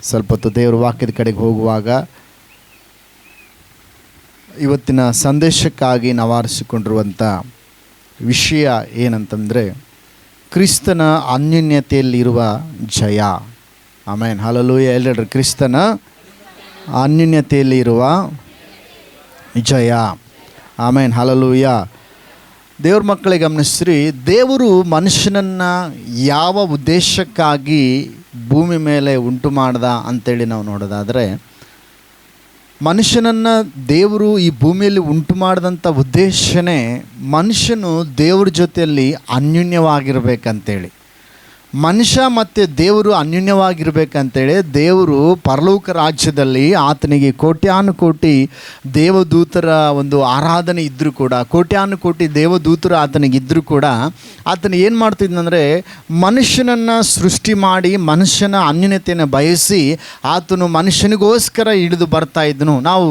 ಸ್ವಲ್ಪ ಹೊತ್ತು ದೇವರ ವಾಕ್ಯದ ಕಡೆಗೆ ಹೋಗುವಾಗ ಇವತ್ತಿನ ಸಂದೇಶಕ್ಕಾಗಿ ನಾವು ಆರಿಸಿಕೊಂಡಿರುವಂಥ ವಿಷಯ ಏನಂತಂದರೆ ಕ್ರಿಸ್ತನ ಅನ್ಯೋನ್ಯತೆಯಲ್ಲಿರುವ ಜಯ. ಆಮೇನ್, ಹಲ್ಲೆಲೂಯಾ. ಎಲ್ಲರೂ ಕ್ರಿಸ್ತನ ಅನ್ಯೋನ್ಯತೆಯಲ್ಲಿರುವ ಜಯ. ಆಮೇನ್, ಹಲ್ಲೆಲೂಯಾ. ದೇವ್ರ ಮಕ್ಕಳಿಗೆ ಗಮನಿಸ್ರಿ, ದೇವರು ಮನುಷ್ಯನನ್ನು ಯಾವ ಉದ್ದೇಶಕ್ಕಾಗಿ ಭೂಮಿ ಮೇಲೆ ಉಂಟು ಮಾಡ್ದ ಅಂತೇಳಿ ನಾವು ನೋಡೋದಾದರೆ, ಮನುಷ್ಯನನ್ನು ದೇವರು ಈ ಭೂಮಿಯಲ್ಲಿ ಉಂಟು ಮಾಡಿದಂಥ ಉದ್ದೇಶನೇ ಮನುಷ್ಯನು ದೇವ್ರ ಜೊತೆಯಲ್ಲಿ ಅನ್ಯೋನ್ಯವಾಗಿರ್ಬೇಕಂತೇಳಿ. ಮನುಷ್ಯ ಮತ್ತು ದೇವರು ಅನ್ಯೋನ್ಯವಾಗಿರ್ಬೇಕಂತೇಳಿ ದೇವರು ಪರಲೋಕ ರಾಜ್ಯದಲ್ಲಿ ಆತನಿಗೆ ಕೋಟ್ಯಾನುಕೋಟಿ ದೇವದೂತರ ಒಂದು ಆರಾಧನೆ ಇದ್ದರೂ ಕೂಡ, ಕೋಟ್ಯಾನುಕೋಟಿ ದೇವದೂತರು ಆತನಿಗಿದ್ದರೂ ಕೂಡ ಆತನ ಏನು ಮಾಡ್ತಿದ್ದಂದರೆ ಮನುಷ್ಯನನ್ನು ಸೃಷ್ಟಿ ಮಾಡಿ ಮನುಷ್ಯನ ಅನ್ಯೋನ್ಯತೆಯನ್ನು ಬಯಸಿ ಆತನು ಮನುಷ್ಯನಿಗೋಸ್ಕರ ಇಳಿದು ಬರ್ತಾ ಇದ್ದನು. ನಾವು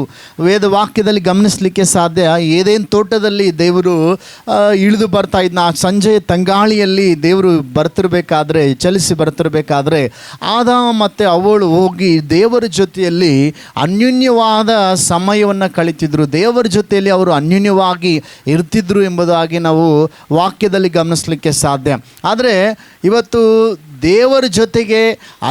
ವೇದವಾಕ್ಯದಲ್ಲಿ ಗಮನಿಸಲಿಕ್ಕೆ ಸಾಧ್ಯ. ಏದೇನು ತೋಟದಲ್ಲಿ ದೇವರು ಇಳಿದು ಬರ್ತಾ ಇದ್ನ, ಆ ಸಂಜೆಯ ತಂಗಾಳಿಯಲ್ಲಿ ದೇವರು ಬರ್ತಿರ್ಬೇಕಾದ್ರೆ, ಚಲಿಸಿ ಬರ್ತಿರ್ಬೇಕಾದ್ರೆ ಆದಾಮ ಮತ್ತು ಅವಳು ಹೋಗಿ ದೇವರ ಜೊತೆಯಲ್ಲಿ ಅನ್ಯೋನ್ಯವಾದ ಸಮಯವನ್ನು ಕಳೀತಿದ್ರು, ದೇವರ ಜೊತೆಯಲ್ಲಿ ಅವರು ಅನ್ಯೋನ್ಯವಾಗಿ ಇರ್ತಿದ್ರು ಎಂಬುದಾಗಿ ನಾವು ವಾಕ್ಯದಲ್ಲಿ ಗಮನಿಸಲಿಕ್ಕೆ ಸಾಧ್ಯ. ಆದರೆ ಇವತ್ತು ದೇವರ ಜೊತೆಗೆ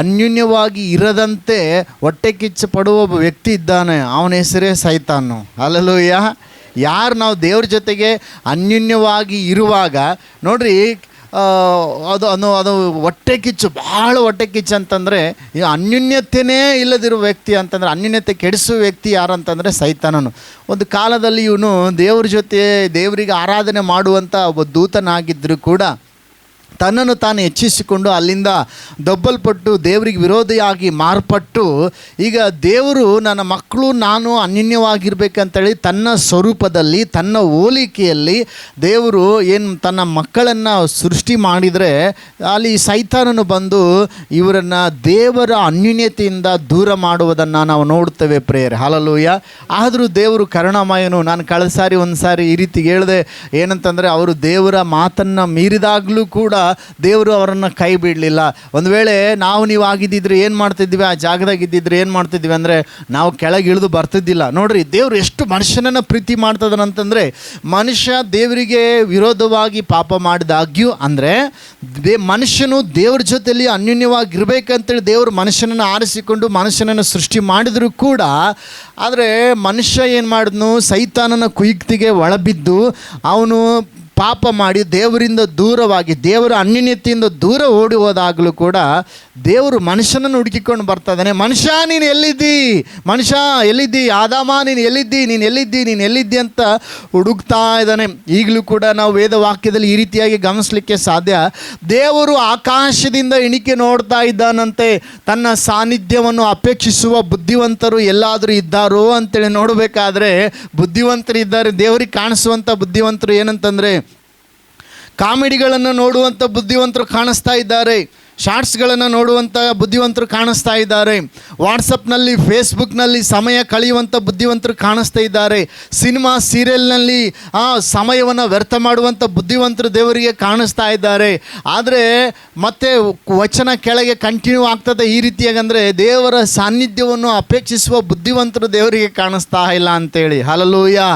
ಅನ್ಯೋನ್ಯವಾಗಿ ಇರದಂತೆ ಹೊಟ್ಟೆ ಕಿಚ್ಚು ಪಡುವ ಒಬ್ಬ ವ್ಯಕ್ತಿ ಇದ್ದಾನೆ, ಅವನ ಹೆಸರೇ ಸೈತಾನು. ಹಲ್ಲೆಲೂಯಾ. ಯಾರು ನಾವು ದೇವ್ರ ಜೊತೆಗೆ ಅನ್ಯೋನ್ಯವಾಗಿ ಇರುವಾಗ ನೋಡ್ರಿ, ಅದು ಹೊಟ್ಟೆ ಕಿಚ್ಚು, ಭಾಳ ಹೊಟ್ಟೆ ಕಿಚ್ಚು ಅಂತಂದರೆ ಈ ಅನ್ಯೋನ್ಯತೆಯೇ ಇಲ್ಲದಿರುವ ವ್ಯಕ್ತಿ ಅಂತಂದರೆ, ಅನ್ಯೋನ್ಯತೆ ಕೆಡಿಸುವ ವ್ಯಕ್ತಿ ಯಾರು ಅಂತಂದರೆ ಸೈತಾನನು. ಒಂದು ಕಾಲದಲ್ಲಿ ಇವನು ದೇವ್ರ ಜೊತೆ ದೇವರಿಗೆ ಆರಾಧನೆ ಮಾಡುವಂಥ ಒಬ್ಬ ದೂತನಾಗಿದ್ದರೂ ಕೂಡ ತನ್ನನ್ನು ತಾನು ಹೆಚ್ಚಿಸಿಕೊಂಡು ಅಲ್ಲಿಂದ ದಬ್ಬಲ್ಪಟ್ಟು ದೇವರಿಗೆ ವಿರೋಧಿಯಾಗಿ ಮಾರ್ಪಟ್ಟು ಈಗ ದೇವರು ನನ್ನ ಮಕ್ಕಳು ನಾನು ಅನ್ಯೋನ್ಯವಾಗಿರ್ಬೇಕಂತೇಳಿ ತನ್ನ ಸ್ವರೂಪದಲ್ಲಿ ತನ್ನ ಹೋಲಿಕೆಯಲ್ಲಿ ದೇವರು ಏನು ತನ್ನ ಮಕ್ಕಳನ್ನು ಸೃಷ್ಟಿ ಮಾಡಿದರೆ ಅಲ್ಲಿ ಸೈತಾನನು ಬಂದು ಇವರನ್ನು ದೇವರ ಅನ್ಯೋನ್ಯತೆಯಿಂದ ದೂರ ಮಾಡುವುದನ್ನು ನಾವು ನೋಡ್ತೇವೆ ಪ್ರೇಯರ್. ಹಲ್ಲೆಲೂಯಾ. ಆದರೂ ದೇವರು ಕರುಣಾಮಯನು. ನಾನು ಕಳೆದ ಸಾರಿ ಒಂದು ಸಾರಿ ಈ ರೀತಿ ಹೇಳಿದೆ, ಏನಂತಂದರೆ ಅವರು ದೇವರ ಮಾತನ್ನು ಮೀರಿದಾಗಲೂ ಕೂಡ ದೇವರು ಅವರನ್ನು ಕೈ ಬಿಡಲಿಲ್ಲ. ಒಂದು ವೇಳೆ ನೀವು ಆಗಿದ್ದಿದ್ರೆ ಏನು ಮಾಡ್ತಿದ್ವಿ, ಆ ಜಾಗದಾಗ ಇದ್ದಿದ್ರೆ ಏನು ಮಾಡ್ತಿದ್ವಿ ಅಂದರೆ ನಾವು ಕೆಳಗೆ ಇಳಿದು ಬರ್ತಿದ್ದಿಲ್ಲ. ನೋಡ್ರಿ, ದೇವರು ಎಷ್ಟು ಮನುಷ್ಯನನ್ನು ಪ್ರೀತಿ ಮಾಡ್ತದನಂತಂದರೆ, ಮನುಷ್ಯ ದೇವರಿಗೆ ವಿರೋಧವಾಗಿ ಪಾಪ ಮಾಡಿದಾಗ್ಯೂ ಅಂದರೆ ಮನುಷ್ಯನು ದೇವ್ರ ಜೊತೆಯಲ್ಲಿ ಅನ್ಯೋನ್ಯವಾಗಿರ್ಬೇಕಂತೇಳಿ ದೇವರು ಮನುಷ್ಯನನ್ನು ಆರಿಸಿಕೊಂಡು ಮನುಷ್ಯನನ್ನು ಸೃಷ್ಟಿ ಮಾಡಿದರೂ ಕೂಡ, ಆದರೆ ಮನುಷ್ಯ ಏನು ಮಾಡಿದ್ನು, ಸೈತಾನನ ಕುಯುಕ್ತಿಗೆ ಒಳಬಿದ್ದು ಅವನು ಪಾಪ ಮಾಡಿ ದೇವರಿಂದ ದೂರವಾಗಿ ದೇವರ ಅನ್ಯೋನ್ಯತೆಯಿಂದ ದೂರ ಓಡಿ ಹೋದಾಗಲೂ ಕೂಡ ದೇವರು ಮನುಷ್ಯನನ್ನು ಹುಡುಕಿಕೊಂಡು ಬರ್ತಾ ಇದ್ದಾನೆ. ಮನುಷ್ಯ ನೀನು ಎಲ್ಲಿದ್ದಿ, ಮನುಷ್ಯ ಎಲ್ಲಿದ್ದಿ, ಆದಾಮ ನೀನು ಎಲ್ಲಿದ್ದಿ, ನೀನು ಎಲ್ಲಿದ್ದಿ, ನೀನು ಎಲ್ಲಿದ್ದಿ ಅಂತ ಹುಡುಕ್ತಾ ಇದ್ದಾನೆ. ಈಗಲೂ ಕೂಡ ನಾವು ವೇದವಾಕ್ಯದಲ್ಲಿ ಈ ರೀತಿಯಾಗಿ ಗಮನಿಸಲಿಕ್ಕೆ ಸಾಧ್ಯ. ದೇವರು ಆಕಾಶದಿಂದ ಇಣಿಕೆ ನೋಡ್ತಾ ಇದ್ದಾನಂತೆ. ತನ್ನ ಸಾನ್ನಿಧ್ಯವನ್ನು ಅಪೇಕ್ಷಿಸುವ ಬುದ್ಧಿವಂತರು ಎಲ್ಲಾದರೂ ಇದ್ದಾರೋ ಅಂತೇಳಿ ನೋಡಬೇಕಾದ್ರೆ ಬುದ್ಧಿವಂತರು ಇದ್ದಾರೆ. ದೇವರಿಗೆ ಕಾಣಿಸುವಂಥ ಬುದ್ಧಿವಂತರು ಏನಂತಂದರೆ, ಕಾಮಿಡಿಗಳನ್ನು ನೋಡುವಂಥ ಬುದ್ಧಿವಂತರು ಕಾಣಿಸ್ತಾ ಇದ್ದಾರೆ, ಶಾರ್ಟ್ಸ್ಗಳನ್ನು ನೋಡುವಂಥ ಬುದ್ಧಿವಂತರು ಕಾಣಿಸ್ತಾ ಇದ್ದಾರೆ, ವಾಟ್ಸಪ್ನಲ್ಲಿ ಫೇಸ್ಬುಕ್ನಲ್ಲಿ ಸಮಯ ಕಳೆಯುವಂಥ ಬುದ್ಧಿವಂತರು ಕಾಣಿಸ್ತಾ ಇದ್ದಾರೆ, ಸಿನಿಮಾ ಸೀರಿಯಲ್ನಲ್ಲಿ ಸಮಯವನ್ನು ವ್ಯರ್ಥ ಮಾಡುವಂಥ ಬುದ್ಧಿವಂತರು ದೇವರಿಗೆ ಕಾಣಿಸ್ತಾ ಇದ್ದಾರೆ. ಆದರೆ ಮತ್ತೆ ವಚನ ಕೆಳಗೆ ಕಂಟಿನ್ಯೂ ಆಗ್ತದೆ ಈ ರೀತಿಯಾಗಂದರೆ ದೇವರ ಸಾನ್ನಿಧ್ಯವನ್ನು ಅಪೇಕ್ಷಿಸುವ ಬುದ್ಧಿವಂತರು ದೇವರಿಗೆ ಕಾಣಿಸ್ತಾ ಇಲ್ಲ ಅಂತೇಳಿ. ಹಲ್ಲೆಲೂಯಾ.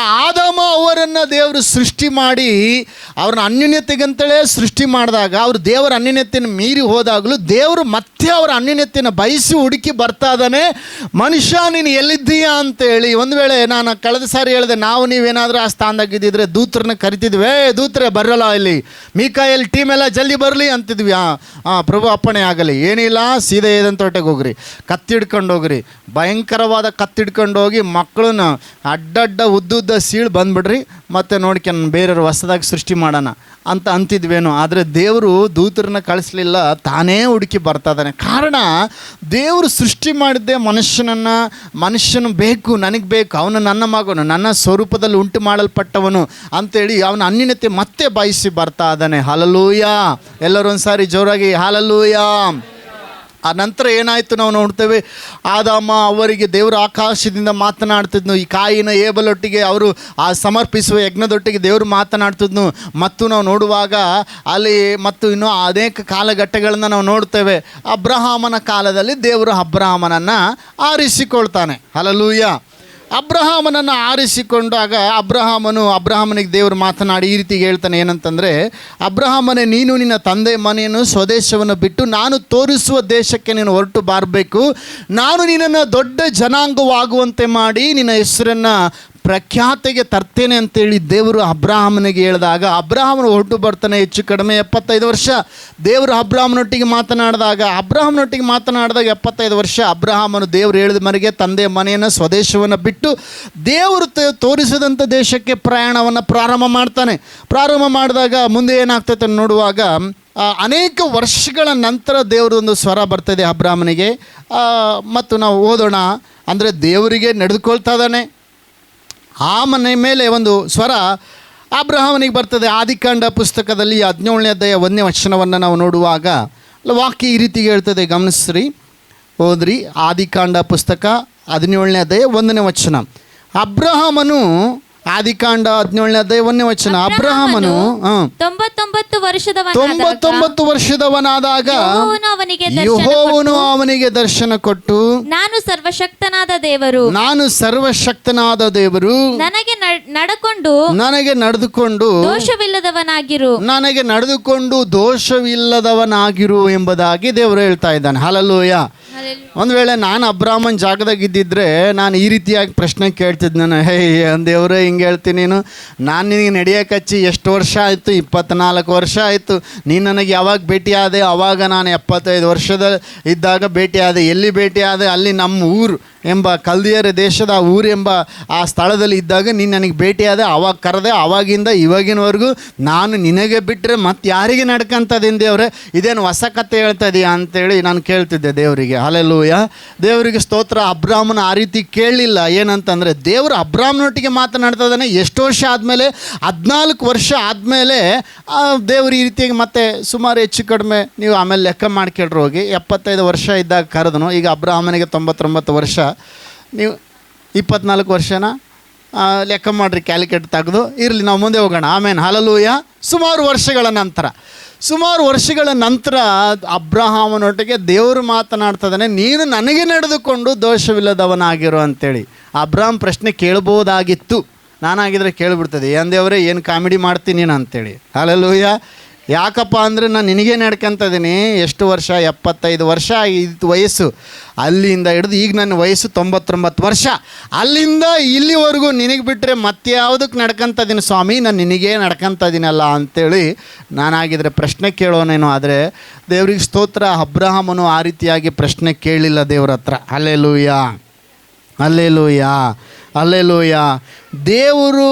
ಆ ಆದಾಮ ಅವರನ್ನು ದೇವರು ಸೃಷ್ಟಿ ಮಾಡಿ ಅವ್ರನ್ನ ಅನ್ಯೋನ್ಯತೆಗಂತಲೇ ಸೃಷ್ಟಿ ಮಾಡಿದಾಗ ಅವರು ದೇವರ ಅನ್ಯೋನ್ಯತೆಯನ್ನು ಮೀರಿ ಹೋದಾಗಲೂ ದೇವರು ಮತ್ತೆ ಅವರ ಅನ್ಯೋನ್ಯತೆಯನ್ನು ಬಯಸಿ ಹುಡುಕಿ ಬರ್ತಾ ಇದ್ದಾನೆ. ಮನುಷ್ಯ ನೀನು ಎಲ್ಲಿದ್ದೀಯಾ ಅಂತೇಳಿ. ಒಂದು ವೇಳೆ ನಾನು ಕಳೆದ ಸಾರಿ ಹೇಳಿದೆ, ನೀವೇನಾದರೂ ಆ ಸ್ಥಾನದಾಗಿದ್ದಿದ್ರೆ ದೂತರನ್ನ ಕರಿತಿದ್ವಿ, ದೂತರೇ ಬರಲ್ಲ ಇಲ್ಲಿ, ಮೀಕಾಯಲ್ ಟೀಮ್ ಎಲ್ಲ ಜಲ್ದಿ ಬರಲಿ ಅಂತಿದ್ವಿ. ಪ್ರಭು ಅಪ್ಪಣೆ ಆಗಲಿ, ಏನಿಲ್ಲ, ಸೀದಾ ಏದಂತ ಹೊಟ್ಟೆಗೆ ಹೋಗ್ರಿ, ಕತ್ತಿಡ್ಕೊಂಡು ಹೋಗ್ರಿ, ಭಯಂಕರವಾದ ಕತ್ತಿಡ್ಕೊಂಡು ಹೋಗಿ ಮಕ್ಕಳನ್ನ ಅಡ್ಡಡ್ಡ ಉದ್ದುದ್ದ ಸೀಳು ಬಂದುಬಿಡ್ರಿ, ಮತ್ತು ನೋಡ್ಕೊಂಡು ಬೇರೆಯವ್ರು ಹೊಸದಾಗಿ ಸೃಷ್ಟಿ ಮಾಡೋಣ ಅಂತ ಅಂತಿದ್ವೇನೋ. ಆದರೆ ದೇವರು ದೂತರನ್ನ ಕಳಿಸ್ಲಿಲ್ಲ, ತಾನೇ ಹುಡುಕಿ ಬರ್ತಾ ಇದ್ದಾನೆ. ಕಾರಣ, ದೇವರು ಸೃಷ್ಟಿ ಮಾಡಿದ್ದೆ ಮನುಷ್ಯನು ಬೇಕು, ನನಗೆ ಬೇಕು, ಅವನು ನನ್ನ ಮಗನು, ನನ್ನ ಸ್ವರೂಪದಲ್ಲಿ ಉಂಟು ಮಾಡಲ್ಪಟ್ಟವನು ಅಂತೇಳಿ ಅವನ ಅನ್ಯೋನ್ಯತೆ ಮತ್ತೆ ಬಯಸಿ ಬರ್ತಾ ಇದ್ದಾನೆ. ಹಲ್ಲೆಲೂಯಾ. ಎಲ್ಲರೂ ಒಂದು ಸಾರಿ ಜೋರಾಗಿ ಹಲ್ಲೆಲೂಯಾ. ಆ ನಂತರ ಏನಾಯಿತು ನಾವು ನೋಡ್ತೇವೆ, ಆದಾಮ ಅವರಿಗೆ ದೇವರು ಆಕಾಶದಿಂದ ಮಾತನಾಡ್ತಿದ್ನು, ಈ ಕಾಯಿನ ಏಬಲೊಟ್ಟಿಗೆ ಅವರು ಆ ಸಮರ್ಪಿಸುವ ಯಜ್ಞದೊಟ್ಟಿಗೆ ದೇವರು ಮಾತನಾಡ್ತಿದ್ನು. ಮತ್ತು ನಾವು ನೋಡುವಾಗ ಅಲ್ಲಿ ಮತ್ತು ಇನ್ನೂ ಅನೇಕ ಕಾಲಘಟ್ಟಗಳನ್ನು ನಾವು ನೋಡ್ತೇವೆ. ಅಬ್ರಹಾಮನ ಕಾಲದಲ್ಲಿ ದೇವರು ಅಬ್ರಹಾಮನನ್ನು ಆರಿಸಿಕೊಳ್ತಾನೆ. ಹಲ್ಲೆಲೂಯಾ. ಅಬ್ರಹಾಮನನ್ನು ಆರಿಸಿಕೊಂಡಾಗ ಅಬ್ರಹಾಮನಿಗೆ ದೇವರು ಮಾತನಾಡಿ ಈ ರೀತಿ ಹೇಳ್ತಾನೆ, ಏನಂತಂದರೆ, ಅಬ್ರಹಾಮನೇ, ನೀನು ನಿನ್ನ ತಂದೆ ಮನೆಯನ್ನು ಸ್ವದೇಶವನ್ನು ಬಿಟ್ಟು ನಾನು ತೋರಿಸುವ ದೇಶಕ್ಕೆ ನೀನು ಹೊರಟು ಬರಬೇಕು. ನಾನು ನಿನ್ನನ್ನು ದೊಡ್ಡ ಜನಾಂಗವಾಗುವಂತೆ ಮಾಡಿ ನಿನ್ನ ಹೆಸರನ್ನು ಪ್ರಖ್ಯಾತಿಗೆ ತರ್ತೇನೆ ಅಂತೇಳಿ ದೇವರು ಅಬ್ರಹಾಮನಿಗೆ ಹೇಳಿದಾಗ ಅಬ್ರಹಾಮನು ಹೊರಟು ಬರ್ತಾನೆ. ಹೆಚ್ಚು ಕಡಿಮೆ 75 ವರ್ಷ ದೇವರು ಅಬ್ರಹಾಮನೊಟ್ಟಿಗೆ ಮಾತನಾಡಿದಾಗ 75 ವರ್ಷ ಅಬ್ರಹಾಮನು ದೇವರು ಹೇಳಿದ ಮನೆಗೆ ತಂದೆ ಮನೆಯನ್ನು ಸ್ವದೇಶವನ್ನು ಬಿಟ್ಟು ದೇವರು ತೋರಿಸಿದಂಥ ದೇಶಕ್ಕೆ ಪ್ರಯಾಣವನ್ನು ಪ್ರಾರಂಭ ಮಾಡ್ತಾನೆ. ಪ್ರಾರಂಭ ಮಾಡಿದಾಗ ಮುಂದೆ ಏನಾಗ್ತೈತೆ ನೋಡುವಾಗ ಅನೇಕ ವರ್ಷಗಳ ನಂತರ ದೇವರದೊಂದು ಸ್ವರ ಬರ್ತದೆ ಅಬ್ರಹಾಮನಿಗೆ. ಮತ್ತು ನಾವು ಓದೋಣ. ಅಂದರೆ ದೇವರಿಗೆ ನಡೆದುಕೊಳ್ತಾ ಇದ್ದಾನೆ, ಆ ಮನೆ ಮೇಲೆ ಒಂದು ಸ್ವರ ಅಬ್ರಹಾಮನಿಗೆ ಬರ್ತದೆ. ಆದಿಕಾಂಡ ಪುಸ್ತಕದಲ್ಲಿ 17ನೇ ಅಧ್ಯಾಯ 1ನೇ ವಚನವನ್ನು ನಾವು ನೋಡುವಾಗ ವಾಕ್ಯ ಈ ರೀತಿ ಹೇಳ್ತದೆ, ಗಮನಿಸ್ರಿ, ಓದ್ರಿ. ಆದಿಕಾಂಡ ಪುಸ್ತಕ 17ನೇ ಅಧ್ಯಾಯ 1ನೇ ವಚನ. ಅಬ್ರಹಾಮನು, ಆದಿಕಾಂಡ 17ನೇ ಅಧ್ಯಾಯ 1ನೇ ವಚನ. ಅಬ್ರಹಾಮನು 99 ವರ್ಷದವನಾದಾಗ ಯೆಹೋವನು ಅವನಿಗೆ ದರ್ಶನ ಕೊಟ್ಟು, ನಾನು ಸರ್ವಶಕ್ತನಾದ ದೇವರು, ನನಗೆ ನಡೆದುಕೊಂಡು ದೋಷವಿಲ್ಲದವನಾಗಿರು ಎಂಬುದಾಗಿ ದೇವರು ಹೇಳ್ತಾ ಇದ್ದಾನೆ. ಹಲ್ಲೆಲೂಯಾ. ಒಂದು ವೇಳೆ ನಾನು ಅಬ್ರಾಹ್ಮನ್ ಜಾಗದಾಗ ಇದ್ದಿದ್ರೆ ನಾನು ಈ ರೀತಿಯಾಗಿ ಪ್ರಶ್ನೆ ಕೇಳ್ತಿದ್ದೆ. ನಾನು, ಹೇ ದೇವರೇ, ಹಿಂಗೆ ಹೇಳ್ತೀನಿ, ನಾನು ನಿನಗೆ ನಡೆಯೋಕೆ ಹಚ್ಚಿ ಎಷ್ಟು ವರ್ಷ ಆಯಿತು? 24 ವರ್ಷ ಆಯಿತು. ನೀನು ನನಗೆ ಯಾವಾಗ ಭೇಟಿಯಾದೆ? ಆವಾಗ ನಾನು 75 ವರ್ಷದ ಇದ್ದಾಗ ಭೇಟಿಯಾದೆ. ಎಲ್ಲಿ ಭೇಟಿಯಾದೆ? ಅಲ್ಲಿ ನಮ್ಮ ಊರು ಎಂಬ ಕಲ್ದಿಯರ ದೇಶದ ಊರು ಎಂಬ ಆ ಸ್ಥಳದಲ್ಲಿ ಇದ್ದಾಗ ನೀನು ನನಗೆ ಭೇಟಿಯಾದೆ, ಆವಾಗ ಕರೆದೆ. ಆವಾಗಿಂದ ಇವಾಗಿನವರೆಗೂ ನಾನು ನಿನಗೆ ಬಿಟ್ಟರೆ ಮತ್ತೆ ಯಾರಿಗೆ ನಡ್ಕಂತದೇನು ದೇವ್ರೆ? ಇದೇನು ಹೊಸ ಕತೆ ಹೇಳ್ತಾ ಇದೆಯಾ ಅಂತೇಳಿ ನಾನು ಕೇಳ್ತಿದ್ದೆ ದೇವರಿಗೆ. ಹಲ್ಲೆಲೂಯಾ. ದೇವರಿಗೆ ಸ್ತೋತ್ರ. ಅಬ್ರಾಹ್ಮನ ಆ ರೀತಿ ಕೇಳಲಿಲ್ಲ. ಏನಂತಂದರೆ ದೇವರು ಅಬ್ರಾಹ್ಮನೊಟ್ಟಿಗೆ ಮಾತನಾಡ್ತಾ ಇದ್ದಾನೆ. ಎಷ್ಟು ವರ್ಷ ಆದಮೇಲೆ? 14 ವರ್ಷ ಆದಮೇಲೆ ದೇವರು ಈ ರೀತಿಯಾಗಿ ಮತ್ತೆ ಸುಮಾರು ಹೆಚ್ಚು ಕಡಿಮೆ ನೀವು ಆಮೇಲೆ ಲೆಕ್ಕ ಮಾಡ್ಕೊಳ್ರಿ ಹೋಗಿ 75 ವರ್ಷ ಇದ್ದಾಗ ಕರೆದನು. ಈಗ ಅಬ್ರಾಹ್ಮನಿಗೆ 99 ವರ್ಷ, ನೀವು 24 ವರ್ಷನ ಲೆಕ್ಕ ಮಾಡಿರಿ, ಕ್ಯಾಲ್ಕುಲೇಟ್ ತೆಗೆದು ಇರಲಿ. ನಾವು ಮುಂದೆ ಹೋಗೋಣ. ಆಮೇಲೆ ಹಲ್ಲೆಲೂಯಾ. ಸುಮಾರು ವರ್ಷಗಳ ನಂತರ ಅಬ್ರಹಾಮನೊಟ್ಟಿಗೆ ದೇವರು ಮಾತನಾಡ್ತದಾನೆ, ನೀನು ನನಗೆ ನಡೆದುಕೊಂಡು ದೋಷವಿಲ್ಲದವನಾಗಿರು ಅಂತೇಳಿ. ಅಬ್ರಹಾಮ್ ಪ್ರಶ್ನೆ ಕೇಳ್ಬೋದಾಗಿತ್ತು, ನಾನಾಗಿದ್ದರೆ ಕೇಳಿಬಿಡ್ತದೆ, ಏನು ದೇವರೇ, ಏನು ಕಾಮಿಡಿ ಮಾಡ್ತೀನಿ ನೀನು ಅಂತೇಳಿ. ಹಲ್ಲೆಲೂಯಾ. ಯಾಕಪ್ಪ ಅಂದರೆ ನಾನು ನಿನಗೇ ನಡ್ಕೊಂತಿದ್ದೀನಿ. ಎಷ್ಟು ವರ್ಷ? 75 ವರ್ಷ ಆಗಿತ್ತು ವಯಸ್ಸು. ಅಲ್ಲಿಂದ ಹಿಡಿದು ಈಗ ನನ್ನ ವಯಸ್ಸು 99 ವರ್ಷ. ಅಲ್ಲಿಂದ ಇಲ್ಲಿವರೆಗೂ ನಿನಗೆ ಬಿಟ್ಟರೆ ಮತ್ತೆ ಯಾವುದಕ್ಕೆ ನಡ್ಕೊಂತಿದ್ದೀನಿ ಸ್ವಾಮಿ? ನಾನು ನಿನಗೇ ನಡ್ಕೊಂತಿದ್ದೀನಲ್ಲ ಅಂತೇಳಿ ನಾನಾಗಿದ್ದರೆ ಪ್ರಶ್ನೆ ಕೇಳೋನೇನೋ. ಆದರೆ ದೇವ್ರಿಗೆ ಸ್ತೋತ್ರ, ಅಬ್ರಹಾಮನು ಆ ರೀತಿಯಾಗಿ ಪ್ರಶ್ನೆ ಕೇಳಲಿಲ್ಲ ದೇವ್ರ ಹತ್ರ. Hallelujah, hallelujah, hallelujah. ದೇವರು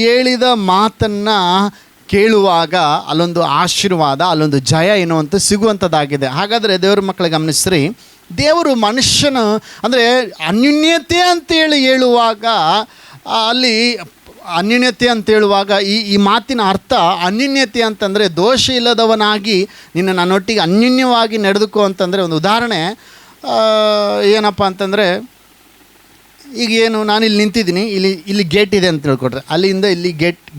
ಹೇಳಿದ ಮಾತನ್ನು ಕೇಳುವಾಗ ಅಲ್ಲೊಂದು ಆಶೀರ್ವಾದ, ಅಲ್ಲೊಂದು ಜಯ ಎನ್ನುವಂಥ ಸಿಗುವಂಥದ್ದಾಗಿದೆ. ಹಾಗಾದರೆ ದೇವ್ರ ಮಕ್ಕಳಿಗೆ ಗಮನಿಸ್ರಿ, ದೇವರು ಮನುಷ್ಯನ ಅಂದರೆ ಅನ್ಯೋನ್ಯತೆ ಅಂತೇಳಿ ಹೇಳುವಾಗ, ಅಲ್ಲಿ ಅನ್ಯೋನ್ಯತೆ ಅಂತೇಳುವಾಗ ಈ ಮಾತಿನ ಅರ್ಥ ಅನ್ಯೋನ್ಯತೆ ಅಂತಂದರೆ ದೋಷ ಇಲ್ಲದವನಾಗಿ ನಿನ್ನ ನನ್ನೊಟ್ಟಿಗೆ ಅನ್ಯೋನ್ಯವಾಗಿ ನಡೆದುಕೋ ಅಂತಂದರೆ, ಒಂದು ಉದಾಹರಣೆ ಏನಪ್ಪ ಅಂತಂದರೆ, ಈಗ ಏನು, ನಾನು ಇಲ್ಲಿ ನಿಂತಿದ್ದೀನಿ, ಇಲ್ಲಿ ಗೇಟ್ ಇದೆ ಅಂತ ತಿಳ್ಕೊಟ್ರೆ, ಅಲ್ಲಿಂದ ಇಲ್ಲಿ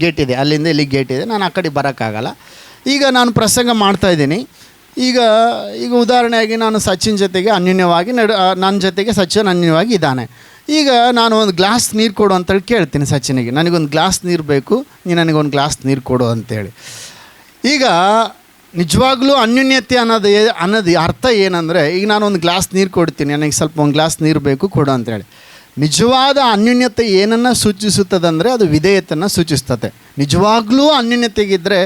ಗೇಟ್ ಇದೆ, ಅಲ್ಲಿಂದ ಇಲ್ಲಿ ಗೇಟ್ ಇದೆ, ನಾನು ಆ ಕಡೆ ಬರೋಕ್ಕಾಗಲ್ಲ. ಈಗ ನಾನು ಪ್ರಸಂಗ ಮಾಡ್ತಾಯಿದ್ದೀನಿ. ಈಗ ಉದಾಹರಣೆಯಾಗಿ ನಾನು ಸಚಿನ್ ಜೊತೆಗೆ ಅನ್ಯೋನ್ಯವಾಗಿ ನನ್ನ ಜೊತೆಗೆ ಸಚಿನ್ ಅನ್ಯೋನ್ಯವಾಗಿ ಇದ್ದಾನೆ. ಈಗ ನಾನು ಒಂದು ಗ್ಲಾಸ್ ನೀರು ಕೊಡು ಅಂತೇಳಿ ಕೇಳ್ತೀನಿ ಸಚಿನಿಗೆ, ನನಗೊಂದು ಗ್ಲಾಸ್ ನೀರು ಬೇಕು, ನೀನು ನನಗೊಂದು ಗ್ಲಾಸ್ ನೀರು ಕೊಡು ಅಂತೇಳಿ. ಈಗ ನಿಜವಾಗ್ಲೂ ಅನ್ಯೋನ್ಯತೆ ಅನ್ನೋದು ಅರ್ಥ ಏನಂದರೆ, ಈಗ ನಾನು ಒಂದು ಗ್ಲಾಸ್ ನೀರು ಕೊಡ್ತೀನಿ, ನನಗೆ ಸ್ವಲ್ಪ ಒಂದು ಗ್ಲಾಸ್ ನೀರು ಬೇಕು, ಕೊಡು ಅಂತೇಳಿ. ನಿಜವಾದ ಅನ್ಯೋನ್ಯತೆ ಏನನ್ನು ಸೂಚಿಸುತ್ತದಂದರೆ ಅದು ವಿಧೇಯತೆಯನ್ನು ಸೂಚಿಸ್ತದೆ. ನಿಜವಾಗ್ಲೂ ಅನ್ಯೋನ್ಯತೆಗಿದ್ದರೆ,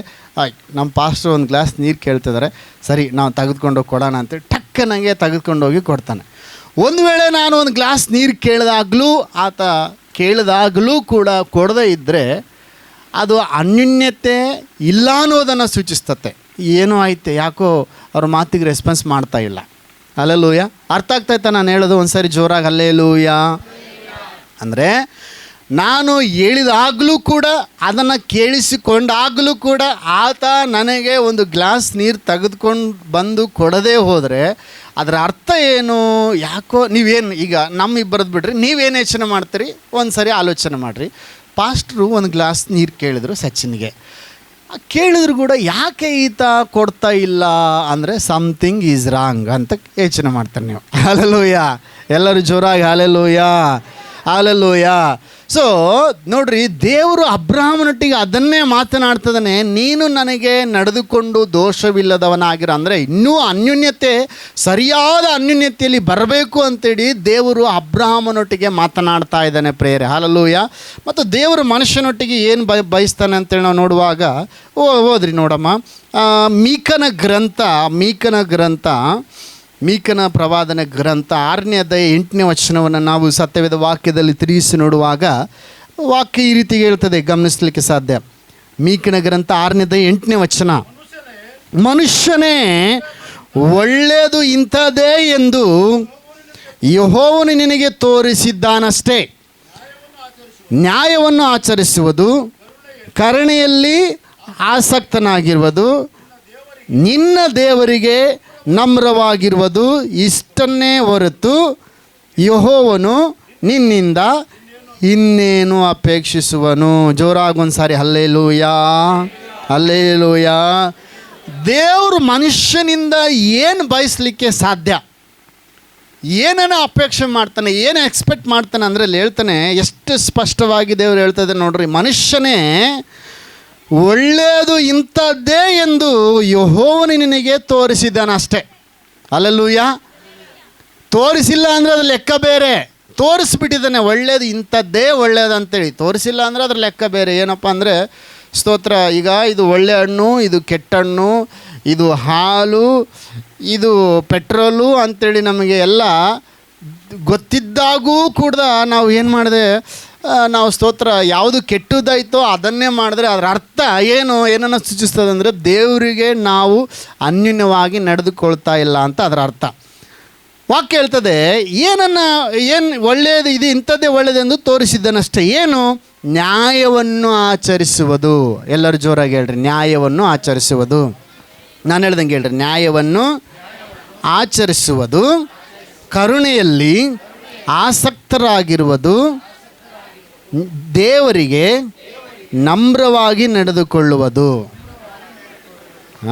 ನಮ್ಮ ಪಾಸ್ಟರ್ ಒಂದು ಗ್ಲಾಸ್ ನೀರು ಕೇಳ್ತಿದ್ದಾರೆ, ಸರಿ ನಾವು ತೆಗೆದುಕೊಂಡೋಗಿ ಕೊಡೋಣ ಅಂತೇಳಿ ಟಕ್ಕನಾಗೆ ತೆಗೆದುಕೊಂಡೋಗಿ ಕೊಡ್ತಾನೆ. ಒಂದು ವೇಳೆ ನಾನು ಒಂದು ಗ್ಲಾಸ್ ನೀರು ಕೇಳಿದಾಗಲೂ ಕೂಡ ಕೊಡದೇ ಇದ್ದರೆ ಅದು ಅನ್ಯೋನ್ಯತೆ ಇಲ್ಲ ಅನ್ನೋದನ್ನು ಸೂಚಿಸ್ತತೆ. ಏನೋ ಐತೆ, ಯಾಕೋ ಅವ್ರ ಮಾತಿಗೆ ರೆಸ್ಪಾನ್ಸ್ ಮಾಡ್ತಾ ಇಲ್ಲ. ಹಲ್ಲೆಲೂಯಾ. ಅರ್ಥ ಆಗ್ತಾಯ್ತಾ ನಾನು ಹೇಳೋದು? ಒಂದು ಸರಿ ಜೋರಾಗಿ ಹಲ್ಲೆಲೂಯಾ. ಅಂದರೆ ನಾನು ಹೇಳಿದಾಗಲೂ ಕೂಡ, ಅದನ್ನು ಕೇಳಿಸಿಕೊಂಡಾಗಲೂ ಕೂಡ ಆತ ನನಗೆ ಒಂದು ಗ್ಲಾಸ್ ನೀರು ತೆಗೆದುಕೊಂಡು ಬಂದು ಕೊಡದೇ ಹೋದರೆ ಅದರ ಅರ್ಥ ಏನು? ಯಾಕೋ ನೀವೇನು ಈಗ ನಮ್ಮಿಬ್ಬರದ್ದು ಬಿಡ್ರಿ, ನೀವೇನು ಯೋಚನೆ ಮಾಡ್ತೀರಿ ಒಂದು ಸರಿ ಆಲೋಚನೆ ಮಾಡಿರಿ. ಪಾಸ್ಟ್ರು ಒಂದು ಗ್ಲಾಸ್ ನೀರು ಕೇಳಿದ್ರು ಸಚಿನ್ಗೆ. ಕೇಳಿದ್ರು ಕೂಡ ಯಾಕೆ ಈತ ಕೊಡ್ತಾ ಇಲ್ಲ ಅಂದರೆ ಸಮಥಿಂಗ್ ಈಸ್ ರಾಂಗ್ ಅಂತ ಯೋಚನೆ ಮಾಡ್ತಾರೆ ನೀವು. ಹಾಲೆಲೂಯ, ಎಲ್ಲರೂ ಜೋರಾಗಿ ಹಾಲೆಲೂಯ, ಹಾಲೆಲೂಯ. ಸೊ ನೋಡ್ರಿ, ದೇವರು ಅಬ್ರಹಾಮನೊಟ್ಟಿಗೆ ಅದನ್ನೇ ಮಾತನಾಡ್ತದಾನೆ, ನೀನು ನನಗೆ ನಡೆದುಕೊಂಡು ದೋಷವಿಲ್ಲದವನಾಗಿರೋ, ಅಂದರೆ ಇನ್ನೂ ಅನ್ಯೋನ್ಯತೆ, ಸರಿಯಾದ ಅನ್ಯೋನ್ಯತೆಯಲ್ಲಿ ಬರಬೇಕು ಅಂತೇಳಿ ದೇವರು ಅಬ್ರಹಾಮನೊಟ್ಟಿಗೆ ಮಾತನಾಡ್ತಾ ಇದ್ದಾನೆ ಪ್ರೇರೆ. ಹಾಲೆಲೂಯ. ಮತ್ತು ದೇವರು ಮನುಷ್ಯನೊಟ್ಟಿಗೆ ಏನು ಬಯಸ್ತಾನೆ ಅಂತೇಳಿ ನಾವು ನೋಡುವಾಗ ಓದ್ರಿ ನೋಡಮ್ಮ, ಮೀಕನ ಪ್ರವಾದನ ಗ್ರಂಥ 6ನೇ ಅಧ್ಯಾಯ 8ನೇ ವಚನವನ್ನು ನಾವು ಸತ್ಯವೇದ ವಾಕ್ಯದಲ್ಲಿ ತಿರುಗಿಸಿ ನೋಡುವಾಗ ವಾಕ್ಯ ಈ ರೀತಿ ಹೇಳ್ತದೆ, ಗಮನಿಸಲಿಕ್ಕೆ ಸಾಧ್ಯ. ಮೀಕನ ಗ್ರಂಥ 6ನೇ ಅಧ್ಯಾಯ 8ನೇ ವಚನ, ಮನುಷ್ಯನೇ ಒಳ್ಳೆಯದು ಇಂಥದ್ದೇ ಎಂದು ಯೆಹೋವನು ನಿನಗೆ ತೋರಿಸಿದ್ದಾನಷ್ಟೇ. ನ್ಯಾಯವನ್ನು ಆಚರಿಸುವುದು, ಕರುಣೆಯಲ್ಲಿ ಆಸಕ್ತನಾಗಿರುವುದು, ನಿನ್ನ ದೇವರಿಗೆ ನಮ್ರವಾಗಿರುವುದು ಇಷ್ಟನ್ನೇ ಹೊರತು ಯೆಹೋವನು ನಿನ್ನಿಂದ ಇನ್ನೇನು ಅಪೇಕ್ಷಿಸುವನು. ಜೋರಾಗೊಂದು ಸಾರಿ ಹಲ್ಲೆಲೂಯಾ, ಹಲ್ಲೆಲೂಯಾ. ದೇವರು ಮನುಷ್ಯನಿಂದ ಏನು ಬಯಸಲಿಕ್ಕೆ ಸಾಧ್ಯ, ಏನನ್ನ ಅಪೇಕ್ಷೆ ಮಾಡ್ತಾನೆ, ಏನು ಎಕ್ಸ್ಪೆಕ್ಟ್ ಮಾಡ್ತಾನೆ ಅಂದರೆ ಅಲ್ಲಿ ಹೇಳ್ತಾನೆ, ಎಷ್ಟು ಸ್ಪಷ್ಟವಾಗಿ ದೇವರು ಹೇಳ್ತದೆ ನೋಡ್ರಿ, ಮನುಷ್ಯನೇ ಒಳ್ಳೆಯದು ಇಂಥದ್ದೇ ಎಂದು ಯೆಹೋವನು ನಿನಗೆ ತೋರಿಸಿದ್ದಾನಷ್ಟೇ. ಹಲ್ಲೆಲೂಯ. ತೋರಿಸಿಲ್ಲ ಅಂದರೆ ಅದ್ರ ಲೆಕ್ಕ ಬೇರೆ, ತೋರಿಸ್ಬಿಟ್ಟಿದ್ದಾನೆ ಒಳ್ಳೆಯದು ಇಂಥದ್ದೇ ಒಳ್ಳೆಯದು ಅಂತೇಳಿ. ತೋರಿಸಿಲ್ಲ ಅಂದರೆ ಅದ್ರ ಲೆಕ್ಕ ಬೇರೆ. ಏನಪ್ಪ ಅಂದರೆ ಸ್ತೋತ್ರ, ಈಗ ಇದು ಒಳ್ಳೆ ಹಣ್ಣು, ಇದು ಕೆಟ್ಟ ಹಣ್ಣು, ಇದು ಹಾಲು, ಇದು ಪೆಟ್ರೋಲು ಅಂಥೇಳಿ ನಮಗೆ ಎಲ್ಲ ಗೊತ್ತಿದ್ದಾಗೂ ಕೂಡ ನಾವು ಏನು ಮಾಡಿದೆ, ನಾವು ಸ್ತೋತ್ರ ಯಾವುದು ಕೆಟ್ಟದಾಯಿತೋ ಅದನ್ನೇ ಮಾಡಿದ್ರೆ ಅದರ ಅರ್ಥ ಏನನ್ನು ಸೂಚಿಸ್ತದೆ ಅಂದರೆ ದೇವರಿಗೆ ನಾವು ಅನ್ಯೋನ್ಯವಾಗಿ ನಡೆದುಕೊಳ್ತಾ ಇಲ್ಲ ಅಂತ ಅದರ ಅರ್ಥ. ವಾಕ್ಯ ಹೇಳ್ತದೆ, ಏನು ಒಳ್ಳೆಯದು ಇದು ಇಂಥದ್ದೇ ಒಳ್ಳೆಯದೆಂದು ತೋರಿಸಿದ್ದನಷ್ಟೇ. ಏನು? ನ್ಯಾಯವನ್ನು ಆಚರಿಸುವುದು. ಎಲ್ಲರೂ ಜೋರಾಗಿ ಹೇಳ್ರಿ, ನ್ಯಾಯವನ್ನು ಆಚರಿಸುವುದು. ನಾನು ಹೇಳ್ದಂಗೆ ಹೇಳ್ರಿ, ನ್ಯಾಯವನ್ನು ಆಚರಿಸುವುದು, ಕರುಣೆಯಲ್ಲಿ ಆಸಕ್ತರಾಗಿರುವುದು, ದೇವರಿಗೆ ನಮ್ರವಾಗಿ ನಡೆದುಕೊಳ್ಳುವುದು.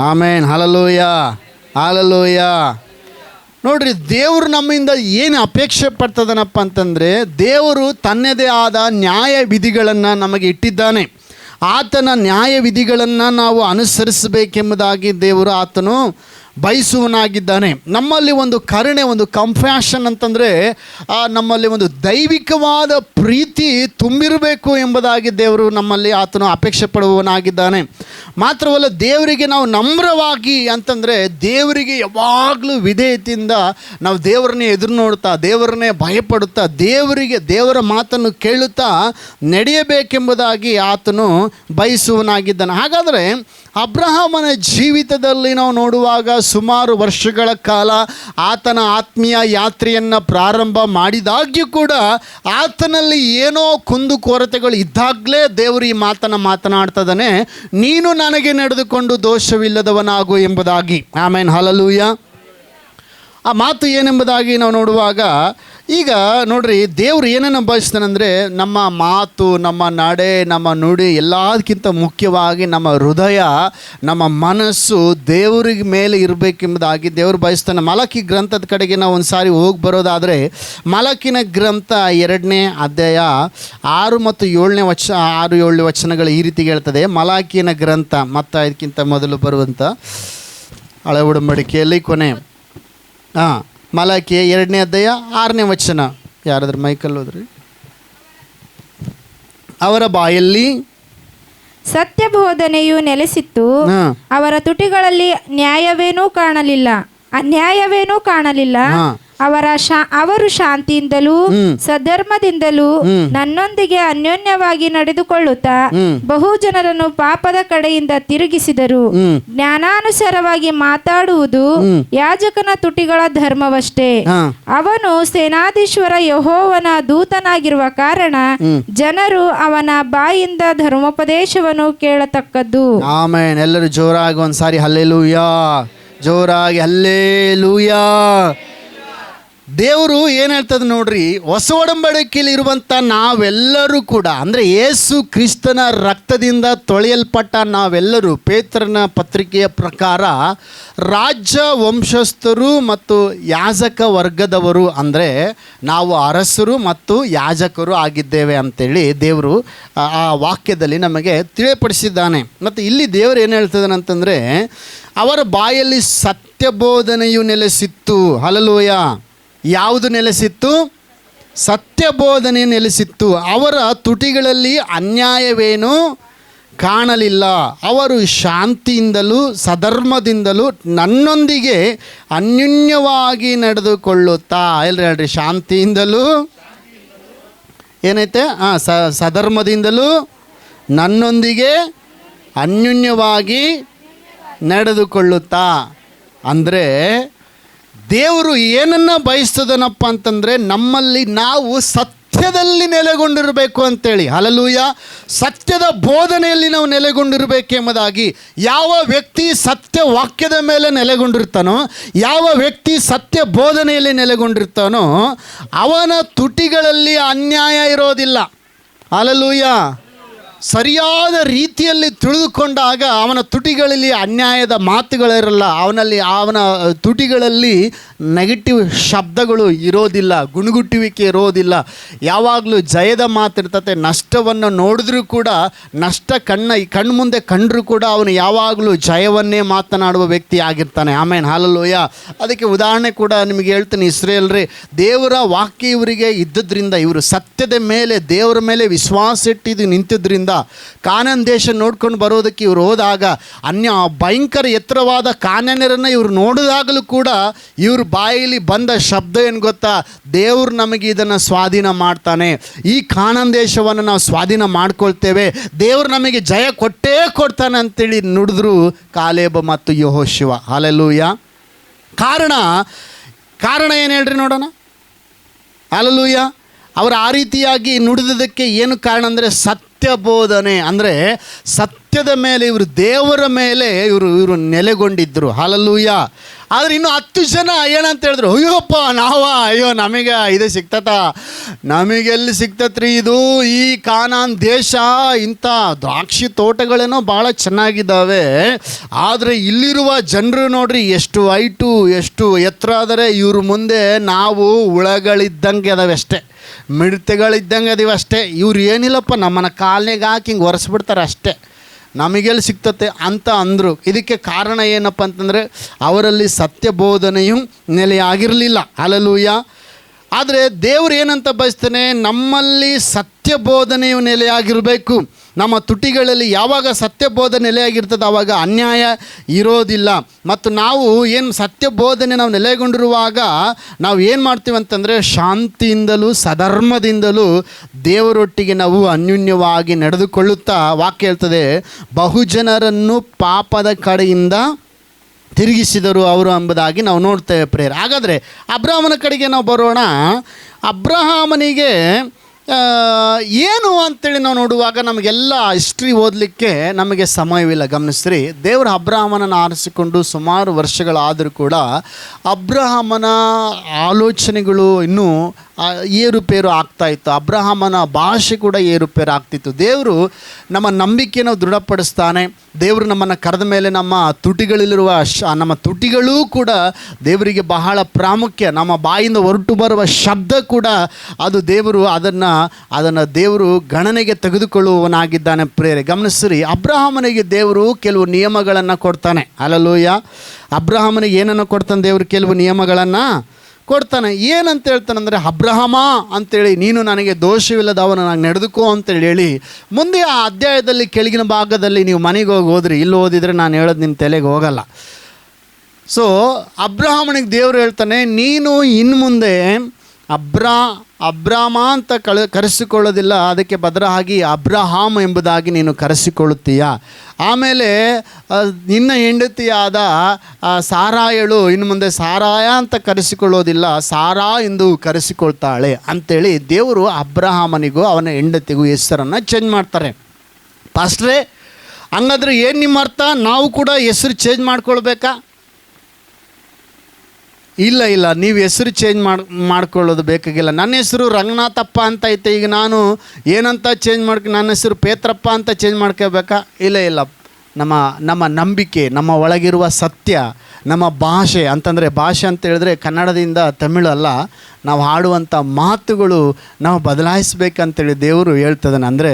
ಆಮೇನ್, ಹಲ್ಲೆಲೂಯ, ಹಲ್ಲೆಲೂಯ. ನೋಡ್ರಿ, ದೇವರು ನಮ್ಮಿಂದ ಏನು ಅಪೇಕ್ಷೆ ಪಡ್ತದನಪ್ಪ ಅಂತಂದರೆ, ದೇವರು ತನ್ನದೇ ಆದ ನ್ಯಾಯ ವಿಧಿಗಳನ್ನು ನಮಗೆ ಇಟ್ಟಿದ್ದಾನೆ. ಆತನ ನ್ಯಾಯ ವಿಧಿಗಳನ್ನು ನಾವು ಅನುಸರಿಸಬೇಕೆಂಬುದಾಗಿ ದೇವರು ಆತನು ಬಯಸುವನಾಗಿದ್ದಾನೆ. ನಮ್ಮಲ್ಲಿ ಒಂದು ಕರುಣೆ, ಒಂದು ಕಂಪ್ಯಾಷನ್ ಅಂತಂದರೆ ನಮ್ಮಲ್ಲಿ ಒಂದು ದೈವಿಕವಾದ ಪ್ರೀತಿ ತುಂಬಿರಬೇಕು ಎಂಬುದಾಗಿ ದೇವರು ನಮ್ಮಲ್ಲಿ ಆತನು ಅಪೇಕ್ಷೆ ಪಡುವವನಾಗಿದ್ದಾನೆ. ಮಾತ್ರವಲ್ಲ, ದೇವರಿಗೆ ನಾವು ನಮ್ರವಾಗಿ ಅಂತಂದರೆ ದೇವರಿಗೆ ಯಾವಾಗಲೂ ವಿಧೇಯತೆಯಿಂದ ನಾವು ದೇವರನ್ನೇ ಎದುರು ನೋಡುತ್ತಾ, ದೇವರನ್ನೇ ಭಯಪಡುತ್ತಾ, ದೇವರ ಮಾತನ್ನು ಕೇಳುತ್ತಾ ನಡೆಯಬೇಕೆಂಬುದಾಗಿ ಆತನು ಬಯಸುವನಾಗಿದ್ದಾನೆ. ಹಾಗಾದರೆ ಅಬ್ರಹಾಮನ ಜೀವಿತದಲ್ಲಿ ನಾವು ನೋಡುವಾಗ ಸುಮಾರು ವರ್ಷಗಳ ಕಾಲ ಆತನ ಆತ್ಮೀಯ ಯಾತ್ರೆಯನ್ನು ಪ್ರಾರಂಭ ಮಾಡಿದಾಗ್ಯೂ ಕೂಡ ಆತನಲ್ಲಿ ಏನೋ ಕುಂದುಕೊರತೆಗಳು ಇದ್ದಾಗಲೇ ದೇವರು ಈ ಮಾತನಾಡ್ತದಾನೆ, ನೀನು ನನಗೆ ನಡೆದುಕೊಂಡು ದೋಷವಿಲ್ಲದವನಾಗು ಎಂಬುದಾಗಿ. ಆಮೇನ್, ಹಲ್ಲೆಲೂಯ. ಆ ಮಾತು ಏನೆಂಬುದಾಗಿ ನಾವು ನೋಡುವಾಗ, ಈಗ ನೋಡ್ರಿ, ದೇವರು ಏನನ್ನು ಬಯಸ್ತಾನೆಂದರೆ ನಮ್ಮ ಮಾತು, ನಮ್ಮ ನಡೆ, ನಮ್ಮ ನುಡಿ, ಎಲ್ಲದಕ್ಕಿಂತ ಮುಖ್ಯವಾಗಿ ನಮ್ಮ ಹೃದಯ, ನಮ್ಮ ಮನಸ್ಸು ದೇವರಿಗೆ ಮೇಲೆ ಇರಬೇಕೆಂಬುದಾಗಿ ದೇವರು ಬಯಸ್ತಾನೆ. ಮಲಕಿ ಗ್ರಂಥದ ಕಡೆಗೆ ನಾವು ಒಂದು ಸಾರಿ ಹೋಗಿ ಬರೋದಾದರೆ, ಮಲಕಿನ ಗ್ರಂಥ 2ನೇ ಅಧ್ಯಾಯ 6 ಮತ್ತು 7ನೇ ವಚನಗಳು ಈ ರೀತಿ ಹೇಳ್ತದೆ. ಮಲಾಕಿನ ಗ್ರಂಥ ಮತ್ತು ಇದಕ್ಕಿಂತ ಮೊದಲು ಬರುವಂಥ ಹಳೆ ಒಡಂಬಡಿಕೆಯಲ್ಲಿ ಕೊನೆ ಮಲಾಕಿ 2ನೇ ಅಧ್ಯಾಯ 6ನೇ ವಚನ. ಯಾರಾದ್ರೂ ಮೈಕಲ್ ಹೋದ್ರಿ? ಅವರ ಬಾಯಲ್ಲಿ ಸತ್ಯಬೋಧನೆಯು ನೆಲೆಸಿತ್ತು, ಅವರ ತುಟಿಗಳಲ್ಲಿ ಅನ್ಯಾಯವೇನೂ ಕಾಣಲಿಲ್ಲ. ಅವರು ಶಾಂತಿಯಿಂದಲೂ ಸದ್ಧರ್ಮದಿಂದಲೂ ನನ್ನೊಂದಿಗೆ ಅನ್ಯೋನ್ಯವಾಗಿ ನಡೆದುಕೊಳ್ಳುತ್ತಾ ಬಹು ಜನರನ್ನು ಪಾಪದ ಕಡೆಯಿಂದ ತಿರುಗಿಸಿದರು. ಜ್ಞಾನಾನುಸಾರವಾಗಿ ಮಾತಾಡುವುದು ಯಾಜಕನ ತುಟಿಗಳ ಧರ್ಮವಷ್ಟೇ. ಅವನು ಸೇನಾಧೀಶ್ವರ ಯೆಹೋವನ ದೂತನಾಗಿರುವ ಕಾರಣ ಜನರು ಅವನ ಬಾಯಿಂದ ಧರ್ಮೋಪದೇಶವನ್ನು ಕೇಳತಕ್ಕದ್ದು. ಆಮೆನ್. ಎಲ್ಲರೂ ಜೋರಾಗಿ ಒಂದ್ಸಾರಿ ಹಲ್ಲೆಲೂಯಾ. ಜೋರಾಗಿ ಹಲ್ಲೆಲೂಯಾ. ದೇವರು ಏನು ಹೇಳ್ತದೆ ನೋಡ್ರಿ, ಹೊಸ ಒಡಂಬಡಿಕೆಯಲ್ಲಿ ಇರುವಂಥ ನಾವೆಲ್ಲರೂ ಕೂಡ, ಅಂದರೆ ಯೇಸು ಕ್ರಿಸ್ತನ ರಕ್ತದಿಂದ ತೊಳೆಯಲ್ಪಟ್ಟ ನಾವೆಲ್ಲರೂ, ಪೇತ್ರನ ಪತ್ರಿಕೆಯ ಪ್ರಕಾರ ರಾಜ್ಯ ವಂಶಸ್ಥರು ಮತ್ತು ಯಾಜಕ ವರ್ಗದವರು, ಅಂದರೆ ನಾವು ಅರಸರು ಮತ್ತು ಯಾಜಕರು ಆಗಿದ್ದೇವೆ ಅಂತೇಳಿ ದೇವರು ಆ ವಾಕ್ಯದಲ್ಲಿ ನಮಗೆ ತಿಳಿಯಪಡಿಸಿದ್ದಾನೆ. ಮತ್ತು ಇಲ್ಲಿ ದೇವರು ಏನು ಹೇಳ್ತಿದ್ದಾನೆ ಅಂತಂದರೆ, ಅವರ ಬಾಯಲ್ಲಿ ಸತ್ಯಬೋಧನೆಯು ನೆಲೆಸಿತ್ತು. ಹಲ್ಲೆಲೂಯಾ. ಯಾವುದು ನೆಲೆಸಿತ್ತು? ಸತ್ಯಬೋಧನೆ ನೆಲೆಸಿತ್ತು. ಅವರ ತುಟಿಗಳಲ್ಲಿ ಅನ್ಯಾಯವೇನೂ ಕಾಣಲಿಲ್ಲ. ಅವರು ಶಾಂತಿಯಿಂದಲೂ ಸಧರ್ಮದಿಂದಲೂ ನನ್ನೊಂದಿಗೆ ಅನ್ಯೋನ್ಯವಾಗಿ ನಡೆದುಕೊಳ್ಳುತ್ತಾ, ಎಲ್ಲರೂ ಹೇಳ್ರಿ, ಶಾಂತಿಯಿಂದಲೂ ಏನೈತೆ, ಸಧರ್ಮದಿಂದಲೂ ನನ್ನೊಂದಿಗೆ ಅನ್ಯೋನ್ಯವಾಗಿ ನಡೆದುಕೊಳ್ಳುತ್ತಾ. ಅಂದರೆ ದೇವರು ಏನನ್ನು ಬಯಸ್ತದನಪ್ಪ ಅಂತಂದರೆ, ನಮ್ಮಲ್ಲಿ ನಾವು ಸತ್ಯದಲ್ಲಿ ನೆಲೆಗೊಂಡಿರಬೇಕು ಅಂತೇಳಿ. ಹಲ್ಲೆಲೂಯಾ. ಸತ್ಯದ ಬೋಧನೆಯಲ್ಲಿ ನಾವು ನೆಲೆಗೊಂಡಿರಬೇಕೆಂಬುದಾಗಿ. ಯಾವ ವ್ಯಕ್ತಿ ಸತ್ಯ ವಾಕ್ಯದ ಮೇಲೆ ನೆಲೆಗೊಂಡಿರ್ತಾನೋ, ಯಾವ ವ್ಯಕ್ತಿ ಸತ್ಯ ಬೋಧನೆಯಲ್ಲಿ ನೆಲೆಗೊಂಡಿರ್ತಾನೋ, ಅವನ ತುಟಿಗಳಲ್ಲಿ ಅನ್ಯಾಯ ಇರೋದಿಲ್ಲ. ಹಲ್ಲೆಲೂಯಾ. ಸರಿಯಾದ ರೀತಿಯಲ್ಲಿ ತಿಳಿದುಕೊಂಡಾಗ ಅವನ ತುಟಿಗಳಲ್ಲಿ ಅನ್ಯಾಯದ ಮಾತುಗಳಿರಲ್ಲ. ಅವನ ತುಟಿಗಳಲ್ಲಿ ನೆಗೆಟಿವ್ ಶಬ್ದಗಳು ಇರೋದಿಲ್ಲ, ಗುಣಗುಟ್ಟುವಿಕೆ ಇರೋದಿಲ್ಲ. ಯಾವಾಗಲೂ ಜಯದ ಮಾತಿರ್ತತೆ. ನಷ್ಟವನ್ನು ನೋಡಿದ್ರೂ ಕೂಡ, ನಷ್ಟ ಕಣ್ಣು ಮುಂದೆ ಕಂಡರೂ ಕೂಡ ಅವನು ಯಾವಾಗಲೂ ಜಯವನ್ನೇ ಮಾತನಾಡುವ ವ್ಯಕ್ತಿ ಆಗಿರ್ತಾನೆ. ಆಮೇನ್, ಹಲ್ಲೆಲೂಯಾ. ಅದಕ್ಕೆ ಉದಾಹರಣೆ ಕೂಡ ನಿಮಗೆ ಹೇಳ್ತೀನಿ. ಇಸ್ರೇಲ್ರೇ, ದೇವರ ವಾಕ್ಯ ಇವರಿಗೆ ಇದ್ದದ್ರಿಂದ, ಇವರು ಸತ್ಯದ ಮೇಲೆ, ದೇವರ ಮೇಲೆ ವಿಶ್ವಾಸ ಇಟ್ಟಿದ್ದು ನಿಂತಿದ್ದರಿಂದ, ಕಾನಾನ್ ದೇಶ ನೋಡ್ಕೊಂಡು ಬರೋದಕ್ಕೆ ಇವರು ಹೋದಾಗ ಭಯಂಕರ ಎತ್ತರವಾದ ಕಾನಾನ್ಯರನ್ನು ಇವರು ನೋಡಿದಾಗಲೂ ಕೂಡ ಇವ್ರ ಬಾಯಲ್ಲಿ ಬಂದ ಶಬ್ದ ಏನು ಗೊತ್ತಾ? ದೇವರು ನಮಗೆ ಇದನ್ನು ಸ್ವಾಧೀನ ಮಾಡ್ತಾನೆ, ಈ ಕಾನಾನ್ ದೇಶವನ್ನು ನಾವು ಸ್ವಾಧೀನ ಮಾಡ್ಕೊಳ್ತೇವೆ, ದೇವರು ನಮಗೆ ಜಯ ಕೊಟ್ಟೇ ಕೊಡ್ತಾನೆ ಅಂತೇಳಿ ನುಡಿದ್ರು ಕಾಲೇಬ ಮತ್ತು ಯೆಹೋಶುವ. ಹಲ್ಲೆಲೂಯಾ. ಕಾರಣ ಏನು ಹೇಳ್ರಿ ನೋಡೋಣ. ಹಲ್ಲೆಲೂಯಾ. ಅವರು ಆ ರೀತಿಯಾಗಿ ನುಡಿದಕ್ಕೆ ಏನು ಕಾರಣ ಅಂದರೆ, ಸತ್ಯಬೋಧನೆ. ಅಂದರೆ ಸತ್ಯದ ಮೇಲೆ, ಇವರು ದೇವರ ಮೇಲೆ ಇವರು ನೆಲೆಗೊಂಡಿದ್ದರು. ಹಲ್ಲೆಲೂಯಾ. ಆದರೆ ಇನ್ನು 10 ಜನ ಏನಂತ ಹೇಳಿದ್ರು, ಅಯ್ಯೋಪ್ಪ ಅಯ್ಯೋ ನಮಗೆ ಇದು ನಮಗೆಲ್ಲಿ ಸಿಗ್ತತ್ರಿ ಇದು, ಈ ಕಾನಾನ್ ದೇಶ ಇಂಥ ದ್ರಾಕ್ಷಿ ತೋಟಗಳೇನೋ ಭಾಳ ಚೆನ್ನಾಗಿದ್ದಾವೆ, ಆದರೆ ಇಲ್ಲಿರುವ ಜನರು ನೋಡ್ರಿ ಎಷ್ಟು ಹೈಟು, ಎಷ್ಟು ಎತ್ತರ ಆದರೆ, ಇವ್ರ ಮುಂದೆ ನಾವು ಹುಳಗಳಿದ್ದಂಗೆ ಅದಾವೆ ಅಷ್ಟೇ, ಮಿಡತೆಗಳಿದ್ದಂಗೆ ಅದೀವಿ ಅಷ್ಟೇ. ಇವ್ರು ಏನಿಲ್ಲಪ್ಪ, ನಮ್ಮನ್ನು ಕಾಲ್ನಾಗ ಹಾಕಿ ಹಿಂಗೆ ಒರೆಸ್ಬಿಡ್ತಾರೆ ಅಷ್ಟೇ, ನಮಗೆಲ್ಲಿ ಸಿಗ್ತತೆ ಅಂತ ಅಂದರು. ಇದಕ್ಕೆ ಕಾರಣ ಏನಪ್ಪ ಅಂತಂದರೆ, ಅವರಲ್ಲಿ ಸತ್ಯಬೋಧನೆಯು ನೆಲೆಯಾಗಿರಲಿಲ್ಲ. ಹಲ್ಲೆಲೂಯಾ. ಆದರೆ ದೇವರು ಏನಂತ ಬಯಸ್ತಾನೆ, ನಮ್ಮಲ್ಲಿ ಸತ್ಯಬೋಧನೆಯು ನೆಲೆಯಾಗಿರಬೇಕು. ನಮ್ಮ ತುಟಿಗಳಲ್ಲಿ ಯಾವಾಗ ಸತ್ಯಬೋಧನೆ ನೆಲೆಯಾಗಿರ್ತದೆ ಆವಾಗ ಅನ್ಯಾಯ ಇರೋದಿಲ್ಲ. ಮತ್ತು ನಾವು ಏನು ಸತ್ಯಬೋಧನೆ ನಾವು ನೆಲೆಗೊಂಡಿರುವಾಗ ನಾವು ಏನು ಮಾಡ್ತೀವಿ ಅಂತಂದರೆ, ಶಾಂತಿಯಿಂದಲೂ ಸಧರ್ಮದಿಂದಲೂ ದೇವರೊಟ್ಟಿಗೆ ನಾವು ಅನ್ಯೋನ್ಯವಾಗಿ ನಡೆದುಕೊಳ್ಳುತ್ತಾ, ವಾಕ್ಯ ಹೇಳ್ತದೆ, ಬಹುಜನರನ್ನು ಪಾಪದ ಕಡೆಯಿಂದ ತಿರುಗಿಸಿದರು ಅವರು ಎಂಬುದಾಗಿ ನಾವು ನೋಡ್ತೇವೆ ಪ್ರೇಯರ್. ಹಾಗಾದರೆ ಅಬ್ರಹಾಮನ ಕಡೆಗೆ ನಾವು ಬರೋಣ. ಅಬ್ರಹಾಮನಿಗೆ ಏನು ಅಂತೇಳಿ ನಾವು ನೋಡುವಾಗ ನಮಗೆಲ್ಲ ಹಿಸ್ಟ್ರಿ ಓದಲಿಕ್ಕೆ ನಮಗೆ ಸಮಯವಿಲ್ಲ. ಗಮನಿಸ್ರಿ, ದೇವರು ಅಬ್ರಹಾಮನನ್ನು ಆರಿಸಿಕೊಂಡು ಸುಮಾರು ವರ್ಷಗಳಾದರೂ ಕೂಡ ಅಬ್ರಹಾಮನ ಆಲೋಚನೆಗಳು ಇನ್ನೂ ಏರುಪೇರು ಆಗ್ತಾಯಿತ್ತು. ಅಬ್ರಹಾಮನ ಭಾಷೆ ಕೂಡ ಏರುಪೇರು ಆಗ್ತಿತ್ತು. ದೇವರು ನಮ್ಮ ನಂಬಿಕೆಯನ್ನು ದೃಢಪಡಿಸ್ತಾನೆ. ದೇವರು ನಮ್ಮನ್ನು ಕರೆದ ಮೇಲೆ ನಮ್ಮ ತುಟಿಗಳಲ್ಲಿರುವ ನಮ್ಮ ತುಟಿಗಳೂ ಕೂಡ ದೇವರಿಗೆ ಬಹಳ ಪ್ರಾಮುಖ್ಯ. ನಮ್ಮ ಬಾಯಿಂದ ಹೊರಟು ಬರುವ ಶಬ್ದ ಕೂಡ ಅದು ದೇವರು ಅದನ್ನು ದೇವರು ಗಣನೆಗೆ ತೆಗೆದುಕೊಳ್ಳುವವನಾಗಿದ್ದಾನೆ ಪ್ರೇರೆ. ಗಮನಿಸ್ರಿ, ಅಬ್ರಹಾಮನಿಗೆ ದೇವರು ಕೆಲವು ನಿಯಮಗಳನ್ನು ಕೊಡ್ತಾನೆ. ಹಲ್ಲೆಲೂಯಾ. ಅಬ್ರಹಾಮನಿಗೆ ಏನನ್ನು ಕೊಡ್ತಾನೆ ದೇವರು? ಕೆಲವು ನಿಯಮಗಳನ್ನು ಕೊಡ್ತಾನೆ. ಏನಂತ ಹೇಳ್ತಾನಂದರೆ, ಅಬ್ರಹಾಮ ಅಂತೇಳಿ ನೀನು ನನಗೆ ದೋಷವಿಲ್ಲದವನು ನಾನು ನಡೆದುಕೋ ಅಂತೇಳಿ ಹೇಳಿ, ಮುಂದೆ ಆ ಅಧ್ಯಾಯದಲ್ಲಿ ಕೆಳಗಿನ ಭಾಗದಲ್ಲಿ ನೀವು ಮನೆಗೆ ಹೋದ್ರಿ, ಇಲ್ಲಿ ಓದಿದರೆ ನಾನು ಹೇಳೋದು ನಿಮ್ಮ ತಲೆಗೆ ಹೋಗಲ್ಲ. ಸೊ ಅಬ್ರಹಾಮನಿಗೆ ದೇವರು ಹೇಳ್ತಾನೆ, ನೀನು ಇನ್ನು ಮುಂದೆ ಅಬ್ರಾಮ ಅಂತ ಕರೆಸಿಕೊಳ್ಳೋದಿಲ್ಲ, ಅದಕ್ಕೆ ಬದಲಾಗಿ ಅಬ್ರಹಾಮ್ ಎಂಬುದಾಗಿ ನೀನು ಕರೆಸಿಕೊಳ್ಳುತ್ತೀಯ. ಆಮೇಲೆ ನಿನ್ನ ಹೆಂಡತಿಯಾದ ಸಾರಾಯಳು ಇನ್ನು ಮುಂದೆ ಸಾರಾಯ ಅಂತ ಕರೆಸಿಕೊಳ್ಳೋದಿಲ್ಲ, ಸಾರಾ ಎಂದು ಕರೆಸಿಕೊಳ್ತಾಳೆ ಅಂತೇಳಿ ದೇವರು ಅಬ್ರಹಾಮನಿಗೂ ಅವನ ಹೆಂಡತಿಗೂ ಹೆಸರನ್ನು ಚೇಂಜ್ ಮಾಡ್ತಾರೆ. ಪಾಸ್ಟ್ರೇ, ಹಂಗಾದ್ರೆ ಏನು ನಿಮ್ಮ ಅರ್ಥ? ನಾವು ಕೂಡ ಹೆಸರು ಚೇಂಜ್ ಮಾಡ್ಕೊಳ್ಬೇಕಾ? ಇಲ್ಲ ನೀವು ಹೆಸರು ಚೇಂಜ್ ಮಾಡ್ಕೊಳ್ಳೋದು ಬೇಕಾಗಿಲ್ಲ. ನನ್ನ ಹೆಸರು ರಂಗನಾಥಪ್ಪ ಅಂತ ಐತೆ, ಈಗ ನಾನು ಏನಂತ ಚೇಂಜ್ ನನ್ನ ಹೆಸರು ಪೇತ್ರಪ್ಪ ಅಂತ ಚೇಂಜ್ ಮಾಡ್ಕೋಬೇಕಾ? ಇಲ್ಲ. ನಮ್ಮ ನಂಬಿಕೆ, ನಮ್ಮ ಒಳಗಿರುವ ಸತ್ಯ, ನಮ್ಮ ಭಾಷೆ ಅಂತಂದರೆ, ಭಾಷೆ ಅಂತ ಹೇಳಿದ್ರೆ ಕನ್ನಡದಿಂದ ತಮಿಳು ಅಲ್ಲ, ನಾವು ಹಾಡುವಂಥ ಮಾತುಗಳು ನಾವು ಬದಲಾಯಿಸ್ಬೇಕಂತೇಳಿ ದೇವರು ಹೇಳ್ತದಾನೆ. ಅಂದರೆ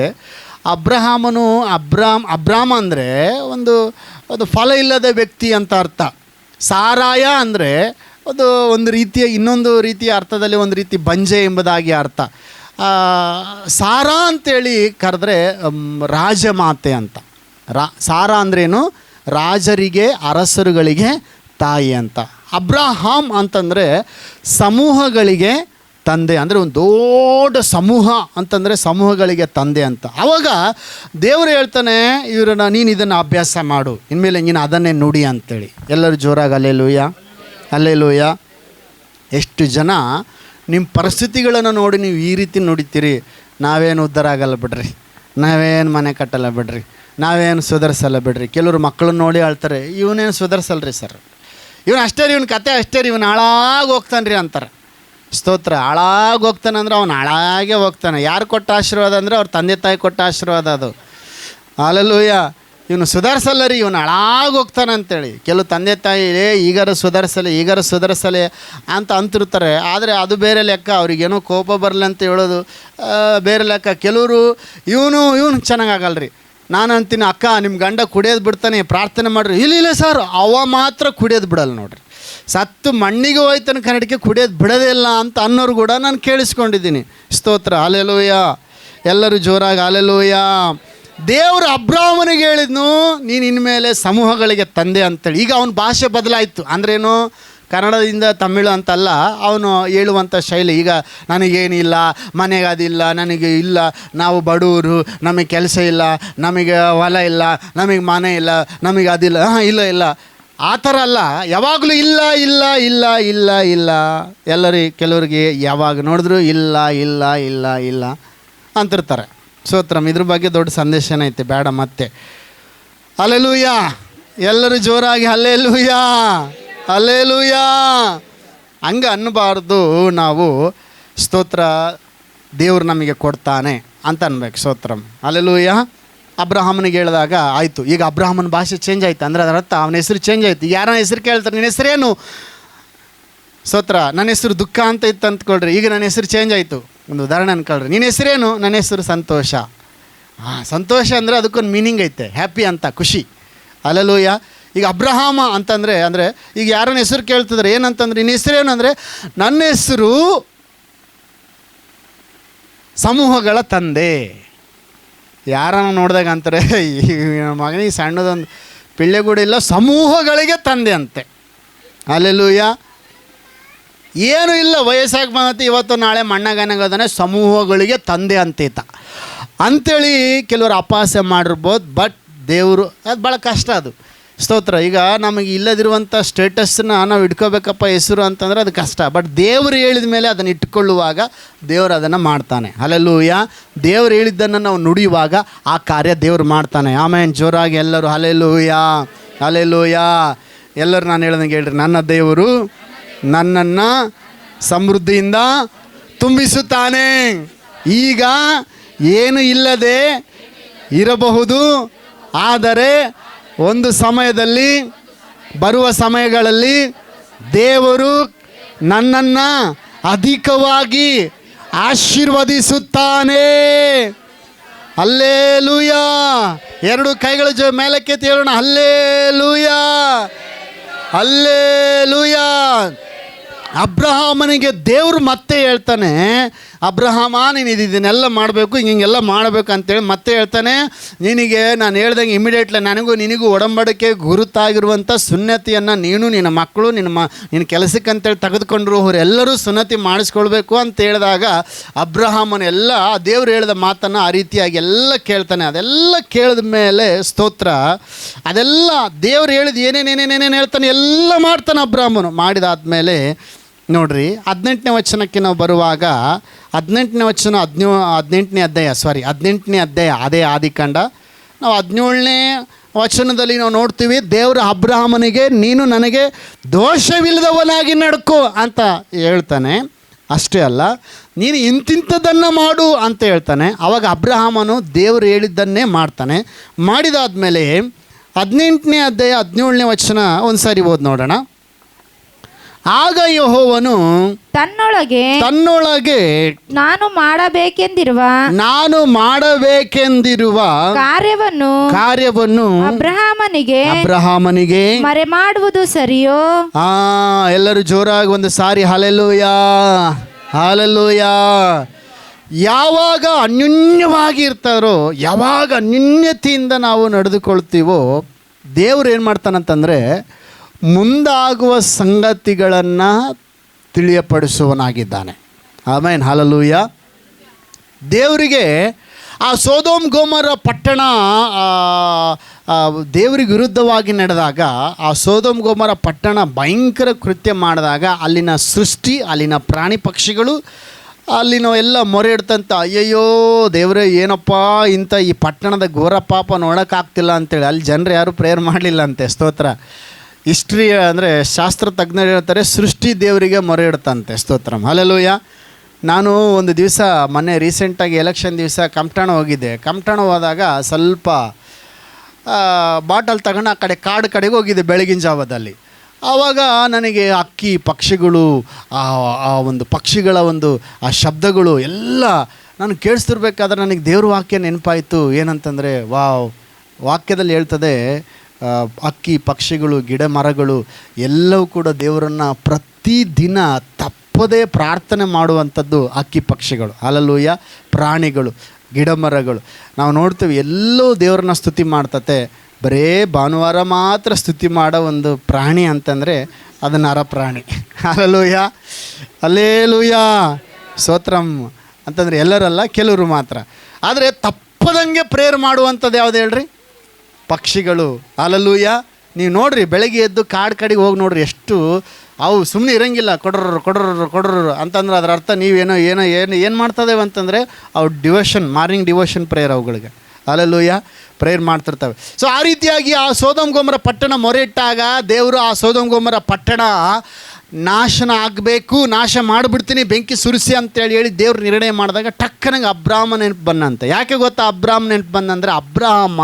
ಅಬ್ರಾಮ ಅಂದರೆ ಒಂದು ಫಲ ಇಲ್ಲದ ವ್ಯಕ್ತಿ ಅಂತ ಅರ್ಥ. ಸಾರಾಯ ಅಂದರೆ ಒಂದು ರೀತಿಯ, ಇನ್ನೊಂದು ರೀತಿಯ ಅರ್ಥದಲ್ಲಿ ಒಂದು ರೀತಿ ಬಂಜೆ ಎಂಬುದಾಗಿ ಅರ್ಥ. ಸಾರಾ ಅಂತೇಳಿ ಕರೆದ್ರೆ ರಾಜಮಾತೆ ಅಂತ. ಸಾರಾ ಅಂದ್ರೇನು? ರಾಜರಿಗೆ, ಅರಸರುಗಳಿಗೆ ತಾಯಿ ಅಂತ. ಅಬ್ರಹಾಮ್ ಅಂತಂದರೆ ಸಮೂಹಗಳಿಗೆ ತಂದೆ, ಅಂದರೆ ಒಂದು ದೊಡ್ಡ ಸಮೂಹ ಅಂತಂದರೆ ಸಮೂಹಗಳಿಗೆ ತಂದೆ ಅಂತ. ಆವಾಗ ದೇವರು ಹೇಳ್ತಾನೆ, ಇವರನ್ನು ನೀನು ಇದನ್ನು ಅಭ್ಯಾಸ ಮಾಡು, ಇನ್ಮೇಲೆ ನೀನು ಅದನ್ನೇ ನುಡಿ ಅಂತೇಳಿ. ಎಲ್ಲರೂ ಜೋರಾಗಿ ಅಲ್ಲೇಲೂಯ. ಎಷ್ಟು ಜನ ನಿಮ್ಮ ಪರಿಸ್ಥಿತಿಗಳನ್ನು ನೋಡಿ ನೀವು ಈ ರೀತಿ ನುಡಿತೀರಿ, ನಾವೇನು ಉದ್ಧಾರ ಆಗಲ್ಲ ಬಿಡ್ರಿ, ನಾವೇನು ಮನೆ ಕಟ್ಟಲ್ಲ ಬಿಡ್ರಿ, ನಾವೇನು ಸುಧಾರಿಸಲ್ಲ ಬಿಡ್ರಿ. ಕೆಲವರು ಮಕ್ಕಳನ್ನ ನೋಡಿ ಹೇಳ್ತಾರೆ, ಇವನೇನು ಸುಧಾರಿಸಲ್ರಿ ಸರ್, ಇವನು ಅಷ್ಟೇ ರೀ, ಇವನ ಕತೆ ಅಷ್ಟೇ ರೀ, ಇವನು ಹಾಳಾಗಿ ಹೋಗ್ತಾನೆ ರೀ ಅಂತಾರೆ. ಸ್ತೋತ್ರ. ಹಾಳಾಗಿ ಹೋಗ್ತಾನೆ ಅಂದರೆ ಅವನು ಹಾಳಾಗೇ ಹೋಗ್ತಾನೆ. ಯಾರು ಕೊಟ್ಟ ಆಶೀರ್ವಾದ ಅಂದರೆ ಅವ್ರ ತಂದೆ ತಾಯಿ ಕೊಟ್ಟ ಆಶೀರ್ವಾದ ಅದು. ಹಲ್ಲೆಲೂಯ. ಇವನು ಸುಧಾರಿಸಲ್ಲ ರೀ, ಇವನು ಹಾಳಾಗಿ ಹೋಗ್ತಾನೆ ಅಂತೇಳಿ ಕೆಲವು ತಂದೆ ತಾಯಿ ಈಗಾರ ಸುಧಾರಿಸಲಿ ಅಂತ ಅಂತಿರ್ತಾರೆ. ಆದರೆ ಅದು ಬೇರೆ ಲೆಕ್ಕ, ಅವ್ರಿಗೇನೋ ಕೋಪ ಬರಲಿ ಅಂತ ಹೇಳೋದು ಬೇರೆ ಲೆಕ್ಕ. ಕೆಲವರು ಇವನು ಚೆನ್ನಾಗಾಗಲ್ರಿ, ನಾನು ಅಂತೀನಿ, ಅಕ್ಕ ನಿಮ್ಮ ಗಂಡ ಕುಡಿಯೋದು ಬಿಡ್ತಾನೆ, ಪ್ರಾರ್ಥನೆ ಮಾಡಿರಿ. ಇಲ್ಲ ಸರ್, ಅವ ಮಾತ್ರ ಕುಡಿಯೋದು ಬಿಡಲ್ಲ ನೋಡ್ರಿ, ಸತ್ತು ಮಣ್ಣಿಗೆ ಹೋಯ್ತಾನೆ ಕನ್ನಡಕ್ಕೆ ಕುಡಿಯೋದು ಬಿಡೋದೇ ಇಲ್ಲ ಅಂತ ಅನ್ನೋರು ಕೂಡ ನಾನು ಕೇಳಿಸ್ಕೊಂಡಿದ್ದೀನಿ. ಸ್ತೋತ್ರ. ಹಲ್ಲೆಲೂಯ. ಎಲ್ಲರೂ ಜೋರಾಗಿ ಹಲ್ಲೆಲೂಯ. ದೇವರು ಅಬ್ರಾಮನಿಗೆ ಹೇಳಿದ್ನು, ನೀನು ಇನ್ಮೇಲೆ ಸಮೂಹಗಳಿಗೆ ತಂದೆ ಅಂತೇಳಿ. ಈಗ ಅವನ ಭಾಷೆ ಬದಲಾಯಿತು. ಅಂದ್ರೇನು? ಕನ್ನಡದಿಂದ ತಮಿಳು ಅಂತಲ್ಲ, ಅವನು ಹೇಳುವಂಥ ಶೈಲಿ. ಈಗ ನನಗೇನಿಲ್ಲ, ಮನೆಗೆ ಅದಿಲ್ಲ, ನನಗೆ ಇಲ್ಲ, ನಾವು ಬಡವರು, ನಮಗೆ ಕೆಲಸ ಇಲ್ಲ, ನಮಗೆ ಹೊಲ ಇಲ್ಲ, ನಮಗೆ ಮನೆ ಇಲ್ಲ, ನಮಗೆ ಅದಿಲ್ಲ, ಇಲ್ಲ ಆ ಥರ ಅಲ್ಲ. ಯಾವಾಗಲೂ ಇಲ್ಲ. ಕೆಲವರಿಗೆ ಯಾವಾಗ ನೋಡಿದ್ರು ಇಲ್ಲ ಅಂತಿರ್ತಾರೆ. ಸ್ತೋತ್ರಂ. ಇದ್ರ ಬಗ್ಗೆ ದೊಡ್ಡ ಸಂದೇಶನೇ ಐತೆ, ಬೇಡ ಮತ್ತೆ. ಹಲ್ಲೆಲೂಯ. ಎಲ್ಲರೂ ಜೋರಾಗಿ ಹಲ್ಲೆಲೂಯ. ಹಂಗೆ ಅನ್ನಬಾರ್ದು ನಾವು. ಸ್ತೋತ್ರ. ದೇವರು ನಮಗೆ ಕೊಡ್ತಾನೆ ಅಂತ ಅನ್ಬೇಕು. ಸ್ತೋತ್ರಂ. ಹಲ್ಲೆಲೂಯ. ಅಬ್ರಹಾಮನಿಗೆ ಹೇಳಿದಾಗ ಆಯಿತು, ಈಗ ಅಬ್ರಹಾಮನ ಭಾಷೆ ಚೇಂಜ್ ಆಯಿತು. ಅಂದರೆ ಅದರ ಅರ್ಥ ಅವನ ಹೆಸರು ಚೇಂಜ್ ಆಯಿತು. ಯಾರ ಹೆಸರು ಕೇಳ್ತಾರೆ, ನಿನ್ನ ಹೆಸರೇನು? ಸ್ತೋತ್ರ. ನನ್ನ ಹೆಸರು ದುಃಖ ಅಂತ ಇತ್ತು ಅಂದ್ಕೊಳ್ರಿ, ಈಗ ನನ್ನ ಹೆಸರು ಚೇಂಜ್ ಆಯಿತು. ಒಂದು ಉದಾಹರಣೆ ಅಂದ್ಕೊಳ್ರಿ, ನಿನ್ನ ಹೆಸರೇನು? ನನ್ನ ಹೆಸರು ಸಂತೋಷ. ಸಂತೋಷ ಅಂದರೆ ಅದಕ್ಕೊಂದು ಮೀನಿಂಗ್ ಐತೆ, ಹ್ಯಾಪಿ ಅಂತ, ಖುಷಿ. ಹಲ್ಲೆಲೂಯ. ಈಗ ಅಬ್ರಹಾಮ ಅಂತಂದರೆ ಈಗ ಯಾರನ್ನ ಹೆಸರು ಕೇಳ್ತಿದ್ರೆ ಏನಂತಂದ್ರೆ, ನಿನ್ನ ಹೆಸರೇನು ಅಂದರೆ, ನನ್ನ ಹೆಸರು ಸಮೂಹಗಳ ತಂದೆ. ಯಾರನ್ನ ನೋಡಿದಾಗ ಅಂತಾರೆ, ಮಗನಿಗೆ ಸಣ್ಣದೊಂದು ಪಿಳ್ಳೆಗೂಡ ಇಲ್ಲ, ಸಮೂಹಗಳಿಗೆ ತಂದೆ ಅಂತೆ. ಹಲ್ಲೆಲೂಯ. ಏನೂ ಇಲ್ಲ, ವಯಸ್ಸಾಗಿ ಬಂದತಿ, ಇವತ್ತು ನಾಳೆ ಮಣ್ಣಗನಗದಾನೆ, ಸಮೂಹಗಳಿಗೆ ತಂದೆ ಅಂತೇತ ಅಂಥೇಳಿ ಕೆಲವರು ಅಪಹಾಸ್ಯ ಮಾಡಿರ್ಬೋದು. ಬಟ್ ದೇವರು, ಅದು ಭಾಳ ಕಷ್ಟ ಅದು. ಸ್ತೋತ್ರ. ಈಗ ನಮಗೆ ಇಲ್ಲದಿರುವಂಥ ಸ್ಟೇಟಸ್ನ ನಾವು ಇಟ್ಕೋಬೇಕಪ್ಪ ಹೆಸರು ಅಂತಂದರೆ ಅದು ಕಷ್ಟ. ಬಟ್ ದೇವರು ಹೇಳಿದ ಮೇಲೆ ಅದನ್ನು ಇಟ್ಕೊಳ್ಳುವಾಗ ದೇವರು ಅದನ್ನು ಮಾಡ್ತಾನೆ. ಹಲ್ಲೆಲೂಯ. ದೇವರು ಹೇಳಿದ್ದನ್ನು ನಾವು ನುಡಿಯುವಾಗ ಆ ಕಾರ್ಯ ದೇವರು ಮಾಡ್ತಾನೆ. ಆಮೇಲೆ ಜೋರಾಗಿ ಎಲ್ಲರೂ ಹಲ್ಲೆಲೂಯ. ಎಲ್ಲರೂ ನಾನು ಹೇಳ್ದಂಗೆ ಹೇಳ್ರಿ, ನನ್ನ ದೇವರು ನನ್ನನ್ನು ಸಮೃದ್ಧಿಯಿಂದ ತುಂಬಿಸುತ್ತಾನೆ. ಈಗ ಏನು ಇಲ್ಲದೆ ಇರಬಹುದು, ಆದರೆ ಒಂದು ಸಮಯದಲ್ಲಿ, ಬರುವ ಸಮಯಗಳಲ್ಲಿ ದೇವರು ನನ್ನನ್ನು ಅಧಿಕವಾಗಿ ಆಶೀರ್ವದಿಸುತ್ತಾನೆ. ಹಲ್ಲೆಲೂಯ. ಎರಡು ಕೈಗಳ ಮೇಲಕ್ಕೆತ್ತಿ ಹೇಳೋಣ, ಹಲ್ಲೆಲೂಯ. ಅಬ್ರಹಾಮನಿಗೆ ದೇವರು ಮತ್ತೆ ಹೇಳ್ತಾನೆ, ಅಬ್ರಹಾಮ ನೀನು ಇದನ್ನೆಲ್ಲ ಮಾಡಬೇಕು, ಹಿಂಗೆಲ್ಲ ಮಾಡಬೇಕು ಅಂತೇಳಿ ಮತ್ತೆ ಹೇಳ್ತಾನೆ. ನಿನಗೆ ನಾನು ಹೇಳ್ದಂಗೆ ಇಮಿಡಿಯೇಟ್ಲಿ ನಿನಗೂ ಒಡಂಬಡಿಕೆ ಗುರುತಾಗಿರುವಂಥ ಸುನ್ನತಿಯನ್ನು ನೀನು, ನಿನ್ನ ಮಕ್ಕಳು, ನಿನ್ನ ಕೆಲಸಕ್ಕಂತೇಳಿ ತೆಗೆದುಕೊಂಡ್ರು ಅವರೆಲ್ಲರೂ ಸುನ್ನತಿ ಮಾಡಿಸ್ಕೊಳ್ಬೇಕು ಅಂತ ಹೇಳಿದಾಗ ಅಬ್ರಹಾಮನೆಲ್ಲ ದೇವರು ಹೇಳಿದ ಮಾತನ್ನು ಆ ರೀತಿಯಾಗಿ ಎಲ್ಲ ಕೇಳ್ತಾನೆ. ಅದೆಲ್ಲ ಕೇಳಿದ ಮೇಲೆ ಸ್ತೋತ್ರ, ಅದೆಲ್ಲ ದೇವರು ಹೇಳಿದ ಏನೇನೇನೇನೇನೇನು ಹೇಳ್ತಾನೆ ಎಲ್ಲ ಮಾಡ್ತಾನೆ ಅಬ್ರಹಾಮನು. ಮಾಡಿದಾದ್ಮೇಲೆ ನೋಡ್ರಿ 18ನೇ ವಚನಕ್ಕೆ ನಾವು ಬರುವಾಗ, 18ನೇ ವಚನ 18ನೇ ಅಧ್ಯಾಯ ಅದೇ ಆದಿಕಾಂಡ. ನಾವು 17ನೇ ವಚನದಲ್ಲಿ ನಾವು ನೋಡ್ತೀವಿ, ದೇವರು ಅಬ್ರಹಾಮನಿಗೆ ನೀನು ನನಗೆ ದೋಷವಿಲ್ಲದವನಾಗಿ ನಡ್ಕೋ ಅಂತ ಹೇಳ್ತಾನೆ. ಅಷ್ಟೇ ಅಲ್ಲ, ನೀನು ಇಂತಿಂಥದ್ದನ್ನು ಮಾಡು ಅಂತ ಹೇಳ್ತಾನೆ. ಆವಾಗ ಅಬ್ರಹಾಮನು ದೇವರು ಹೇಳಿದ್ದನ್ನೇ ಮಾಡ್ತಾನೆ. ಮಾಡಿದಾದ್ಮೇಲೆ 18ನೇ ಅಧ್ಯಾಯ 17ನೇ ವಚನ ಒಂದು ಸಾರಿ ಓದಿ ನೋಡೋಣ. ಆಗ ಯೆಹೋವನು ತನ್ನೊಳಗೆ ನಾನು ಮಾಡಬೇಕೆಂದಿರುವ ಕಾರ್ಯವನ್ನು ಅಬ್ರಹಾಮನಿಗೆ ಮರೆಮಾಡುವುದು ಸರಿಯೋ? ಎಲ್ಲರೂ ಜೋರಾಗಿ ಒಂದು ಸಾರಿ ಹಲ್ಲೆಲೂಯಾ, ಹಲ್ಲೆಲೂಯಾ. ಯಾವಾಗ ಅನ್ಯೋನ್ಯವಾಗಿ ಇರ್ತಾರೋ, ಯಾವಾಗ ಅನ್ಯೋನ್ಯತೆಯಿಂದ ನಾವು ನಡೆದುಕೊಳ್ತೀವೋ, ದೇವರು ಏನು ಮಾಡ್ತಾನಂತಂದರೆ ಮುಂದಾಗುವ ಸಂಗತಿಗಳನ್ನು ತಿಳಿಯಪಡಿಸುವನಾಗಿದ್ದಾನೆ. ಆಮೇನ್, ಹಲ್ಲೆಲೂಯಾ. ದೇವರಿಗೆ ಆ ಸೊದೋಮ್ ಗೊಮೋರ ಪಟ್ಟಣ ದೇವರಿಗೆ ವಿರುದ್ಧವಾಗಿ ನಡೆದಾಗ, ಆ ಸೊದೋಮ್ ಗೊಮೋರ ಪಟ್ಟಣ ಭಯಂಕರ ಕೃತ್ಯ ಮಾಡಿದಾಗ, ಅಲ್ಲಿನ ಸೃಷ್ಟಿ, ಅಲ್ಲಿನ ಪ್ರಾಣಿ ಪಕ್ಷಿಗಳು, ಅಲ್ಲಿನ ಎಲ್ಲ ಮೊರೆ ಇಡ್ತಂತ, ಅಯ್ಯಯ್ಯೋ ದೇವರೇ ಏನಪ್ಪ ಇಂಥ ಈ ಪಟ್ಟಣದ ಘೋರ ಪಾಪ ನೋಡೋಕ್ಕಾಗ್ತಿಲ್ಲ ಅಂತೇಳಿ ಅಲ್ಲಿ ಜನರು ಯಾರೂ ಪ್ರೇಯರ್ ಮಾಡಲಿಲ್ಲ ಅಂತೆ. ಸ್ತೋತ್ರ. ಹಿಸ್ಟ್ರಿ ಅಂದರೆ ಶಾಸ್ತ್ರ ತಜ್ಞರು ಹೇಳ್ತಾರೆ, ಸೃಷ್ಟಿ ದೇವರಿಗೆ ಮೊರೆ ಇಡ್ತಂತೆ. ಸ್ತೋತ್ರಂ, ಹಲ್ಲೆಲೂಯಾ. ನಾನು ಒಂದು ದಿವಸ ಮೊನ್ನೆ ರೀಸೆಂಟಾಗಿ ಎಲೆಕ್ಷನ್ ದಿವಸ ಕಮ್ಟಾಣ ಹೋಗಿದ್ದೆ. ಕಮ್ಟಾಣ ಹೋದಾಗ ಸ್ವಲ್ಪ ಬಾಟಲ್ ತಗೊಂಡು ಆ ಕಡೆ ಕಾಡು ಕಡೆಗೆ ಹೋಗಿದ್ದೆ ಬೆಳಗಿನ ಜಾವದಲ್ಲಿ. ಆವಾಗ ನನಗೆ ಹಕ್ಕಿ ಪಕ್ಷಿಗಳು, ಆ ಒಂದು ಪಕ್ಷಿಗಳ ಒಂದು ಆ ಶಬ್ದಗಳು ಎಲ್ಲ ನಾನು ಕೇಳಿಸ್ತಿರ್ಬೇಕಾದ್ರೆ ನನಗೆ ದೇವ್ರ ವಾಕ್ಯ ನೆನಪಾಯಿತು. ಏನಂತಂದರೆ, ವಾಕ್ಯದಲ್ಲಿ ಹೇಳ್ತದೆ, ಹಕ್ಕಿ ಪಕ್ಷಿಗಳು, ಗಿಡ ಮರಗಳು ಎಲ್ಲವೂ ಕೂಡ ದೇವರನ್ನು ಪ್ರತಿದಿನ ತಪ್ಪದೇ ಪ್ರಾರ್ಥನೆ ಮಾಡುವಂಥದ್ದು ಹಕ್ಕಿ ಪಕ್ಷಿಗಳು. ಹಲ್ಲೆಲೂಯಾ. ಪ್ರಾಣಿಗಳು, ಗಿಡ ಮರಗಳು ನಾವು ನೋಡ್ತೀವಿ ಎಲ್ಲೋ ದೇವರನ್ನ ಸ್ತುತಿ ಮಾಡ್ತತೆ. ಬರೇ ಭಾನುವಾರ ಮಾತ್ರ ಸ್ತುತಿ ಮಾಡೋ ಒಂದು ಪ್ರಾಣಿ ಅಂತಂದರೆ ಅದು ನರಪ್ರಾಣಿ. ಹಲ್ಲೆಲೂಯಾ, ಹಲ್ಲೆಲೂಯಾ, ಸ್ತೋತ್ರಂ ಅಂತಂದರೆ ಎಲ್ಲರಲ್ಲ, ಕೆಲವರು ಮಾತ್ರ. ಆದರೆ ತಪ್ಪದಂಗೆ ಪ್ರೇಯರ್ ಮಾಡುವಂಥದ್ದು ಯಾವುದು ಹೇಳ್ರಿ? ಪಕ್ಷಿಗಳು. ಹಲ್ಲೆಲೂಯಾ. ನೀವು ನೋಡಿರಿ, ಬೆಳಗ್ಗೆ ಎದ್ದು ಕಾಡು ಕಡೆಗೆ ಹೋಗಿ ನೋಡ್ರಿ, ಎಷ್ಟು ಅವು ಸುಮ್ಮನೆ ಇರೋಂಗಿಲ್ಲ, ಕೊಡ್ರರು ಅಂತಂದ್ರೆ ಅದರ ಅರ್ಥ ಏನು ಮಾಡ್ತದೇವೆ ಅಂತಂದರೆ ಅವು ಮಾರ್ನಿಂಗ್ ಡಿವೋಷನ್ ಪ್ರೇಯರ್ ಅವುಗಳಿಗೆ. ಹಲ್ಲೆಲೂಯಾ, ಪ್ರೇಯರ್ ಮಾಡ್ತಿರ್ತವೆ. ಸೊ ಆ ರೀತಿಯಾಗಿ ಆ ಸೊದೋಮ್ ಗೊಮೋರ ಪಟ್ಟಣ ಮೊರೆ ಇಟ್ಟಾಗ ದೇವರು ಆ ಸೊದೋಮ್ ಗೊಮೋರ ಪಟ್ಟಣ ನಾಶನ ಆಗಬೇಕು, ನಾಶ ಮಾಡಿಬಿಡ್ತೀನಿ, ಬೆಂಕಿ ಸುರಿಸಿ ಅಂತೇಳಿ ದೇವ್ರು ನಿರ್ಣಯ ಮಾಡಿದಾಗ ಟಕ್ಕನಂಗೆ ಅಬ್ರಾಮ ನೆನಪು ಬಂದಂತೆ. ಯಾಕೆ ಗೊತ್ತಾ ಅಬ್ರಾಮ ನೆನಪು ಬಂದಂದರೆ, ಅಬ್ರಾಮ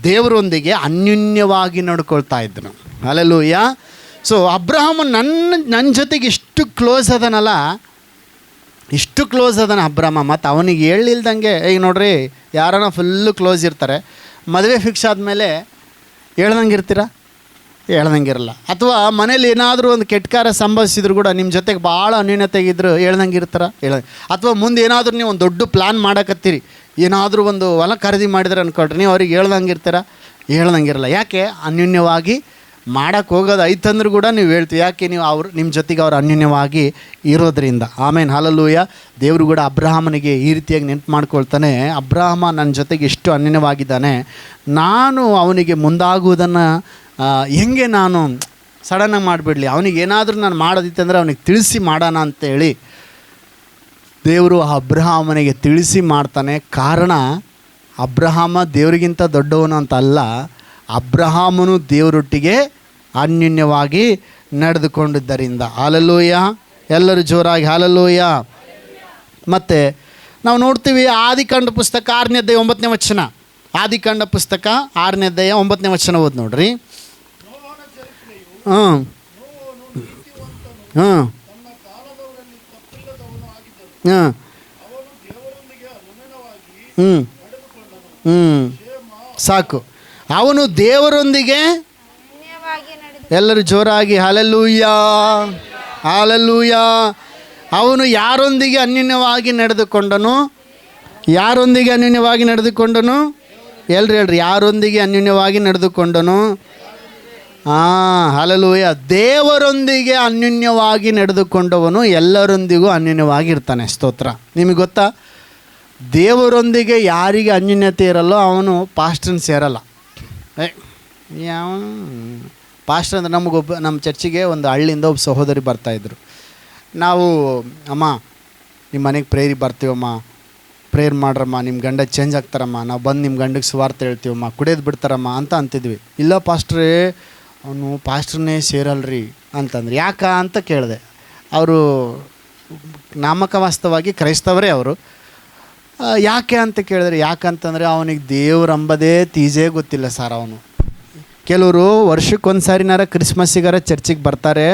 ದೇವರೊಂದಿಗೆ ಅನ್ಯೋನ್ಯವಾಗಿ ನಡ್ಕೊಳ್ತಾ ಇದ್ದನು. ಹಲ್ಲೆಲೂಯಾ. ಸೊ ಅಬ್ರಹಾಮ ನನ್ನ ಜೊತೆಗೆ ಇಷ್ಟು ಕ್ಲೋಸ್ ಅದನಲ್ಲ, ಇಷ್ಟು ಕ್ಲೋಸ್ ಅದನ ಅಬ್ರಹಾಮ. ಮತ್ತು ಅವನಿಗೆ ಹೇಳಿಲ್ದಂಗೆ, ಈಗ ನೋಡ್ರಿ, ಯಾರನ್ನ ಫುಲ್ಲು ಕ್ಲೋಸ್ ಇರ್ತಾರೆ, ಮದುವೆ ಫಿಕ್ಸ್ ಆದಮೇಲೆ ಹೇಳ್ದಂಗೆ ಇರ್ತೀರಾ? ಹೇಳ್ದಂಗಿರಲ್ಲ. ಅಥವಾ ಮನೇಲಿ ಏನಾದರೂ ಒಂದು ಕೆಟ್ಟ ಸಂಭವಿಸಿದ್ರು ಕೂಡ ನಿಮ್ಮ ಜೊತೆಗೆ ಭಾಳ ಅನ್ಯೋನ್ಯತೆಗಿದ್ರು ಹೇಳ್ದಂಗೆ ಇರ್ತಾರ? ಅಥವಾ ಮುಂದೆ ಏನಾದರೂ ನೀವು ಒಂದು ದೊಡ್ಡ ಪ್ಲ್ಯಾನ್ ಮಾಡಕತ್ತೀರಿ, ಏನಾದರೂ ಒಂದು ಹೊಲ ಖರೀದಿ ಮಾಡಿದ್ರೆ ಅಂದ್ಕೊಳ್ರಿ, ನೀವು ಅವ್ರಿಗೆ ಹೇಳ್ದಂಗೆ ಇರ್ತೀರ? ಹೇಳ್ದಂಗಿರಲ್ಲ. ಯಾಕೆ? ಅನ್ಯೋನ್ಯವಾಗಿ ಮಾಡೋಕ್ಕೆ ಹೋಗೋದು ಐತಂದ್ರೂ ಕೂಡ ನೀವು ಹೇಳ್ತೀವಿ. ಯಾಕೆ? ನೀವು ನಿಮ್ಮ ಜೊತೆಗೆ ಅವ್ರು ಅನ್ಯೋನ್ಯವಾಗಿ ಇರೋದ್ರಿಂದ. ಆಮೇನ್, ಹಲ್ಲೆಲೂಯಾ. ದೇವರು ಕೂಡ ಅಬ್ರಹಾಮನಿಗೆ ಈ ರೀತಿಯಾಗಿ ನೆನಪು ಮಾಡ್ಕೊಳ್ತಾನೆ, ಅಬ್ರಹಾಮ ನನ್ನ ಜೊತೆಗೆ ಎಷ್ಟು ಅನ್ಯೋನ್ಯವಾಗಿದ್ದಾನೆ, ನಾನು ಅವನಿಗೆ ಮುಂದಾಗುವುದನ್ನು ಹೆಂಗೆ ನಾನು ಸಡನ್ನಾಗಿ ಮಾಡಿಬಿಡಲಿ, ಅವನಿಗೆ ಏನಾದರೂ ನಾನು ಮಾಡೋದಿತ್ತಂದರೆ ಅವನಿಗೆ ತಿಳಿಸಿ ಮಾಡೋಣ ಅಂತೇಳಿ ದೇವರು ಅಬ್ರಹಾಮನಿಗೆ ತಿಳಿಸಿ ಮಾಡ್ತಾನೆ. ಕಾರಣ ಅಬ್ರಹಾಮ ದೇವರಿಗಿಂತ ದೊಡ್ಡವನು ಅಂತ ಅಲ್ಲ, ಅಬ್ರಹಾಮನು ದೇವರೊಟ್ಟಿಗೆ ಅನ್ಯೋನ್ಯವಾಗಿ ನಡೆದುಕೊಂಡಿದ್ದರಿಂದ. ಹಲ್ಲೆಲೂಯಾ. ಎಲ್ಲರೂ ಜೋರಾಗಿ ಹಲ್ಲೆಲೂಯಾ. ಮತ್ತು ನಾವು ನೋಡ್ತೀವಿ ಆದಿಕಾಂಡ ಪುಸ್ತಕ 6ನೇ ಅಧ್ಯಾಯ 9ನೇ ವಚನ. ಆದಿಕಾಂಡ ಪುಸ್ತಕ 6ನೇ ಅಧ್ಯಾಯ 9ನೇ ವಚನ ಓದಿ ನೋಡ್ರಿ. ಸಾಕು. ಅವನು ದೇವರೊಂದಿಗೆ, ಎಲ್ಲರೂ ಜೋರಾಗಿ ಹಲ್ಲೆಲೂಯಾ, ಹಲ್ಲೆಲೂಯಾ. ಅವನು ಯಾರೊಂದಿಗೆ ಅನ್ಯೋನ್ಯವಾಗಿ ನಡೆದುಕೊಂಡನು? ಯಾರೊಂದಿಗೆ ಅನ್ಯೋನ್ಯವಾಗಿ ನಡೆದುಕೊಂಡನು? ಹೇಳ್ರಿ ಯಾರೊಂದಿಗೆ ಅನ್ಯೋನ್ಯವಾಗಿ ನಡೆದುಕೊಂಡನು? ಹಲ್ಲೆಲೂಯಾ. ದೇವರೊಂದಿಗೆ ಅನ್ಯೋನ್ಯವಾಗಿ ನಡೆದುಕೊಂಡವನು ಎಲ್ಲರೊಂದಿಗೂ ಅನ್ಯೋನ್ಯವಾಗಿರ್ತಾನೆ. ಸ್ತೋತ್ರ. ನಿಮಗೆ ಗೊತ್ತಾ, ದೇವರೊಂದಿಗೆ ಯಾರಿಗೆ ಅನ್ಯೋನ್ಯತೆ ಇರಲ್ಲೋ ಅವನು ಪಾಸ್ಟರ್ನ ಸೇರಲ್ಲ. ಯಾವ ಪಾಸ್ಟರ್ ಅಂದರೆ ನಮ್ಮ ಚರ್ಚಿಗೆ ಒಂದು ಹಳ್ಳಿಯಿಂದ ಒಬ್ಬ ಸಹೋದರಿ ಬರ್ತಾಯಿದ್ರು. ನಾವು, ಅಮ್ಮ ನಿಮ್ಮ ಮನೆಗೆ ಪ್ರೇಯರಿಗೆ ಬರ್ತೀವಮ್ಮ, ಪ್ರೇಯರ್ ಮಾಡ್ರಮ್ಮ, ನಿಮ್ಮ ಗಂಡ ಚೇಂಜ್ ಆಗ್ತಾರಮ್ಮ, ನಾವು ಬಂದು ನಿಮ್ಮ ಗಂಡಗೆ ಸುವಾರ್ತೆ ಹೇಳ್ತೀವಮ್ಮ, ಕುಡಿಯೋದು ಬಿಡ್ತಾರಮ್ಮ ಅಂತ ಅಂತಿದ್ವಿ. ಇಲ್ಲ ಪಾಸ್ಟ್ರೇ, ಅವನು ಪಾಸ್ಟ್ರನ್ನೇ ಸೇರಲ್ರಿ ಅಂತಂದ್ರೆ. ಅಂತ ಕೇಳಿದೆ. ಅವರು ನಾಮಕವಾಸ್ತವಾಗಿ ಕ್ರೈಸ್ತವರೇ ಅವರು. ಯಾಕೆ ಅಂತ ಕೇಳಿದ್ರೆ, ಯಾಕಂತಂದರೆ ಅವನಿಗೆ ದೇವ್ರಂಬದೇ ತೀಜೇ ಗೊತ್ತಿಲ್ಲ ಸರ್. ಅವನು ಕೆಲವರು ವರ್ಷಕ್ಕೊಂದು ಸಾರಿನಾರ ಕ್ರಿಸ್ಮಸ್ಸಿಗಾರ ಚರ್ಚಿಗೆ ಬರ್ತಾರೆ,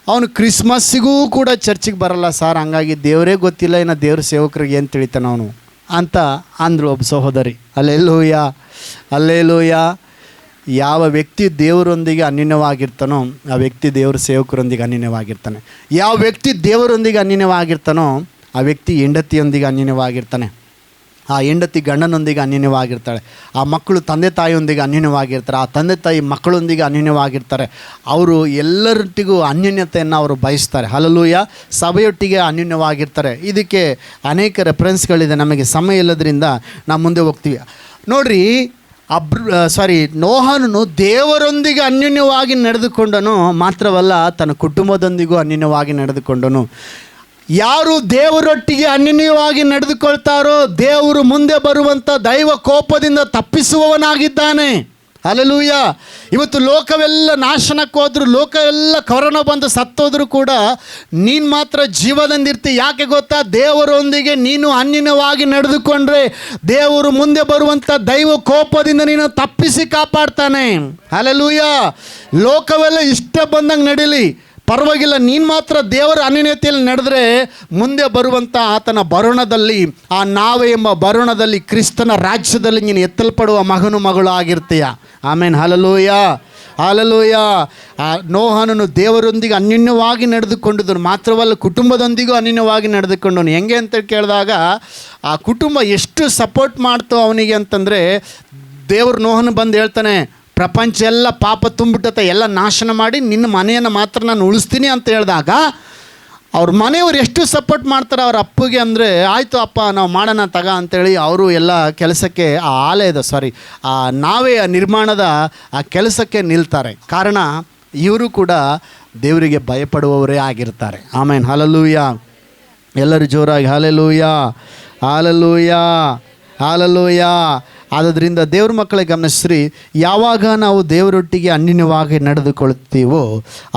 ಅವನು ಕ್ರಿಸ್ಮಸ್ಸಿಗೂ ಕೂಡ ಚರ್ಚಿಗೆ ಬರಲ್ಲ ಸರ್. ಹಂಗಾಗಿ ದೇವರೇ ಗೊತ್ತಿಲ್ಲ, ಇನ್ನು ದೇವ್ರ ಸೇವಕರಿಗೆ ಏನು ತಿಳಿತಾನೆ ಅವನು ಅಂತ ಅಂದರು ಒಬ್ಬ ಸಹೋದರಿ. ಅಲ್ಲೇಲೂಯ. ಯಾವ ವ್ಯಕ್ತಿ ದೇವರೊಂದಿಗೆ ಅನ್ಯೋನ್ಯವಾಗಿರ್ತಾನೋ ಆ ವ್ಯಕ್ತಿ ದೇವ್ರ ಸೇವಕರೊಂದಿಗೆ ಅನ್ಯೋನ್ಯವಾಗಿರ್ತಾನೆ. ಯಾವ ವ್ಯಕ್ತಿ ದೇವರೊಂದಿಗೆ ಅನ್ಯೋನ್ಯವಾಗಿರ್ತಾನೋ ಆ ವ್ಯಕ್ತಿ ಹೆಂಡತಿಯೊಂದಿಗೆ ಅನ್ಯೋನ್ಯವಾಗಿರ್ತಾನೆ. ಆ ಹೆಂಡತಿ ಗಂಡನೊಂದಿಗೆ ಅನ್ಯೋನ್ಯವಾಗಿರ್ತಾಳೆ. ಆ ಮಕ್ಕಳು ತಂದೆ ತಾಯಿಯೊಂದಿಗೆ ಅನ್ಯೋನ್ಯವಾಗಿರ್ತಾರೆ. ಆ ತಂದೆ ತಾಯಿ ಮಕ್ಕಳೊಂದಿಗೆ ಅನ್ಯೋನ್ಯವಾಗಿರ್ತಾರೆ. ಅವರು ಎಲ್ಲರೊಟ್ಟಿಗೂ ಅನ್ಯೋನ್ಯತೆಯನ್ನು ಅವರು ಬಯಸ್ತಾರೆ. ಹಲ್ಲೆಲೂಯಾ. ಸಭೆಯೊಟ್ಟಿಗೆ ಅನ್ಯೋನ್ಯವಾಗಿರ್ತಾರೆ. ಇದಕ್ಕೆ ಅನೇಕ ರೆಫರೆನ್ಸ್ಗಳಿದೆ. ನಮಗೆ ಸಮಯ ಇಲ್ಲದ್ರಿಂದ ನಾವು ಮುಂದೆ ಹೋಗ್ತೀವಿ. ನೋಡ್ರಿ, ನೋಹನನು ದೇವರೊಂದಿಗೆ ಅನ್ಯೋನ್ಯವಾಗಿ ನಡೆದುಕೊಂಡನು. ಮಾತ್ರವಲ್ಲ, ತನ್ನ ಕುಟುಂಬದೊಂದಿಗೂ ಅನ್ಯೋನ್ಯವಾಗಿ ನಡೆದುಕೊಂಡನು. ಯಾರು ದೇವರೊಟ್ಟಿಗೆ ಅನ್ಯೋನ್ಯವಾಗಿ ನಡೆದುಕೊಳ್ತಾರೋ ದೇವರು ಮುಂದೆ ಬರುವಂಥ ದೈವ ಕೋಪದಿಂದ ತಪ್ಪಿಸುವವನಾಗಿದ್ದಾನೆ. ಹಲ್ಲೆಲೂಯ. ಇವತ್ತು ಲೋಕವೆಲ್ಲ ನಾಶನಕ್ಕೆ ಹೋದ್ರು, ಲೋಕವೆಲ್ಲ ಕೊರೋನಾ ಬಂದು ಸತ್ತೋದ್ರು ಕೂಡ ನೀನು ಮಾತ್ರ ಜೀವದಿಂದಿರ್ತಿ. ಯಾಕೆ ಗೊತ್ತಾ? ದೇವರೊಂದಿಗೆ ನೀನು ಅನ್ಯೋನ್ಯವಾಗಿ ನಡೆದುಕೊಂಡ್ರೆ ದೇವರು ಮುಂದೆ ಬರುವಂಥ ದೈವ ಕೋಪದಿಂದ ನೀನು ತಪ್ಪಿಸಿ ಕಾಪಾಡ್ತಾನೆ. ಹಲ್ಲೆಲೂಯ. ಲೋಕವೆಲ್ಲ ಇಷ್ಟ ಬಂದಂಗೆ ನಡೀಲಿ, ಪರವಾಗಿಲ್ಲ, ನೀನು ಮಾತ್ರ ದೇವರ ಅನ್ಯೋನ್ಯತೆಯಲ್ಲಿ ನಡೆದ್ರೆ ಮುಂದೆ ಬರುವಂಥ ಆತನ ಬರುಣದಲ್ಲಿ, ಆ ನಾವೇ ಎಂಬ ಬರುಣದಲ್ಲಿ, ಕ್ರಿಸ್ತನ ರಾಜ್ಯದಲ್ಲಿ ನೀನು ಎತ್ತಲ್ಪಡುವ ಮಗನು ಆಗಿರ್ತೀಯ. ಆಮೇನ್. ಹಲ್ಲೆಲೂಯ. ಆ ನೋಹನನು ದೇವರೊಂದಿಗೆ ಅನ್ಯೋನ್ಯವಾಗಿ ನಡೆದುಕೊಂಡಿದ್ದನು. ಮಾತ್ರವಲ್ಲ, ಕುಟುಂಬದೊಂದಿಗೂ ಅನ್ಯೋನ್ಯವಾಗಿ ನಡೆದುಕೊಂಡನು. ಹೆಂಗೆ ಅಂತ ಕೇಳಿದಾಗ, ಆ ಕುಟುಂಬ ಎಷ್ಟು ಸಪೋರ್ಟ್ ಮಾಡ್ತೋ ಅವನಿಗೆ ಅಂತಂದರೆ, ದೇವರು ನೋಹನ ಬಂದು ಹೇಳ್ತಾನೆ, ಪ್ರಪಂಚ ಎಲ್ಲ ಪಾಪ ತುಂಬಿಟ್ಟತೆ, ಎಲ್ಲ ನಾಶನ ಮಾಡಿ ನಿನ್ನ ಮನೆಯನ್ನು ಮಾತ್ರ ನಾನು ಉಳಿಸ್ತೀನಿ ಅಂತ ಹೇಳಿದಾಗ ಅವ್ರ ಮನೆಯವ್ರು ಎಷ್ಟು ಸಪೋರ್ಟ್ ಮಾಡ್ತಾರೆ ಅವ್ರ ಅಪ್ಪಗೆ ಅಂದರೆ, ಆಯಿತು ಅಪ್ಪ ನಾವು ಮಾಡೋಣ ತಗ ಅಂತೇಳಿ ಅವರು ಎಲ್ಲ ಕೆಲಸಕ್ಕೆ, ಆ ನಾವೇ ನಿರ್ಮಾಣದ ಆ ಕೆಲಸಕ್ಕೆ ನಿಲ್ತಾರೆ. ಕಾರಣ ಇವರು ಕೂಡ ದೇವರಿಗೆ ಭಯಪಡುವವರೇ ಆಗಿರ್ತಾರೆ. ಆಮೇನ್. ಹಲ್ಲೆಲೂಯ. ಎಲ್ಲರೂ ಜೋರಾಗಿ ಹಲ್ಲೆಲೂಯ. ಆದ್ದರಿಂದ ದೇವ್ರ ಮಕ್ಕಳೇ ಗಮನಿಸ್ರಿ, ಯಾವಾಗ ನಾವು ದೇವರೊಟ್ಟಿಗೆ ಅನ್ಯೋನ್ಯವಾಗಿ ನಡೆದುಕೊಳ್ತೀವೋ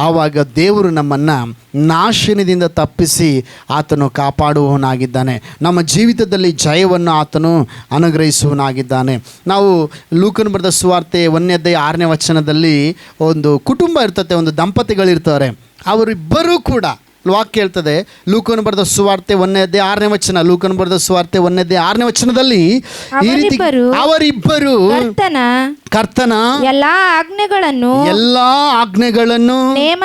ಆವಾಗ ದೇವರು ನಮ್ಮನ್ನು ನಾಶನದಿಂದ ತಪ್ಪಿಸಿ ಆತನು ಕಾಪಾಡುವವನಾಗಿದ್ದಾನೆ. ನಮ್ಮ ಜೀವಿತದಲ್ಲಿ ಜಯವನ್ನು ಆತನು ಅನುಗ್ರಹಿಸುವವನಾಗಿದ್ದಾನೆ. ನಾವು ಲೂಕನ ಬರೆದ ಸುವಾರ್ತೆ 1ನೇ ಅಧ್ಯಾಯ 6ನೇ ವಚನದಲ್ಲಿ ಒಂದು ಕುಟುಂಬ ಇರ್ತದೆ, ಒಂದು ದಂಪತಿಗಳಿರ್ತಾರೆ. ಅವರಿಬ್ಬರೂ ಕೂಡ ವಾಕ್ಯ ಹೇಳ್ತದೆ, ಲೂಕನ ಬರೆದ ಸುವಾರ್ತೆ 1ನೇ ಅಧ್ಯಾಯ 6ನೇ ವಚನ. ಲೂಕನ ಬರೆದ ಸುವಾರ್ತೆ 1ನೇ ಅಧ್ಯಾಯ 6ನೇ ವಚನದಲ್ಲಿ ಈ ರೀತಿ, ಅವರಿಬ್ಬರು ಕರ್ತನ ಎಲ್ಲಾ ಆಜ್ಞೆಗಳನ್ನು ನೇಮ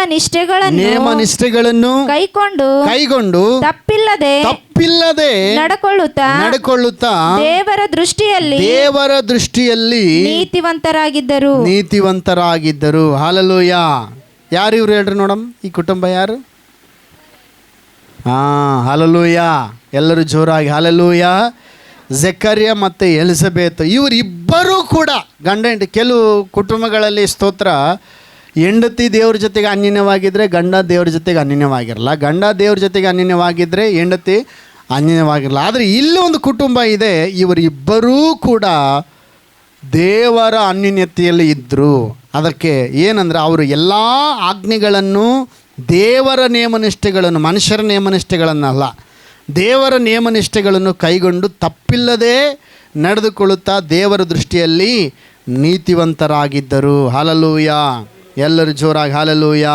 ನಿಷ್ಠೆಗಳನ್ನು ಕೈಕೊಂಡು ತಪ್ಪಿಲ್ಲದೆ ನಡಕೊಳ್ಳುತ್ತಾ ದೇವರ ದೃಷ್ಟಿಯಲ್ಲಿ ನೀತಿವಂತರಾಗಿದ್ದರು. ಹಲ್ಲೆಲೂಯ. ಯಾರು ಇವ್ರು ಹೇಳ್ರಿ ನೋಡಮ್, ಈ ಕುಟುಂಬ ಯಾರು? ಹಲ್ಲೆಲೂಯ. ಎಲ್ಲರೂ ಜೋರಾಗಿ ಹಲ್ಲೆಲೂಯ. ಜಕರ್ಯ ಮತ್ತು ಎಲಿಸಬೇತ್ ಇವರಿಬ್ಬರೂ ಕೂಡ ಗಂಡ ಹೆಂಡತಿ. ಕೆಲವು ಕುಟುಂಬಗಳಲ್ಲಿ ಸ್ತೋತ್ರ, ಹೆಂಡತಿ ದೇವ್ರ ಜೊತೆಗೆ ಅನ್ಯೋನ್ಯವಾಗಿದ್ದರೆ ಗಂಡ ದೇವ್ರ ಜೊತೆಗೆ ಅನ್ಯೋನ್ಯವಾಗಿರಲ್ಲ, ಗಂಡ ದೇವ್ರ ಜೊತೆಗೆ ಅನ್ಯೋನ್ಯವಾಗಿದ್ದರೆ ಹೆಂಡತಿ ಅನ್ಯೋನ್ಯವಾಗಿರಲ್ಲ. ಆದರೆ ಇಲ್ಲಿ ಒಂದು ಕುಟುಂಬ ಇದೆ, ಇವರಿಬ್ಬರೂ ಕೂಡ ದೇವರ ಅನ್ಯೋನ್ಯತೆಯಲ್ಲಿ ಇದ್ದರು. ಅದಕ್ಕೆ ಏನಂದರೆ, ಅವರು ಎಲ್ಲ ಆಜ್ಞೆಗಳನ್ನು, ದೇವರ ನೇಮನಿಷ್ಠೆಗಳನ್ನು, ಮನುಷ್ಯರ ನೇಮನಿಷ್ಠೆಗಳನ್ನಲ್ಲ, ದೇವರ ನೇಮನಿಷ್ಠೆಗಳನ್ನು ಕೈಗೊಂಡು ತಪ್ಪಿಲ್ಲದೆ ನಡೆದುಕೊಳ್ಳುತ್ತಾ ದೇವರ ದೃಷ್ಟಿಯಲ್ಲಿ ನೀತಿವಂತರಾಗಿದ್ದರು. ಹಲ್ಲೆಲೂಯ. ಎಲ್ಲರೂ ಜೋರಾಗಿ ಹಲ್ಲೆಲೂಯ.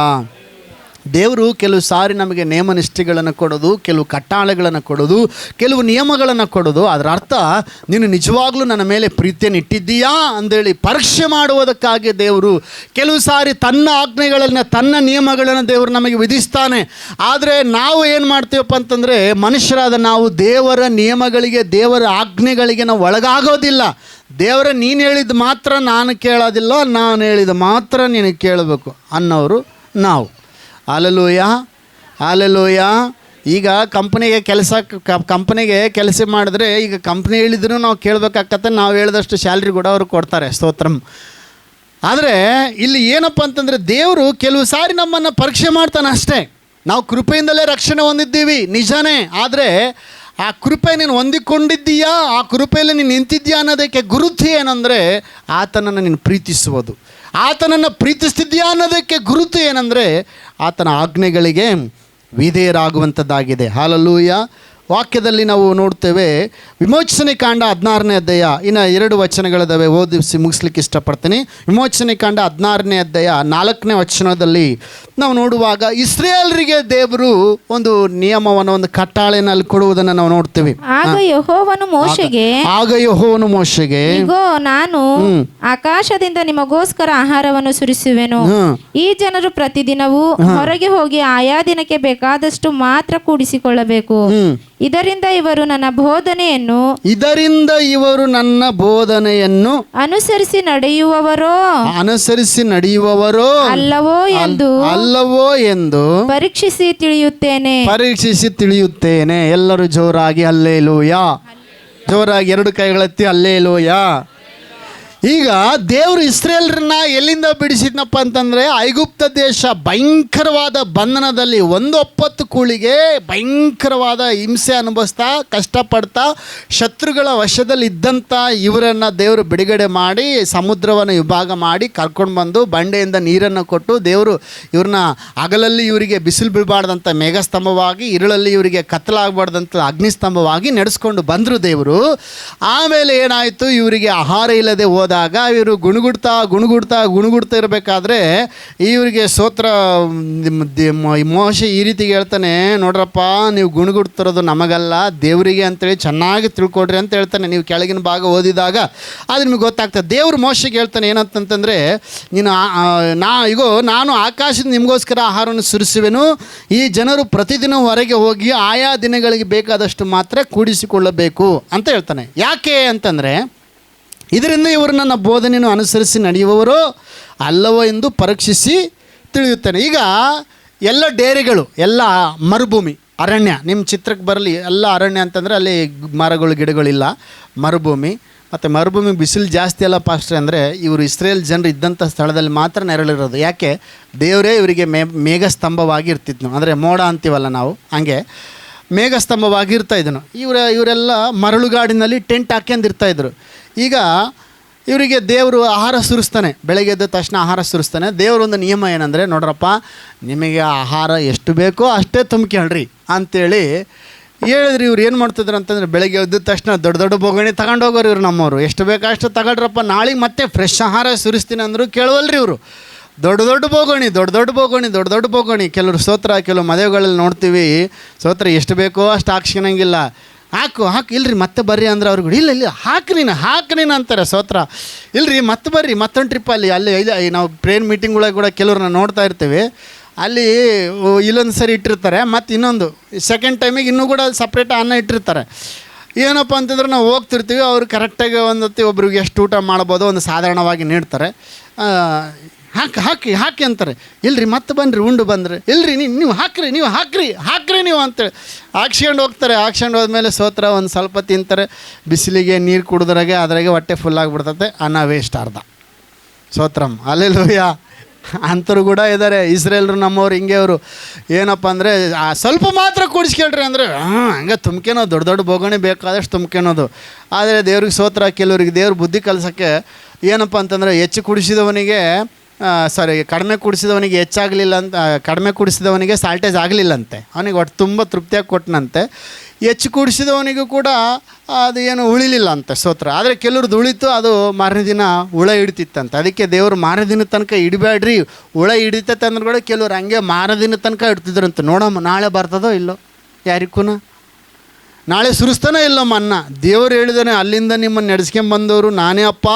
ದೇವರು ಕೆಲವು ಸಾರಿ ನಮಗೆ ನೇಮನಿಷ್ಠೆಗಳನ್ನು ಕೊಡೋದು, ಕೆಲವು ಕಟ್ಟಾಳೆಗಳನ್ನು ಕೊಡೋದು, ಕೆಲವು ನಿಯಮಗಳನ್ನು ಕೊಡೋದು. ಅದರ ಅರ್ಥ ನೀನು ನಿಜವಾಗ್ಲೂ ನನ್ನ ಮೇಲೆ ಪ್ರೀತಿಯನ್ನು ಇಟ್ಟಿದ್ದೀಯಾ ಅಂದೇಳಿ ಪರೀಕ್ಷೆ ಮಾಡುವುದಕ್ಕಾಗಿ ದೇವರು ಕೆಲವು ಸಾರಿ ತನ್ನ ಆಜ್ಞೆಗಳನ್ನು, ತನ್ನ ನಿಯಮಗಳನ್ನು ದೇವರು ನಮಗೆ ವಿಧಿಸ್ತಾನೆ. ಆದರೆ ನಾವು ಏನು ಮಾಡ್ತೀವಪ್ಪ ಅಂತಂದರೆ, ಮನುಷ್ಯರಾದ ನಾವು ದೇವರ ನಿಯಮಗಳಿಗೆ, ದೇವರ ಆಜ್ಞೆಗಳಿಗೆ ನಾವು ಒಳಗಾಗೋದಿಲ್ಲ. ದೇವರ ನೀನು ಹೇಳಿದ ಮಾತ್ರ ನಾನು ಕೇಳೋದಿಲ್ಲ, ನಾನು ಹೇಳಿದ ಮಾತ್ರ ನಿನಗೆ ಕೇಳಬೇಕು ಅನ್ನೋರು ನಾವು. ಹಲ್ಲೆಲೂಯ. ಈಗ ಕಂಪ್ನಿಗೆ ಕೆಲಸ ಮಾಡಿದ್ರೆ, ಈಗ ಕಂಪ್ನಿ ಹೇಳಿದ್ರು ನಾವು ಕೇಳಬೇಕಾಗತ್ತೆ, ನಾವು ಹೇಳಿದಷ್ಟು ಸ್ಯಾಲ್ರಿ ಕೂಡ ಅವರು ಕೊಡ್ತಾರೆ. ಸ್ತೋತ್ರಂ. ಆದರೆ ಇಲ್ಲಿ ಏನಪ್ಪ ಅಂತಂದರೆ, ದೇವರು ಕೆಲವು ಸಾರಿ ನಮ್ಮನ್ನು ಪರೀಕ್ಷೆ ಮಾಡ್ತಾನೆ ಅಷ್ಟೇ. ನಾವು ಕೃಪೆಯಿಂದಲೇ ರಕ್ಷಣೆ ಹೊಂದಿದ್ದೀವಿ, ನಿಜನೇ. ಆದರೆ ಆ ಕೃಪೆ ನೀನು ಹೊಂದಿಕೊಂಡಿದ್ದೀಯಾ, ಆ ಕೃಪೆಯಲ್ಲಿ ನೀನು ನಿಂತಿದ್ದೀಯಾ ಅನ್ನೋದಕ್ಕೆ ಗುರುತು ಏನಂದರೆ ಆತನನ್ನು ನೀನು ಪ್ರೀತಿಸುವುದು. ಆತನನ್ನು ಪ್ರೀತಿಸ್ತಿದ್ದೀಯಾ ಅನ್ನೋದಕ್ಕೆ ಗುರುತು ಏನಂದರೆ ಆತನ ಆಜ್ಞೆಗಳಿಗೆ ವಿಧೇಯರಾಗುವಂಥದ್ದಾಗಿದೆ. ಹಲ್ಲೆಲೂಯಾ. ವಾಕ್ಯದಲ್ಲಿ ನಾವು ನೋಡ್ತೇವೆ, ವಿಮೋಚನೆ ಕಾಂಡ 16ನೇ ಅಧ್ಯಾಯ, ಇನ್ನು 2 ವಚನಗಳಿದ್ದಾವೆ, ಓದಿಸಿ ಮುಗಿಸ್ಲಿಕ್ಕೆ ಇಷ್ಟಪಡ್ತೀನಿ. ವಿಮೋಚನೆ ಕಾಂಡ 16ನೇ ಅಧ್ಯಾಯ 4ನೇ ವಚನದಲ್ಲಿ ನಾವು ನೋಡುವಾಗ ಇಸ್ರಾಯೇಲರಿಗೆ ದೇವರು ಒಂದು ನಿಯಮವನ್ನು, ಒಂದು ಕಟ್ಟಳೆನಲ್ಲಿ ಕೊಡುವುದನ್ನು ನಾವು ನೋಡ್ತೇವೆ. ಆಗ ಯೆಹೋವನು ಮೋಶೆಗೆ, ಇಗೋ ನಾನು ಆಕಾಶದಿಂದ ನಿಮಗೋಸ್ಕರ ಆಹಾರವನ್ನು ಸುರಿಸುವೆನು. ಈ ಜನರು ಪ್ರತಿದಿನವೂ ಹೊರಗೆ ಹೋಗಿ ಆಯಾ ದಿನಕ್ಕೆ ಬೇಕಾದಷ್ಟು ಮಾತ್ರ ಕೂಡಿಸಿಕೊಳ್ಳಬೇಕು. ಇದರಿಂದ ಇವರು ನನ್ನ ಬೋಧನೆಯನ್ನು ಅನುಸರಿಸಿ ನಡೆಯುವವರೋ ಅಲ್ಲವೋ ಎಂದು ಪರೀಕ್ಷಿಸಿ ತಿಳಿಯುತ್ತೇನೆ. ಎಲ್ಲರೂ ಜೋರಾಗಿ ಹಲ್ಲೆಲೂಯಾ, ಜೋರಾಗಿ 2 ಕೈಗಳೆತ್ತಿ ಹಲ್ಲೆಲೂಯಾ. ಈಗ ದೇವರು ಇಸ್ರೇಲರನ್ನ ಎಲ್ಲಿಂದ ಬಿಡಿಸಿದ್ನಪ್ಪ ಅಂತಂದರೆ, ಐಗುಪ್ತ ದೇಶ ಭಯಂಕರವಾದ ಬಂಧನದಲ್ಲಿ 1 ಕೂಳಿಗೆ ಭಯಂಕರವಾದ ಹಿಂಸೆ ಅನುಭವಿಸ್ತಾ ಕಷ್ಟಪಡ್ತಾ ಶತ್ರುಗಳ ವಶದಲ್ಲಿ ಇದ್ದಂಥ ಇವರನ್ನು ದೇವರು ಬಿಡುಗಡೆ ಮಾಡಿ ಸಮುದ್ರವನ್ನು ವಿಭಾಗ ಮಾಡಿ ಕರ್ಕೊಂಡು ಬಂದು ಬಂಡೆಯಿಂದ ನೀರನ್ನು ಕೊಟ್ಟು ದೇವರು ಇವ್ರನ್ನ ಹಗಲಲ್ಲಿ ಇವರಿಗೆ ಬಿಸಿಲು ಬೀಳಬಾರ್ದಂಥ ಮೇಘಸ್ತಂಭವಾಗಿ, ಇರುಳಲ್ಲಿ ಇವರಿಗೆ ಕತ್ತಲಾಗಬಾರ್ದಂಥ ಅಗ್ನಿಸ್ತಂಭವಾಗಿ ನಡೆಸ್ಕೊಂಡು ಬಂದರು ದೇವರು. ಆಮೇಲೆ ಏನಾಯಿತು, ಇವರಿಗೆ ಆಹಾರ ಇಲ್ಲದೆ ಹೋದಾಗ ಇವರು ಗುಣಗುಡ್ತಾ ಇರಬೇಕಾದ್ರೆ ಇವರಿಗೆ ಸ್ತೋತ್ರ ಮೋಶೆ ಈ ರೀತಿ ಹೇಳ್ತಾನೆ, ನೋಡ್ರಪ್ಪ ನೀವು ಗುಣಗುಡ್ತಿರೋದು ನಮಗಲ್ಲ ದೇವರಿಗೆ ಅಂತೇಳಿ ಚೆನ್ನಾಗಿ ತಿಳ್ಕೊಡ್ರಿ ಅಂತ ಹೇಳ್ತಾನೆ. ನೀವು ಕೆಳಗಿನ ಭಾಗ ಓದಿದಾಗ ಅದು ನಿಮಗೆ ಗೊತ್ತಾಗ್ತದೆ. ದೇವರು ಮೋಶೆಗೆ ಹೇಳ್ತಾನೆ ಏನಂತಂತಂದರೆ, ನಾನು ಆಕಾಶದಿಂದ ನಿಮಗೋಸ್ಕರ ಆಹಾರವನ್ನು ಸುರಿಸುವೆನು. ಈ ಜನರು ಪ್ರತಿದಿನ ಹೊರಗೆ ಹೋಗಿ ಆಯಾ ದಿನಗಳಿಗೆ ಬೇಕಾದಷ್ಟು ಮಾತ್ರ ಕೂಡಿಸಿಕೊಳ್ಳಬೇಕು ಅಂತ ಹೇಳ್ತಾನೆ. ಯಾಕೆ ಅಂತಂದರೆ, ಇದರಿಂದ ಇವರು ನನ್ನ ಬೋಧನೆಯನ್ನು ಅನುಸರಿಸಿ ನಡೆಯುವವರೋ ಅಲ್ಲವೋ ಎಂದು ಪರೀಕ್ಷಿಸಿ ತಿಳಿಯುತ್ತಾನೆ. ಈಗ ಎಲ್ಲ ಡೇರೆಗಳು, ಎಲ್ಲ ಮರುಭೂಮಿ, ಅರಣ್ಯ, ನಿಮ್ಮ ಚಿತ್ರಕ್ಕೆ ಬರಲಿ, ಎಲ್ಲ ಅರಣ್ಯ ಅಂತಂದರೆ ಅಲ್ಲಿ ಮರಗಳು ಗಿಡಗಳಿಲ್ಲ, ಮರುಭೂಮಿ. ಮತ್ತು ಮರುಭೂಮಿ ಬಿಸಿಲು ಜಾಸ್ತಿ ಅಲ್ಲ ಪಾಸ್ಟ್ರೆ ಅಂದರೆ, ಇವರು ಇಸ್ರೇಲ್ ಜನರು ಇದ್ದಂಥ ಸ್ಥಳದಲ್ಲಿ ಮಾತ್ರ ನೆರಳಿರೋದು. ಯಾಕೆ, ದೇವರೇ ಇವರಿಗೆ ಮೇಘಸ್ತಂಭವಾಗಿ ಇರ್ತಿದ್ನು. ಅಂದರೆ ಮೋಡ ಅಂತೀವಲ್ಲ ನಾವು, ಹಂಗೆ ಮೇಘಸ್ತಂಭವಾಗಿ ಇರ್ತಾಯಿದ್ದನು. ಇವರೆಲ್ಲ ಮರಳುಗಾಡಿನಲ್ಲಿ ಟೆಂಟ್ ಹಾಕ್ಯಂದಿರ್ತಾಯಿದ್ರು. ಈಗ ಇವರಿಗೆ ದೇವರು ಆಹಾರ ಸುರಿಸ್ತಾನೆ, ಬೆಳಗ್ಗೆ ಎದ್ದ ತಕ್ಷಣ ಆಹಾರ ಸುರಿಸ್ತಾನೆ. ದೇವರೊಂದು ನಿಯಮ ಏನಂದರೆ, ನೋಡ್ರಪ್ಪ ನಿಮಗೆ ಆಹಾರ ಎಷ್ಟು ಬೇಕೋ ಅಷ್ಟೇ ತುಂಬ್ಕೊಳ್ರಿ ಅಂತೇಳಿ ಹೇಳಿದ್ರಿ. ಇವ್ರು ಏನು ಮಾಡ್ತಿದ್ರು ಅಂತಂದರೆ, ಬೆಳಗ್ಗೆ ಎದ್ದ ತಕ್ಷಣ ದೊಡ್ಡ ಬೋಗಣಿ ತಗೊಂಡೋಗೋರು ಇವ್ರು ನಮ್ಮವರು. ಎಷ್ಟು ಬೇಕೋ ಅಷ್ಟು ತಗೊಳ್ರಪ್ಪ, ನಾಳೆಗೆ ಮತ್ತೆ ಫ್ರೆಶ್ ಆಹಾರ ಸುರಿಸ್ತೀನಿ ಅಂದರು. ಕೇಳುವಲ್ರಿ ಇವರು. ದೊಡ್ಡ ಬೋಗಣಿ. ಕೆಲವರು ಸ್ತೋತ್ರ, ಕೆಲವು ಮದುವೆಗಳಲ್ಲಿ ನೋಡ್ತೀವಿ ಸ್ತೋತ್ರ ಎಷ್ಟು ಬೇಕೋ ಅಷ್ಟು ಹಾಕ್ಸ್ಕೊಳಂಗಿಲ್ಲ. ಹಾಕು ಇಲ್ರಿ ಮತ್ತೆ ಬರ್ರಿ ಅಂದ್ರೆ ಅವ್ರಿಗೆ ಇಲ್ಲ ಹಾಕು ನೀನು ಅಂತಾರೆ. ಸ್ತೋತ್ರ, ಇಲ್ರಿ ಮತ್ತೆ ಬರ್ರಿ, ಮತ್ತೊಂದು ಟ್ರಿಪ್ ಅಲ್ಲಿ ನಾವು ಪ್ರೇಯರ್ ಮೀಟಿಂಗ್ ಒಳಗೆ ಕೂಡ ಕೆಲವ್ರನ್ನ ನೋಡ್ತಾ ಇರ್ತೀವಿ. ಅಲ್ಲಿ ಇಲ್ಲೊಂದು ಸರಿ ಇಟ್ಟಿರ್ತಾರೆ, ಮತ್ತು ಇನ್ನೊಂದು ಸೆಕೆಂಡ್ ಟೈಮಿಗೆ ಇನ್ನೂ ಕೂಡ ಸಪ್ರೇಟ್ ಅನ್ನ ಇಟ್ಟಿರ್ತಾರೆ. ಏನಪ್ಪ ಅಂತಂದ್ರೆ ನಾವು ಹೋಗ್ತಿರ್ತೀವಿ, ಅವರು ಕರೆಕ್ಟಾಗಿ ಒಂದೊತ್ತಿ ಒಬ್ರಿಗೆ ಎಷ್ಟು ಊಟ ಮಾಡ್ಬೋದು ಒಂದು ಸಾಧಾರಣವಾಗಿ ನೀಡ್ತಾರೆ. ಹಾಕಿ ಅಂತಾರೆ. ಇಲ್ರಿ ಮತ್ತೆ ಬನ್ನಿರಿ ಉಂಡು ಬಂದರೆ, ಇಲ್ರಿ ನೀವು ಹಾಕ್ರಿ ನೀವು ಅಂತೇಳಿ ಹಾಕ್ಸ್ಕೊಂಡು ಹೋಗ್ತಾರೆ. ಹಾಕ್ಸ್ಕೊಂಡು ಹೋದ್ಮೇಲೆ ಸ್ತೋತ್ರ ಒಂದು ಸ್ವಲ್ಪ ತಿಂತಾರೆ. ಬಿಸಿಲಿಗೆ ನೀರು ಕುಡಿದ್ರಾಗೆ ಅದ್ರಾಗೆ ಹೊಟ್ಟೆ ಫುಲ್ಲಾಗಿಬಿಡ್ತತೆ, ಅನ್ನ ವೇಸ್ಟ್ ಅರ್ಧ. ಸ್ತೋತ್ರಂ ಹಲ್ಲೆಲೂಯಾ. ಅಂಥವ್ರು ಕೂಡ ಇದ್ದಾರೆ ಇಸ್ರೇಲ್ರು, ನಮ್ಮವ್ರು ಹಿಂಗೆ. ಅವರು ಏನಪ್ಪ ಅಂದರೆ ಸ್ವಲ್ಪ ಮಾತ್ರ ಕೂಡಿಸ್ಕೊಳ್ರಿ ಅಂದರೆ ಹಂಗೆ ತುಂಬ್ಕೊಳೋದು, ದೊಡ್ಡ ಬೋಗಣಿ ಬೇಕಾದಷ್ಟು ತುಂಬ್ಕೊಳೋದು. ಆದರೆ ದೇವ್ರಿಗೆ ಸ್ತೋತ್ರ, ಕೆಲವ್ರಿಗೆ ದೇವ್ರ ಬುದ್ಧಿ ಕಲಿಸೋಕ್ಕೆ ಏನಪ್ಪ ಅಂತಂದರೆ, ಕಡಿಮೆ ಕುಡಿಸಿದವನಿಗೆ ಹೆಚ್ಚಾಗಲಿಲ್ಲ ಅಂತ, ಕಡಿಮೆ ಕುಡಿಸಿದವನಿಗೆ ಸಾಲ್ಟೇಜ್ ಆಗಲಿಲ್ಲಂತೆ, ಅವನಿಗೆ ಒಟ್ಟು ತುಂಬ ತೃಪ್ತಿಯಾಗಿ ಕೊಟ್ಟನಂತೆ. ಹೆಚ್ಚು ಕುಡಿಸಿದವನಿಗೂ ಕೂಡ ಅದು ಏನು ಉಳಿಲಿಲ್ಲ ಅಂತೆ ಸ್ತೋತ್ರ. ಆದರೆ ಕೆಲವ್ರದ್ದು ಉಳಿತು, ಅದು ಮಾರನೇ ದಿನ ಹುಳ ಹಿಡಿತಿತ್ತಂತೆ. ಅದಕ್ಕೆ ದೇವರು ಮಾರನೇ ದಿನ ತನಕ ಇಡಬೇಡ್ರಿ, ಹುಳ ಹಿಡಿತೈತೆ ಅಂದ್ರೆ ಕೂಡ ಕೆಲವ್ರು ಹಂಗೆ ಮಾರನೇ ದಿನ ತನಕ ಇಡ್ತಿದ್ರಂತೆ. ನೋಡಮ್ಮ ನಾಳೆ ಬರ್ತದೋ ಇಲ್ಲೋ, ಯಾರಿಗೂ ನಾಳೆ ಸುರಿಸ್ತಾನೋ ಇಲ್ಲಮ್ಮ ಅನ್ನ. ದೇವರು ಹೇಳಿದಾನೆ, ಅಲ್ಲಿಂದ ನಿಮ್ಮನ್ನು ನಡೆಸ್ಕೊಂಬಂದವರು ನಾನೇ ಅಪ್ಪ,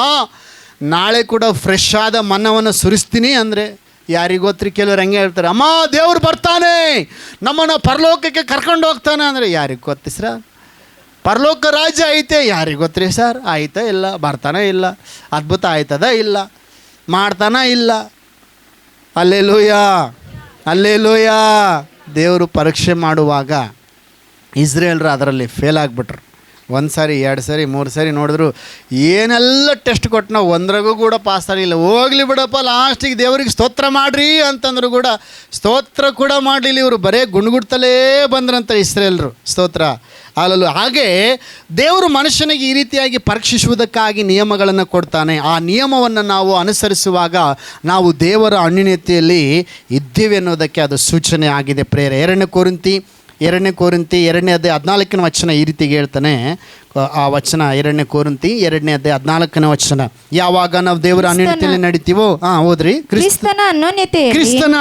ನಾಳೆ ಕೂಡ ಫ್ರೆಶ್ ಆದ ಮನ್ನವನ್ನು ಸುರಿಸ್ತೀನಿ ಅಂದರೆ ಯಾರಿಗೊತ್ರಿ? ಕೆಲವ್ರು ಹಂಗೆ ಹೇಳ್ತಾರೆ, ಅಮ್ಮ ದೇವ್ರು ಬರ್ತಾನೆ ನಮ್ಮನ್ನು ಪರಲೋಕಕ್ಕೆ ಕರ್ಕೊಂಡು ಹೋಗ್ತಾನೆ ಅಂದರೆ ಯಾರಿಗೆ ಗೊತ್ತಿ ಸರ್? ಪರಲೋಕ ರಾಜ್ಯ ಐತೆ, ಯಾರಿಗೆ ಗೊತ್ತ್ರಿ ಸರ್? ಆಯ್ತಾ ಇಲ್ಲ, ಬರ್ತಾನೆ ಇಲ್ಲ, ಅದ್ಭುತ ಆಯ್ತದ ಇಲ್ಲ, ಮಾಡ್ತಾನ ಇಲ್ಲ. ಅಲ್ಲೇಲೂಯಾ. ದೇವರು ಪರೀಕ್ಷೆ ಮಾಡುವಾಗ ಇಸ್ರೇಲ್ರು ಅದರಲ್ಲಿ ಫೇಲ್ ಆಗಿಬಿಟ್ರು. ಒಂದು ಸಾರಿ 2 ಸಾರಿ 3 ಸಾರಿ ನೋಡಿದ್ರು ಏನೆಲ್ಲ ಟೆಸ್ಟ್ ಕೊಟ್ಟು ನಾವು ಒಂದ್ರಾಗೂ ಕೂಡ ಪಾಸ್ ಆಗಲಿಲ್ಲ. ಹೋಗ್ಲಿ ಬಿಡಪ್ಪ, ಲಾಸ್ಟಿಗೆ ದೇವರಿಗೆ ಸ್ತೋತ್ರ ಮಾಡ್ರಿ ಅಂತಂದ್ರು ಕೂಡ ಸ್ತೋತ್ರ ಕೂಡ ಮಾಡಲಿಲ್ಲ. ಇವರು ಬರೇ ಗುಣಗುಡ್ತಲೇ ಬಂದ್ರಂತ ಇಸ್ರೇಲ್ರು. ಸ್ತೋತ್ರ ಅಲ್ಲೂ. ಹಾಗೆ ದೇವರು ಮನುಷ್ಯನಿಗೆ ಈ ರೀತಿಯಾಗಿ ಪರೀಕ್ಷಿಸುವುದಕ್ಕಾಗಿ ನಿಯಮಗಳನ್ನು ಕೊಡ್ತಾನೆ. ಆ ನಿಯಮವನ್ನು ನಾವು ಅನುಸರಿಸುವಾಗ ನಾವು ದೇವರ ಅನ್ಯೋನ್ಯತೆಯಲ್ಲಿ ಇದ್ದೇವೆ ಅನ್ನೋದಕ್ಕೆ ಅದು ಸೂಚನೆ ಆಗಿದೆ ಪ್ರೇರೆ. 2 ಕೊರಿಂಥಿ 2ನೇ ಅಧ್ಯಾಯ 14ನೇ ವಚನ ಈ ರೀತಿಗೆ ಹೇಳ್ತಾನೆ. ಆ ವಚನ 2 ಕೊರಿಂಥಿ 2ನೇ ಅಧ್ಯಾಯ 14ನೇ ವಚನ. ಯಾವಾಗ ನಾವು ದೇವರ ಅನ್ಯೋನ್ಯತೆಯಲ್ಲಿ ನಡೀತೀವೋ, ಓದ್ರಿ. ಕ್ರಿಸ್ತನ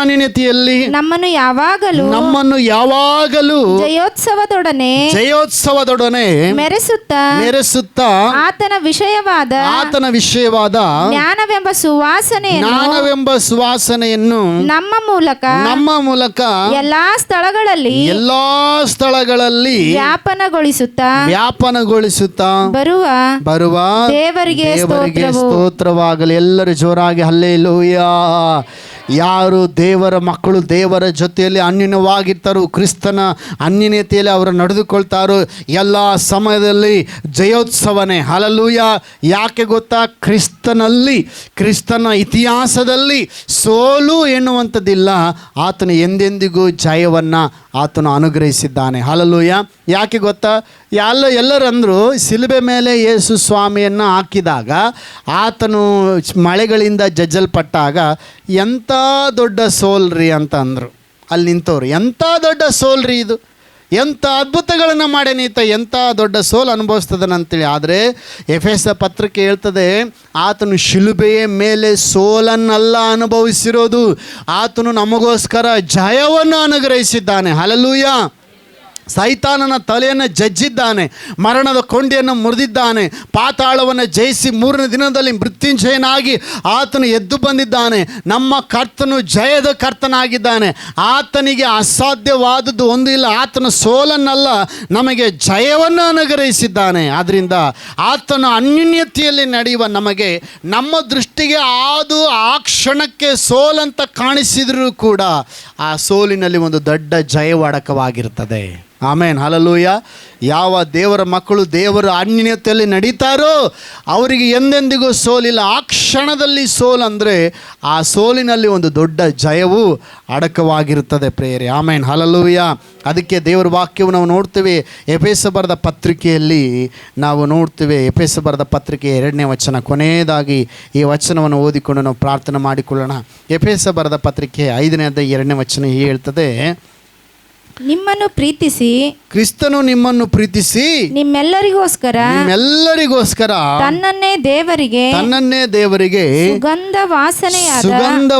ಅನ್ಯೋನ್ಯತೆಯಲ್ಲಿ ನಮ್ಮನ್ನು ಯಾವಾಗಲೂ ಜಯೋತ್ಸವದೊಡನೆ ಮೆರೆಸುತ್ತಾ ಆತನ ವಿಷಯವಾದ ಜ್ಞಾನವೆಂಬ ಸುವಾಸನೆಯನ್ನು ನಮ್ಮ ಮೂಲಕ ಎಲ್ಲಾ ಸ್ಥಳಗಳಲ್ಲಿ ವ್ಯಾಪನಗೊಳಿಸುತ್ತಾ ಬರುವ ದೇವರಿಗೆ ಸ್ತೋತ್ರವಾಗಲಿ. ಎಲ್ಲರೂ ಜೋರಾಗಿ ಹಲ್ಲೆಲೂಯಾ. ಯಾರು ದೇವರ ಮಕ್ಕಳು ದೇವರ ಜೊತೆಯಲ್ಲಿ ಅನ್ಯೋನ್ಯವಾಗಿರ್ತಾರೋ, ಕ್ರಿಸ್ತನ ಅನ್ಯೋನ್ಯತೆಯಲ್ಲಿ ಅವರು ನಡೆದುಕೊಳ್ತಾರೋ, ಎಲ್ಲ ಸಮಯದಲ್ಲಿ ಜಯೋತ್ಸವನೇ. ಹಲ್ಲೆಲೂಯಾ. ಯಾಕೆ ಗೊತ್ತಾ? ಕ್ರಿಸ್ತನ ಇತಿಹಾಸದಲ್ಲಿ ಸೋಲು ಎನ್ನುವಂಥದ್ದಿಲ್ಲ. ಆತನು ಎಂದೆಂದಿಗೂ ಜಯವನ್ನು ಆತನು ಅನುಗ್ರಹಿಸಿದ್ದಾನೆ. ಹಲ್ಲೆಲೂಯಾ. ಯಾಕೆ ಗೊತ್ತಾ? ಎಲ್ಲರಂದರು ಶಿಲುಬೆ ಮೇಲೆ ಯೇಸು ಸ್ವಾಮಿಯನ್ನು ಹಾಕಿದಾಗ ಆತನು ಮಳೆಗಳಿಂದ ಜಜ್ಜಲ್ಪಟ್ಟಾಗ ಎಂಥ ದೊಡ್ಡ ಸೋಲ್ರಿ ಅಂತ ಅಂದರು. ಅಲ್ಲಿ ನಿಂತವ್ರು, ಎಂಥ ದೊಡ್ಡ ಸೋಲ್ರಿ ಇದು, ಎಂಥ ಅದ್ಭುತಗಳನ್ನು ಮಾಡೇನೀತ, ಎಂಥ ದೊಡ್ಡ ಸೋಲು ಅನುಭವಿಸ್ತದನಂತೇಳಿ. ಆದರೆ ಎಫೆಸ ಪತ್ರಿಕೆ ಹೇಳ್ತದೆ, ಆತನು ಶಿಲುಬೆಯ ಮೇಲೆ ಸೋಲನ್ನೆಲ್ಲ ಅನುಭವಿಸಿರೋದು, ಆತನು ನಮಗೋಸ್ಕರ ಜಯವನ್ನು ಅನುಗ್ರಹಿಸಿದ್ದಾನೆ. ಹಲ್ಲೆಲೂಯಾ. ಸೈತಾನನ ತಲೆಯನ್ನು ಜಜ್ಜಿದ್ದಾನೆ, ಮರಣದ ಕೊಂಡಿಯನ್ನು ಮುರಿದಿದ್ದಾನೆ, ಪಾತಾಳವನ್ನು ಜಯಿಸಿ 3ನೇ ದಿನದಲ್ಲಿ ಮೃತ್ಯುಂಜಯನಾಗಿ ಆತನು ಎದ್ದು ಬಂದಿದ್ದಾನೆ. ನಮ್ಮ ಕರ್ತನು ಜಯದ ಕರ್ತನಾಗಿದ್ದಾನೆ. ಆತನಿಗೆ ಅಸಾಧ್ಯವಾದದ್ದು ಒಂದು ಇಲ್ಲ. ಆತನ ಸೋಲನ್ನಲ್ಲ, ನಮಗೆ ಜಯವನ್ನು ಅನುಗ್ರಹಿಸಿದ್ದಾನೆ. ಆದ್ದರಿಂದ ಆತನ ಅನ್ಯೋನ್ಯತೆಯಲ್ಲಿ ನಡೆಯುವ ನಮಗೆ, ನಮ್ಮ ದೃಷ್ಟಿಗೆ ಅದು ಆ ಕ್ಷಣಕ್ಕೆ ಸೋಲಂತ ಕಾಣಿಸಿದರೂ ಕೂಡ ಆ ಸೋಲಿನಲ್ಲಿ ಒಂದು ದೊಡ್ಡ ಜಯವಾಡಕವಾಗಿರ್ತದೆ. ಆಮೇನ್. ಹಲ್ಲೆಲೂಯಾ. ಯಾವ ದೇವರ ಮಕ್ಕಳು ದೇವರ ಅನ್ಯೋನ್ಯತೆಯಲ್ಲಿ ನಡೀತಾರೋ ಅವರಿಗೆ ಎಂದೆಂದಿಗೂ ಸೋಲಿಲ್ಲ. ಆ ಕ್ಷಣದಲ್ಲಿ ಸೋಲು ಅಂದರೆ ಆ ಸೋಲಿನಲ್ಲಿ ಒಂದು ದೊಡ್ಡ ಜಯವು ಅಡಕವಾಗಿರುತ್ತದೆ ಪ್ರೇರೆ. ಆಮೇನ್. ಹಲ್ಲೆಲೂಯಾ. ಅದಕ್ಕೆ ದೇವರ ವಾಕ್ಯವು ನಾವು ನೋಡ್ತೇವೆ. ಎಫೆಸ ಬರೆದ ಪತ್ರಿಕೆಯಲ್ಲಿ ನಾವು ನೋಡ್ತೇವೆ. ಎಫೆಸ ಬರೆದ ಪತ್ರಿಕೆ 2ನೇ ವಚನ, ಕೊನೆಯದಾಗಿ ಈ ವಚನವನ್ನು ಓದಿಕೊಂಡು ನಾವು ಪ್ರಾರ್ಥನೆ ಮಾಡಿಕೊಳ್ಳೋಣ. ಎಫೆಸ ಬರೆದ ಪತ್ರಿಕೆ 5ನೇ ಅಧ್ಯಾಯ 2ನೇ ವಚನ ಹೇಳ್ತದೆ, ನಿಮ್ಮನ್ನು ಪ್ರೀತಿಸಿ ಕ್ರಿಸ್ತನು ನಿಮ್ಮನ್ನು ಪ್ರೀತಿಸಿ ನಿಮ್ಮೆಲ್ಲರಿಗೋಸ್ಕರ ತನ್ನನ್ನೇ ದೇವರಿಗೆ ಸುಗಂಧ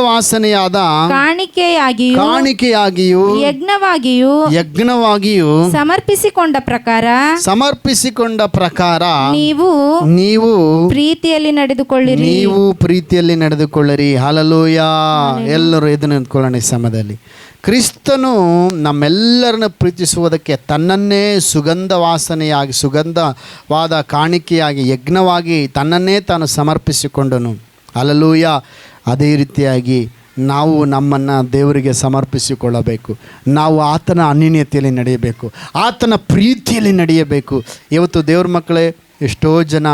ವಾಸನೆಯಾದ ಕಾಣಿಕೆಯಾಗಿಯೂ ಯಜ್ಞವಾಗಿಯೂ ಸಮರ್ಪಿಸಿಕೊಂಡ ಪ್ರಕಾರ ನೀವು ಪ್ರೀತಿಯಲ್ಲಿ ನಡೆದುಕೊಳ್ಳಿರಿ. ಹಲ್ಲೆಲೂಯಾ. ಎಲ್ಲರೂ ಎದ್ದು ನಿಂತ್ಕೊಳ್ಳೋಣ ಈ ಸಮಯದಲ್ಲಿ. ಕ್ರಿಸ್ತನು ನಮ್ಮೆಲ್ಲರನ್ನು ಪ್ರೀತಿಸುವುದಕ್ಕೆ ತನ್ನನ್ನೇ ಸುಗಂಧವಾದ ಕಾಣಿಕೆಯಾಗಿ ಯಜ್ಞವಾಗಿ ತನ್ನನ್ನೇ ತಾನು ಸಮರ್ಪಿಸಿಕೊಂಡನು. ಹಲ್ಲೆಲೂಯಾ. ಅದೇ ರೀತಿಯಾಗಿ ನಾವು ನಮ್ಮನ್ನು ದೇವರಿಗೆ ಸಮರ್ಪಿಸಿಕೊಳ್ಳಬೇಕು. ನಾವು ಆತನ ಅನ್ಯೋನ್ಯತೆಯಲ್ಲಿ ನಡೆಯಬೇಕು, ಆತನ ಪ್ರೀತಿಯಲ್ಲಿ ನಡೆಯಬೇಕು. ಇವತ್ತು ದೇವ್ರ ಮಕ್ಕಳೇ, ಎಷ್ಟೋ ಜನ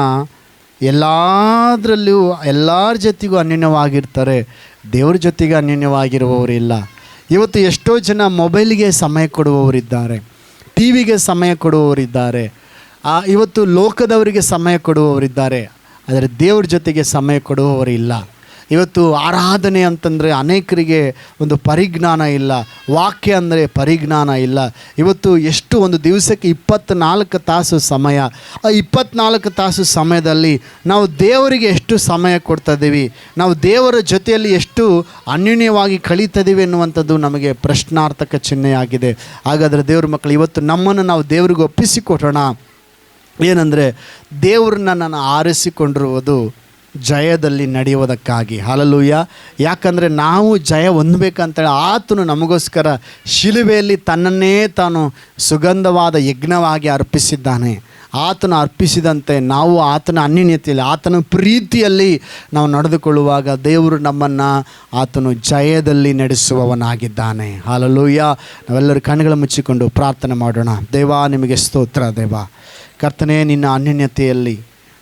ಎಲ್ಲದರಲ್ಲೂ ಎಲ್ಲರ ಜೊತೆಗೂ ಅನ್ಯೋನ್ಯವಾಗಿರ್ತಾರೆ, ದೇವ್ರ ಜೊತೆಗೆ ಅನ್ಯೋನ್ಯವಾಗಿರುವವರಿಲ್ಲ. ಇವತ್ತು ಎಷ್ಟೋ ಜನ ಮೊಬೈಲಿಗೆ ಸಮಯ ಕೊಡುವವರಿದ್ದಾರೆ, ಟಿ ವಿಗೆ ಸಮಯ ಕೊಡುವವರಿದ್ದಾರೆ, ಇವತ್ತು ಲೋಕದವರಿಗೆ ಸಮಯ ಕೊಡುವವರಿದ್ದಾರೆ, ಆದರೆ ದೇವ್ರ ಜೊತೆಗೆ ಸಮಯ ಕೊಡುವವರಿಲ್ಲ. ಇವತ್ತು ಆರಾಧನೆ ಅಂತಂದರೆ ಅನೇಕರಿಗೆ ಒಂದು ಪರಿಜ್ಞಾನ ಇಲ್ಲ, ವಾಕ್ಯ ಅಂದರೆ ಪರಿಜ್ಞಾನ ಇಲ್ಲ. ಇವತ್ತು ಎಷ್ಟು ಒಂದು ದಿವಸಕ್ಕೆ 24 ತಾಸು ಸಮಯ, ಆ 24 ತಾಸು ಸಮಯದಲ್ಲಿ ನಾವು ದೇವರಿಗೆ ಎಷ್ಟು ಸಮಯ ಕೊಡ್ತಾ ಇದ್ದೀವಿ, ನಾವು ದೇವರ ಜೊತೆಯಲ್ಲಿ ಎಷ್ಟು ಅನ್ಯೋನ್ಯವಾಗಿ ಕಳೀತಿದ್ದೀವಿ ಎನ್ನುವಂಥದ್ದು ನಮಗೆ ಪ್ರಶ್ನಾರ್ಥಕ ಚಿಹ್ನೆಯಾಗಿದೆ. ಹಾಗಾದರೆ ದೇವ್ರ ಮಕ್ಕಳು, ಇವತ್ತು ನಮ್ಮನ್ನು ನಾವು ದೇವರಿಗೆ ಒಪ್ಪಿಸಿಕೊಟ್ಟೋಣ. ಏನಂದರೆ ದೇವ್ರನ್ನ ನಾನು ಆರಿಸಿಕೊಂಡಿರುವುದು ಜಯದಲ್ಲಿ ನಡೆಯುವುದಕ್ಕಾಗಿ. ಹಲ್ಲೆಲೂಯಾ. ಯಾಕಂದರೆ ನಾವು ಜಯ ಹೊಂದಬೇಕಂತೇಳಿ ಆತನು ನಮಗೋಸ್ಕರ ಶಿಲುಬೆಯಲ್ಲಿ ತನ್ನನ್ನೇ ತಾನು ಸುಗಂಧವಾದ ಯಜ್ಞವಾಗಿ ಅರ್ಪಿಸಿದ್ದಾನೆ. ಆತನು ಅರ್ಪಿಸಿದಂತೆ ನಾವು ಆತನ ಅನ್ಯೋನ್ಯತೆಯಲ್ಲಿ ಆತನ ಪ್ರೀತಿಯಲ್ಲಿ ನಾವು ನಡೆದುಕೊಳ್ಳುವಾಗ ದೇವರು ನಮ್ಮನ್ನು ಆತನು ಜಯದಲ್ಲಿ ನಡೆಸುವವನಾಗಿದ್ದಾನೆ. ಹಲ್ಲೆಲೂಯಾ. ನಾವೆಲ್ಲರೂ ಕಣ್ಣುಗಳ ಮುಚ್ಚಿಕೊಂಡು ಪ್ರಾರ್ಥನೆ ಮಾಡೋಣ. ದೇವಾ, ನಿಮಗೆ ಸ್ತೋತ್ರ. ದೇವ ಕರ್ತನೇ, ನಿನ್ನ ಅನ್ಯೋನ್ಯತೆಯಲ್ಲಿ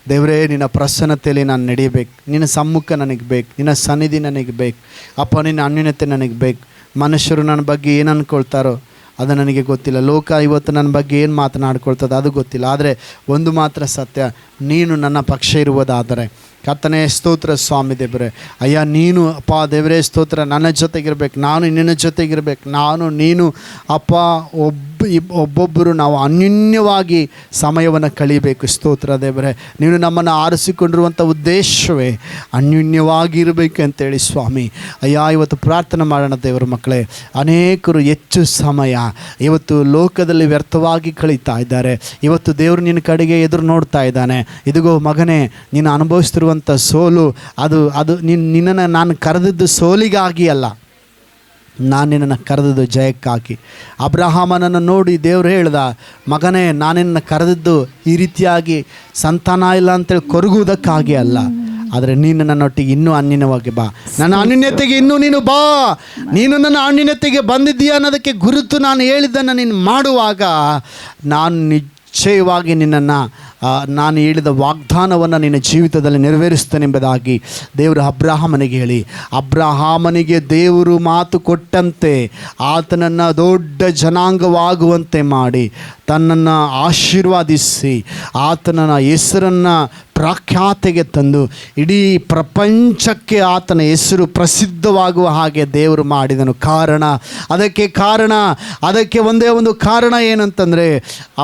ದೇವರೇ, ನಿನ್ನ ಪ್ರಸನ್ನತೆಯಲ್ಲಿ ನಾನು ನಡೆಯಬೇಕು. ನಿನ್ನ ಸಮ್ಮುಖ ನನಗೆ ಬೇಕು, ನಿನ್ನ ಸನ್ನಿಧಿ ನನಗೆ ಬೇಕು ಅಪ್ಪ. ನಿನ್ನ ಅನ್ಯೋನ್ಯತೆ ನನಗೆ ಬೇಕು. ಮನುಷ್ಯರು ನನ್ನ ಬಗ್ಗೆ ಏನು ಅಂದ್ಕೊಳ್ತಾರೋ ಅದು ನನಗೆ ಗೊತ್ತಿಲ್ಲ. ಲೋಕ ಇವತ್ತು ನನ್ನ ಬಗ್ಗೆ ಏನು ಮಾತನಾಡ್ಕೊಳ್ತದೆ ಅದು ಗೊತ್ತಿಲ್ಲ. ಆದರೆ ಒಂದು ಮಾತ್ರ ಸತ್ಯ, ನೀನು ನನ್ನ ಪಕ್ಷ ಇರುವುದಾದರೆ ಕರ್ತನೇ ಸ್ತೋತ್ರ ಸ್ವಾಮಿ ದೇವರೇ. ಅಯ್ಯ ನೀನು ಅಪ್ಪ ದೇವರೇ ಸ್ತೋತ್ರ, ನನ್ನ ಜೊತೆಗಿರ್ಬೇಕು, ನಾನು ನಿನ್ನ ಜೊತೆಗಿರ್ಬೇಕು. ನಾನು ನೀನು ಅಪ್ಪ ಒಬ್ಬೊಬ್ಬರು ನಾವು ಅನ್ಯೋನ್ಯವಾಗಿ ಸಮಯವನ್ನು ಕಳೀಬೇಕು. ಸ್ತೋತ್ರ ದೇವರೇ, ನೀನು ನಮ್ಮನ್ನು ಆರಿಸಿಕೊಂಡಿರುವಂಥ ಉದ್ದೇಶವೇ ಅನ್ಯೋನ್ಯವಾಗಿ ಇರಬೇಕು ಅಂತೇಳಿ ಸ್ವಾಮಿ. ಅಯ್ಯ ಇವತ್ತು ಪ್ರಾರ್ಥನೆ ಮಾಡೋಣ ದೇವರ ಮಕ್ಕಳೇ. ಅನೇಕರು ಹೆಚ್ಚು ಸಮಯ ಇವತ್ತು ಲೋಕದಲ್ಲಿ ವ್ಯರ್ಥವಾಗಿ ಕಳೀತಾ ಇದ್ದಾರೆ. ಇವತ್ತು ದೇವರು ನಿನ್ನ ಕಡೆಗೆ ಎದುರು ನೋಡ್ತಾ ಇದ್ದಾನೆ. ಇದಿಗೋ ಮಗನೇ, ನೀನು ಅನುಭವಿಸ್ತಿರುವಂಥ ಸೋಲು ಅದು ನಿನ್ನನ್ನು ನಾನು ಕರೆದಿದ್ದು ಸೋಲಿಗಾಗಿ ಅಲ್ಲ, ನಾನು ನಿನ್ನನ್ನು ಕರೆದಿದ್ದು ಜಯಕ್ಕಾಗಿ. ಅಬ್ರಹಾಮನನ್ನು ನೋಡಿ ದೇವರು ಹೇಳ್ದ, ಮಗನೇ ನಾನು ನಿನ್ನನ್ನು ಕರೆದಿದ್ದು ಈ ರೀತಿಯಾಗಿ ಸಂತಾನ ಇಲ್ಲ ಅಂತೇಳಿ ಕೊರಗುವುದಕ್ಕಾಗಿ ಅಲ್ಲ, ಆದರೆ ನೀನು ನನ್ನೊಟ್ಟಿಗೆ ಇನ್ನೂ ಅನ್ಯೋನ್ಯವಾಗಿ ಬಾ, ನನ್ನ ಅನ್ಯೋನ್ಯತೆಗೆ ಇನ್ನೂ ನೀನು ಬಾ. ನೀನು ನನ್ನ ಅನ್ಯೋನ್ಯತೆಗೆ ಬಂದಿದ್ದೀಯ ಅನ್ನೋದಕ್ಕೆ ಗುರುತು ನಾನು ಹೇಳಿದ್ದನ್ನು ನೀನು ಮಾಡುವಾಗ ನಾನು ನಿಶ್ಚಯವಾಗಿ ನಿನ್ನನ್ನು ನಾನು ಹೇಳಿದ ವಾಗ್ದಾನವನ್ನು ನಿನ್ನ ಜೀವಿತದಲ್ಲಿ ನೆರವೇರಿಸ್ತೇನೆಂಬುದಾಗಿ ದೇವರು ಅಬ್ರಹಾಮನಿಗೆ ಹೇಳಿ, ಅಬ್ರಹಾಮನಿಗೆ ದೇವರು ಮಾತು ಕೊಟ್ಟಂತೆ ಆತನನ್ನು ದೊಡ್ಡ ಜನಾಂಗವಾಗುವಂತೆ ಮಾಡಿ ತನ್ನನ್ನು ಆಶೀರ್ವಾದಿಸಿ ಆತನ ಹೆಸರನ್ನು ಪ್ರಖ್ಯಾತೆಗೆ ತಂದು ಇಡೀ ಪ್ರಪಂಚಕ್ಕೆ ಆತನ ಹೆಸರು ಪ್ರಸಿದ್ಧವಾಗುವ ಹಾಗೆ ದೇವರು ಮಾಡಿದನು. ಅದಕ್ಕೆ ಒಂದೇ ಒಂದು ಕಾರಣ ಏನಂತಂದರೆ,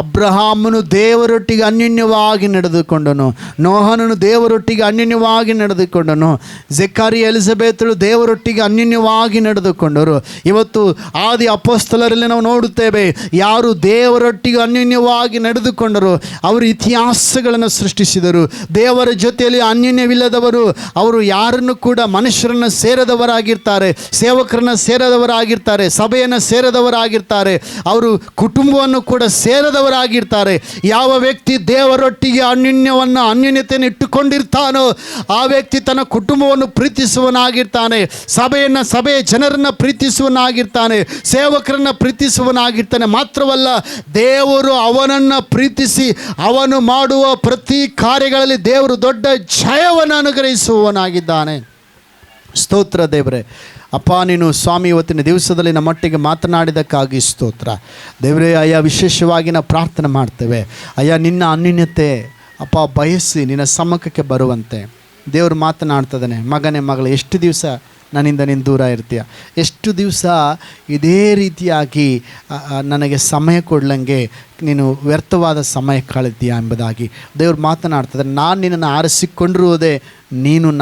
ಅಬ್ರಹಾಮನು ದೇವರೊಟ್ಟಿಗೆ ಅನ್ಯೋನ್ಯವಾಗಿ ನಡೆದುಕೊಂಡನು, ನೋಹನನು ದೇವರೊಟ್ಟಿಗೆ ಅನ್ಯೋನ್ಯವಾಗಿ ನಡೆದುಕೊಂಡನು, ಜೆಕಾರಿಯ ಎಲಿಜಬೆತಳು ದೇವರೊಟ್ಟಿಗೆ ಅನ್ಯೋನ್ಯವಾಗಿ ನಡೆದುಕೊಂಡರು. ಇವತ್ತು ಆದಿ ಅಪೊಸ್ತಲರಲ್ಲಿ ನಾವು ನೋಡುತ್ತೇವೆ, ಯಾರು ದೇವರೊಟ್ಟಿಗೆ ಅನ್ಯೋನ್ಯವಾಗಿ ನಡೆದುಕೊಂಡರು ಅವರು ಇತಿಹಾಸಗಳನ್ನು ಸೃಷ್ಟಿಸಿದರು. ದೇವರ ಜೊತೆಯಲ್ಲಿ ಅನ್ಯೋನ್ಯವಿಲ್ಲದವರು ಅವರು ಯಾರನ್ನು ಕೂಡ ಮನುಷ್ಯರನ್ನು ಸೇರದವರಾಗಿರ್ತಾರೆ, ಸೇವಕರನ್ನು ಸೇರದವರಾಗಿರ್ತಾರೆ, ಸಭೆಯನ್ನು ಸೇರದವರಾಗಿರ್ತಾರೆ, ಅವರು ಕುಟುಂಬವನ್ನು ಕೂಡ ಸೇರದವರಾಗಿರ್ತಾರೆ. ಯಾವ ವ್ಯಕ್ತಿ ದೇವರೊಟ್ಟಿಗೆ ಅನ್ಯೋನ್ಯತೆಯನ್ನು ಇಟ್ಟುಕೊಂಡಿರ್ತಾನೋ ಆ ವ್ಯಕ್ತಿ ತನ್ನ ಕುಟುಂಬವನ್ನು ಪ್ರೀತಿಸುವನಾಗಿರ್ತಾನೆ, ಸಭೆಯ ಜನರನ್ನು ಪ್ರೀತಿಸುವನಾಗಿರ್ತಾನೆ, ಸೇವಕರನ್ನು ಪ್ರೀತಿಸುವನಾಗಿರ್ತಾನೆ. ಮಾತ್ರವಲ್ಲ, ದೇವರು ಅವನನ್ನು ಪ್ರೀತಿಸಿ ಅವನು ಮಾಡುವ ಪ್ರತಿ ಕಾರ್ಯಗಳಲ್ಲಿ ದೇವರು ದೊಡ್ಡ ಜಯವನ್ನು ಅನುಗ್ರಹಿಸುವವನಾಗಿದ್ದಾನೆ. ಸ್ತೋತ್ರ ದೇವರೇ. ಅಪ್ಪ ನೀನು ಸ್ವಾಮಿ ಇವತ್ತಿನ ದಿವಸದಲ್ಲಿ ನಮ್ಮೊಟ್ಟಿಗೆ ಮಾತನಾಡಿದ್ದಕ್ಕಾಗಿ ಸ್ತೋತ್ರ ದೇವರೇ. ಅಯ್ಯ ವಿಶೇಷವಾಗಿ ನಾವು ಪ್ರಾರ್ಥನೆ ಮಾಡ್ತೇವೆ, ಅಯ್ಯ ನಿನ್ನ ಅನ್ಯೋನ್ಯತೆ ಅಪ್ಪ ಬಯಸಿ ನಿನ್ನ ಸಮ್ಮುಖಕ್ಕೆ ಬರುವಂತೆ ದೇವರು ಮಾತನಾಡ್ತದಾನೆ. ಮಗನೇ ಮಗಳು, ಎಷ್ಟು ದಿವಸ ನನ್ನಿಂದ ನೀನು ದೂರ ಇರ್ತೀಯ, ಎಷ್ಟು ದಿವಸ ಇದೇ ರೀತಿಯಾಗಿ ನನಗೆ ಸಮಯ ಕೊಡ್ಲಂಗೆ ನೀನು ವ್ಯರ್ಥವಾದ ಸಮಯ ಕಳೆದೀಯ ಎಂಬುದಾಗಿ ದೇವ್ರು ಮಾತನಾಡ್ತದೆ. ನಾನು ನಿನ್ನನ್ನು ಆರಿಸಿಕೊಂಡಿರುವುದೇ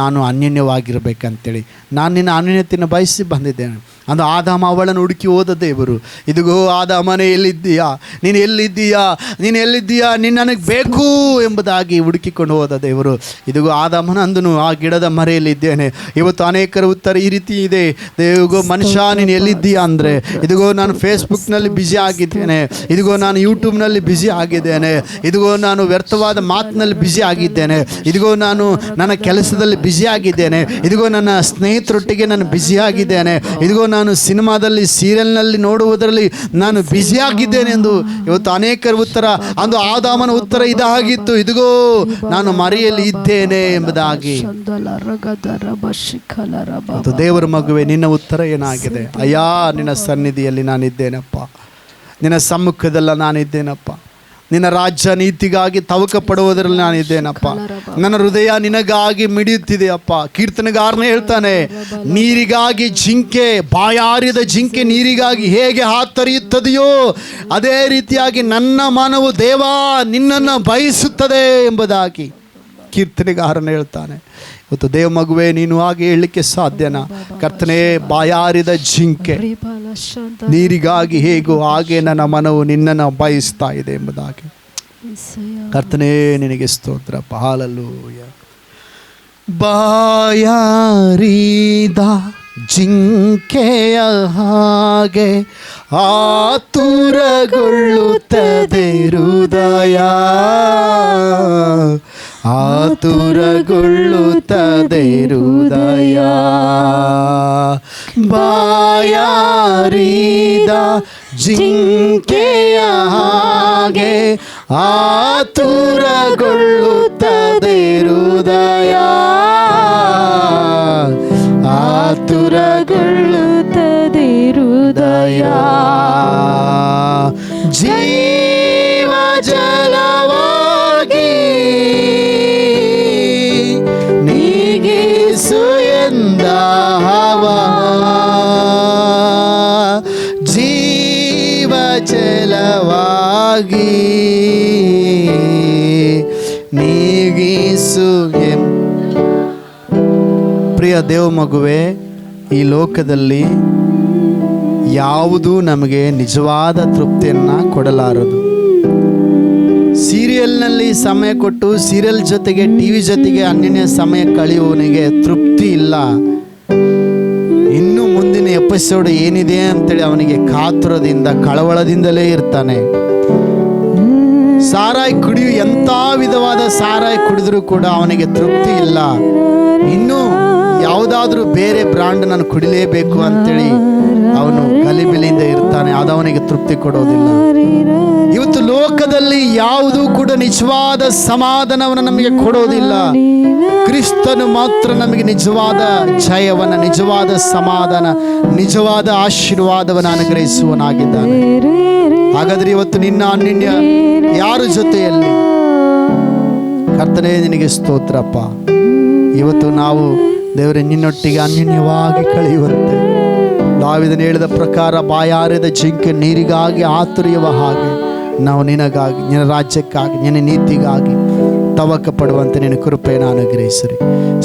ನಾನು ಅನ್ಯೋನ್ಯವಾಗಿರಬೇಕಂತೇಳಿ. ನಾನು ನಿನ್ನ ಅನ್ಯೋನ್ಯತೆಯನ್ನು ಬಯಸಿ ಬಂದಿದ್ದೇನೆ. ಅದು ಆದಾಮ ಅವಳನ್ನು ಹುಡುಕಿ ಹೋದ ದೇವರು. ಇದಿಗೋ ಆದಾಮನೇ ಎಲ್ಲಿದ್ದೀಯಾ, ನೀನು ಎಲ್ಲಿದ್ದೀಯಾ, ನೀನು ನನಗೆ ಬೇಕು ಎಂಬುದಾಗಿ ಹುಡುಕಿಕೊಂಡು ಹೋದ ದೇವರು. ಇದಿಗೋ ಆದಾಮನ ಅಂದನು, ಆ ಗಿಡದ ಮರೆಯಲ್ಲಿದ್ದೇನೆ. ಇವತ್ತು ಅನೇಕರ ಉತ್ತರ ಈ ರೀತಿ ಇದೆ, ದೇವಿಗೋ ಮನುಷ್ಯ ನೀನು ಎಲ್ಲಿದ್ದೀಯಾ ಅಂದರೆ, ಇದಿಗೋ ನಾನು ಫೇಸ್ಬುಕ್ನಲ್ಲಿ ಬ್ಯುಸಿ ಆಗಿದ್ದೇನೆ, ಇದಿಗೋ ನಾನು ಯೂಟ್ಯೂಬ್ನಲ್ಲಿ ಬ್ಯುಸಿ ಆಗಿದ್ದೇನೆ, ಇದಿಗೋ ನಾನು ವ್ಯರ್ಥವಾದ ಮಾತಿನಲ್ಲಿ ಬ್ಯುಸಿ ಆಗಿದ್ದೇನೆ, ಇದಿಗೋ ನಾನು ನನ್ನ ಕೆಲಸದಲ್ಲಿ ಬ್ಯುಸಿ ಆಗಿದ್ದೇನೆ, ಇದಿಗೋ ನನ್ನ ಸ್ನೇಹಿತರೊಟ್ಟಿಗೆ ನಾನು ಬ್ಯುಸಿ ಆಗಿದ್ದೇನೆ, ಇದಿಗೋ ನಾನು ಸಿನಿಮಾದಲ್ಲಿ ಸೀರಿಯಲ್ನಲ್ಲಿ ನೋಡುವುದರಲ್ಲಿ ನಾನು ಬ್ಯುಸಿ ಆಗಿದ್ದೇನೆ ಎಂದು ಇವತ್ತು ಅನೇಕರ ಉತ್ತರ. ಅಂದು ಆದಾಮನ ಉತ್ತರ ಇದಾಗಿತ್ತು, ಇದಿಗೋ ನಾನು ಮರೆಯಲ್ಲಿ ಇದ್ದೇನೆ ಎಂಬುದಾಗಿ. ದೇವರ ಮಗುವೆ, ನಿನ್ನ ಉತ್ತರ ಏನಾಗಿದೆ? ಅಯ್ಯ ನಿನ್ನ ಸನ್ನಿಧಿಯಲ್ಲಿ ನಾನಿದ್ದೇನಪ್ಪ, ನಿನ್ನ ಸಮ್ಮುಖದಲ್ಲ ನಾನಿದ್ದೇನಪ್ಪ, ನಿನ್ನ ರಾಜ್ಯ ನೀತಿಗಾಗಿ ತವಕ ಪಡುವುದರಲ್ಲಿ ನಾನಿದ್ದೇನಪ್ಪ, ನನ್ನ ಹೃದಯ ನಿನಗಾಗಿ ಮಿಡಿಯುತ್ತಿದೆಯಪ್ಪ. ಕೀರ್ತನೆಗಾರನೇ ಹೇಳ್ತಾನೆ, ನೀರಿಗಾಗಿ ಜಿಂಕೆ, ಬಾಯಾರಿದ ಜಿಂಕೆ ನೀರಿಗಾಗಿ ಹೇಗೆ ಹಾತೊರೆಯುತ್ತದೆಯೋ ಅದೇ ರೀತಿಯಾಗಿ ನನ್ನ ಮನವು ದೇವಾ ನಿನ್ನನ್ನು ಬಯಸುತ್ತದೆ ಎಂಬುದಾಗಿ ಕೀರ್ತನೆಗಾರನೇ ಹೇಳ್ತಾನೆ. ಇವತ್ತು ದೇವ ಮಗುವೆ, ನೀನು ಹಾಗೆ ಹೇಳಲಿಕ್ಕೆ ಸಾಧ್ಯನಾ? ಕರ್ತನೇ, ಬಾಯಾರಿದ ಜಿಂಕೆ ನೀರಿಗಾಗಿ ಹೇಗೋ ಹಾಗೆ ನನ್ನ ಮನವು ನಿನ್ನನ್ನು ಬಯಸ್ತಾ ಇದೆ ಎಂಬುದಾಗಿ. ಕರ್ತನೇ ನಿನಗೆ ಸ್ತೋತ್ರ. ಹಾಲೆಲೂಯ. ಬಾಯಾರಿದ ಜಿಂಕೆಯ ಹಾಗೆ ಆತುರಗೊಳ್ಳುತ್ತದೆ ಹೃದಯ, ಆತುರಗೊಳ್ಳುತ್ತದೆ ಹೃದಯ. ಬಾಯಾರಿದ ಜಿಂಕೆಯ ಹಾಗೆ ಆತುರಗೊಳ್ಳುತ್ತದೆ ಹೃದಯ, ಆತುರಗೊಳ್ಳುತ್ತದೆ ಹೃದಯ. ಜೀವ ಜಲವಾಗಿ ನೀಗಿಸು ಎಂದ ಹವಾ, ಜೀವ ಜಲವಾಗಿ ನೀಗಿಸು ಪ್ರಿಯ ದೇವ ಮಗುವೆ, ಈ ಲೋಕದಲ್ಲಿ ಯಾವುದೂ ನಮಗೆ ನಿಜವಾದ ತೃಪ್ತಿಯನ್ನು ಕೊಡಲಾರದು. ಸೀರಿಯಲ್ನಲ್ಲಿ ಸಮಯ ಕೊಟ್ಟು ಸೀರಿಯಲ್ ಜೊತೆಗೆ ಟಿ ವಿ ಜೊತೆಗೆ ಅನ್ಯನ್ಯ ಸಮಯ ಕಳೆಯುವವನಿಗೆ ತೃಪ್ತಿ ಇಲ್ಲ. ಇನ್ನು ಮುಂದಿನ ಎಪಿಸೋಡ್ ಏನಿದೆ ಅಂತೇಳಿ ಅವನಿಗೆ ಕಾತುರದಿಂದ ಕಳವಳದಿಂದಲೇ ಇರ್ತಾನೆ. ಸಾರಾಯಿ ಕುಡಿಯು ಎಂಥ ವಿಧವಾದ ಸಾರಾಯಿ ಕುಡಿದ್ರೂ ಕೂಡ ಅವನಿಗೆ ತೃಪ್ತಿ ಇಲ್ಲ. ಇನ್ನು ಯಾವುದಾದ್ರೂ ಬೇರೆ ಬ್ರಾಂಡ್ ನಾನು ಕುಡಿಲೇಬೇಕು ಅಂತೇಳಿ ಅವನು ಗಲಿಬಿಲಿಯಿಂದ ಇರ್ತಾನೆ. ಅದು ಅವನಿಗೆ ತೃಪ್ತಿ ಕೊಡೋದಿಲ್ಲ. ಇವತ್ತು ಲೋಕದಲ್ಲಿ ಯಾವುದೂ ಕೂಡ ನಿಜವಾದ ಸಮಾಧಾನವನ್ನು ನಮಗೆ ಕೊಡೋದಿಲ್ಲ. ಕ್ರಿಸ್ತನು ಮಾತ್ರ ನಮಗೆ ನಿಜವಾದ ಜಯವನ್ನು, ನಿಜವಾದ ಸಮಾಧಾನ, ನಿಜವಾದ ಆಶೀರ್ವಾದವನ್ನು ಅನುಗ್ರಹಿಸುವನಾಗಿದ್ದಾನೆ. ಹಾಗಾದ್ರೆ ಇವತ್ತು ನಿನ್ನ ಅನ್ಯ ಯಾರ ಜೊತೆಯಲ್ಲಿ? ಕರ್ತನೇ ನಿನಗೆ ಸ್ತೋತ್ರಪ್ಪ. ಇವತ್ತು ನಾವು ದೇವರೇ ನಿನ್ನೊಟ್ಟಿಗೆ ಅನ್ಯನ್ಯವಾಗಿ ಕಳೆಯುವಂತೆ, ದಾವೀದನು ಹೇಳಿದ ಪ್ರಕಾರ ಬಾಯಾರಿದ ಜಿಂಕೆ ನೀರಿಗಾಗಿ ಆತುರಿಯುವ ಹಾಗೆ ನಾವು ನಿನಗಾಗಿ, ನಿನ್ನ ರಾಜ್ಯಕ್ಕಾಗಿ, ನಿನ್ನ ನೀತಿಗಾಗಿ ತವಕ ಪಡುವಂತೆ ನಿನ್ನ ಕೃಪೆಯನ್ನು ಅನುಗ್ರಹಿಸಿರಿ.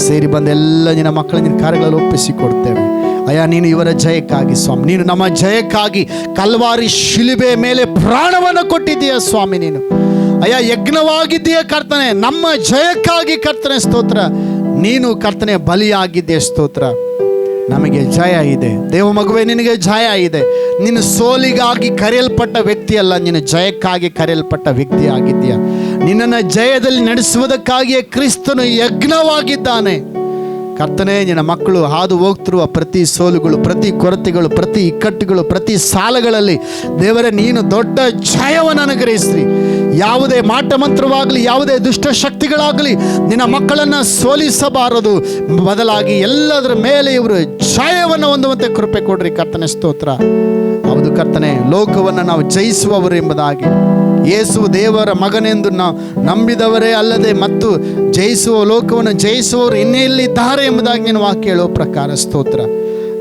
ಸೇರಿ ಬಂದ ಎಲ್ಲ ನಿನ್ನ ಮಕ್ಕಳ ನಿನ್ನ ಕಾರ್ಯಗಳಲ್ಲಿ ಒಪ್ಪಿಸಿಕೊಡ್ತೇವೆ. ಅಯ್ಯ, ನೀನು ಇವರ ಜಯಕ್ಕಾಗಿ ಸ್ವಾಮಿ, ನೀನು ನಮ್ಮ ಜಯಕ್ಕಾಗಿ ಕಲ್ವಾರಿ ಶಿಲುಬೆ ಮೇಲೆ ಪ್ರಾಣವನ್ನು ಕೊಟ್ಟಿದ್ದೀಯ ಸ್ವಾಮಿ. ನೀನು ಅಯ್ಯ ಯಜ್ಞವಾಗಿದ್ದೀಯ ಕರ್ತನೆ, ನಮ್ಮ ಜಯಕ್ಕಾಗಿ ಕರ್ತನೆ ಸ್ತೋತ್ರ. ನೀನು ಕರ್ತನೆ ಬಲಿಯಾಗಿದ್ದೀಯ ಸ್ತೋತ್ರ. ನಮಗೆ ಜಯ ಇದೆ ದೇವ ಮಗುವೆ, ನಿನಗೆ ಜಯ ಇದೆ. ನೀನು ಸೋಲಿಗಾಗಿ ಕರೆಯಲ್ಪಟ್ಟ ವ್ಯಕ್ತಿ ಅಲ್ಲ, ನೀನು ಜಯಕ್ಕಾಗಿ ಕರೆಯಲ್ಪಟ್ಟ ವ್ಯಕ್ತಿ ಆಗಿದ್ದೀಯ. ನಿನ್ನನ್ನು ಜಯದಲ್ಲಿ ನಡೆಸುವುದಕ್ಕಾಗಿಯೇ ಕ್ರಿಸ್ತನು ಯಜ್ಞವಾಗಿದ್ದಾನೆ. ಕರ್ತನೇ, ನಿನ್ನ ಮಕ್ಕಳು ಹಾದು ಹೋಗ್ತಿರುವ ಪ್ರತಿ ಸೋಲುಗಳು, ಪ್ರತಿ ಕೊರತೆಗಳು, ಪ್ರತಿ ಇಕ್ಕಟ್ಟುಗಳು, ಪ್ರತಿ ಸಾಲಗಳಲ್ಲಿ ದೇವರೇ ನೀನು ದೊಡ್ಡ ಜಯವನ್ನು ಅನುಗ್ರಹಿಸ್ರಿ. ಯಾವುದೇ ಮಾಟ ಮಂತ್ರವಾಗಲಿ, ಯಾವುದೇ ದುಷ್ಟ ಶಕ್ತಿಗಳಾಗಲಿ ನಿನ್ನ ಮಕ್ಕಳನ್ನು ಸೋಲಿಸಬಾರದು. ಬದಲಾಗಿ ಎಲ್ಲದರ ಮೇಲೆ ಇವರು ಜಯವನ್ನು ಹೊಂದುವಂತೆ ಕೃಪೆ ಕೊಡ್ರಿ ಕರ್ತನೆ ಸ್ತೋತ್ರ. ಹೌದು ಕರ್ತನೆ, ಲೋಕವನ್ನು ನಾವು ಜಯಿಸುವವರು ಎಂಬುದಾಗಿ, ಯೇಸು ದೇವರ ಮಗನೆಂದು ನಾವು ನಂಬಿದವರೇ ಅಲ್ಲದೆ ಮತ್ತು ಜಯಿಸುವ ಲೋಕವನ್ನು ಜಯಿಸುವವರು ಇನ್ನೆಲ್ಲಿದ್ದಾರೆ ಎಂಬುದಾಗಿ ನಿನ್ನ ವಾಕ್ಯ ಹೇಳುವ ಪ್ರಕಾರ ಸ್ತೋತ್ರ.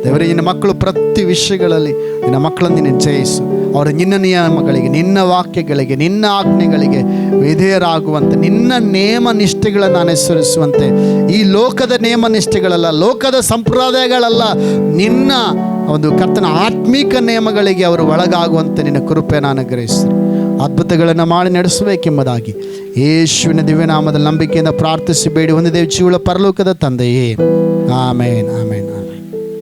ದೇವರೇ, ನಿನ್ನ ಮಕ್ಕಳು ಪ್ರತಿ ವಿಷಯಗಳಲ್ಲಿ ನಿನ್ನ ಮಕ್ಕಳನ್ನು ನೀನು ಜಯಿಸು. ಅವರ ನಿನ್ನ ನಿಯಮಗಳಿಗೆ, ನಿನ್ನ ವಾಕ್ಯಗಳಿಗೆ, ನಿನ್ನ ಆಜ್ಞೆಗಳಿಗೆ ವಿಧೇಯರಾಗುವಂತೆ, ನಿನ್ನ ನೇಮ ನಿಷ್ಠೆಗಳನ್ನು ಅನುಸರಿಸುವಂತೆ, ಈ ಲೋಕದ ನೇಮ ನಿಷ್ಠೆಗಳಲ್ಲ, ಲೋಕದ ಸಂಪ್ರದಾಯಗಳಲ್ಲ, ನಿನ್ನ ಒಂದು ಕರ್ತನ ಆತ್ಮೀಕ ನಿಯಮಗಳಿಗೆ ಅವರು ಒಳಗಾಗುವಂತೆ ನಿನ್ನ ಕೃಪೆಯನ್ನು ಅನುಗ್ರಹಿಸ್ರಿ. ಅದ್ಭುತಗಳನ್ನು ಮಾಡಿ ನಡೆಸಬೇಕೆಂಬುದಾಗಿ ಯೇಸುವಿನ ದಿವ್ಯನಾಮದ ನಂಬಿಕೆಯಿಂದ ಪ್ರಾರ್ಥಿಸಿ ಬೇಡಿ ಹೊಂದಿದ್ದೇವೆ ಜೀವಳ ಪರಲೋಕದ ತಂದೆಯೇ. ಆಮೇನ್, ಆಮೇನ್.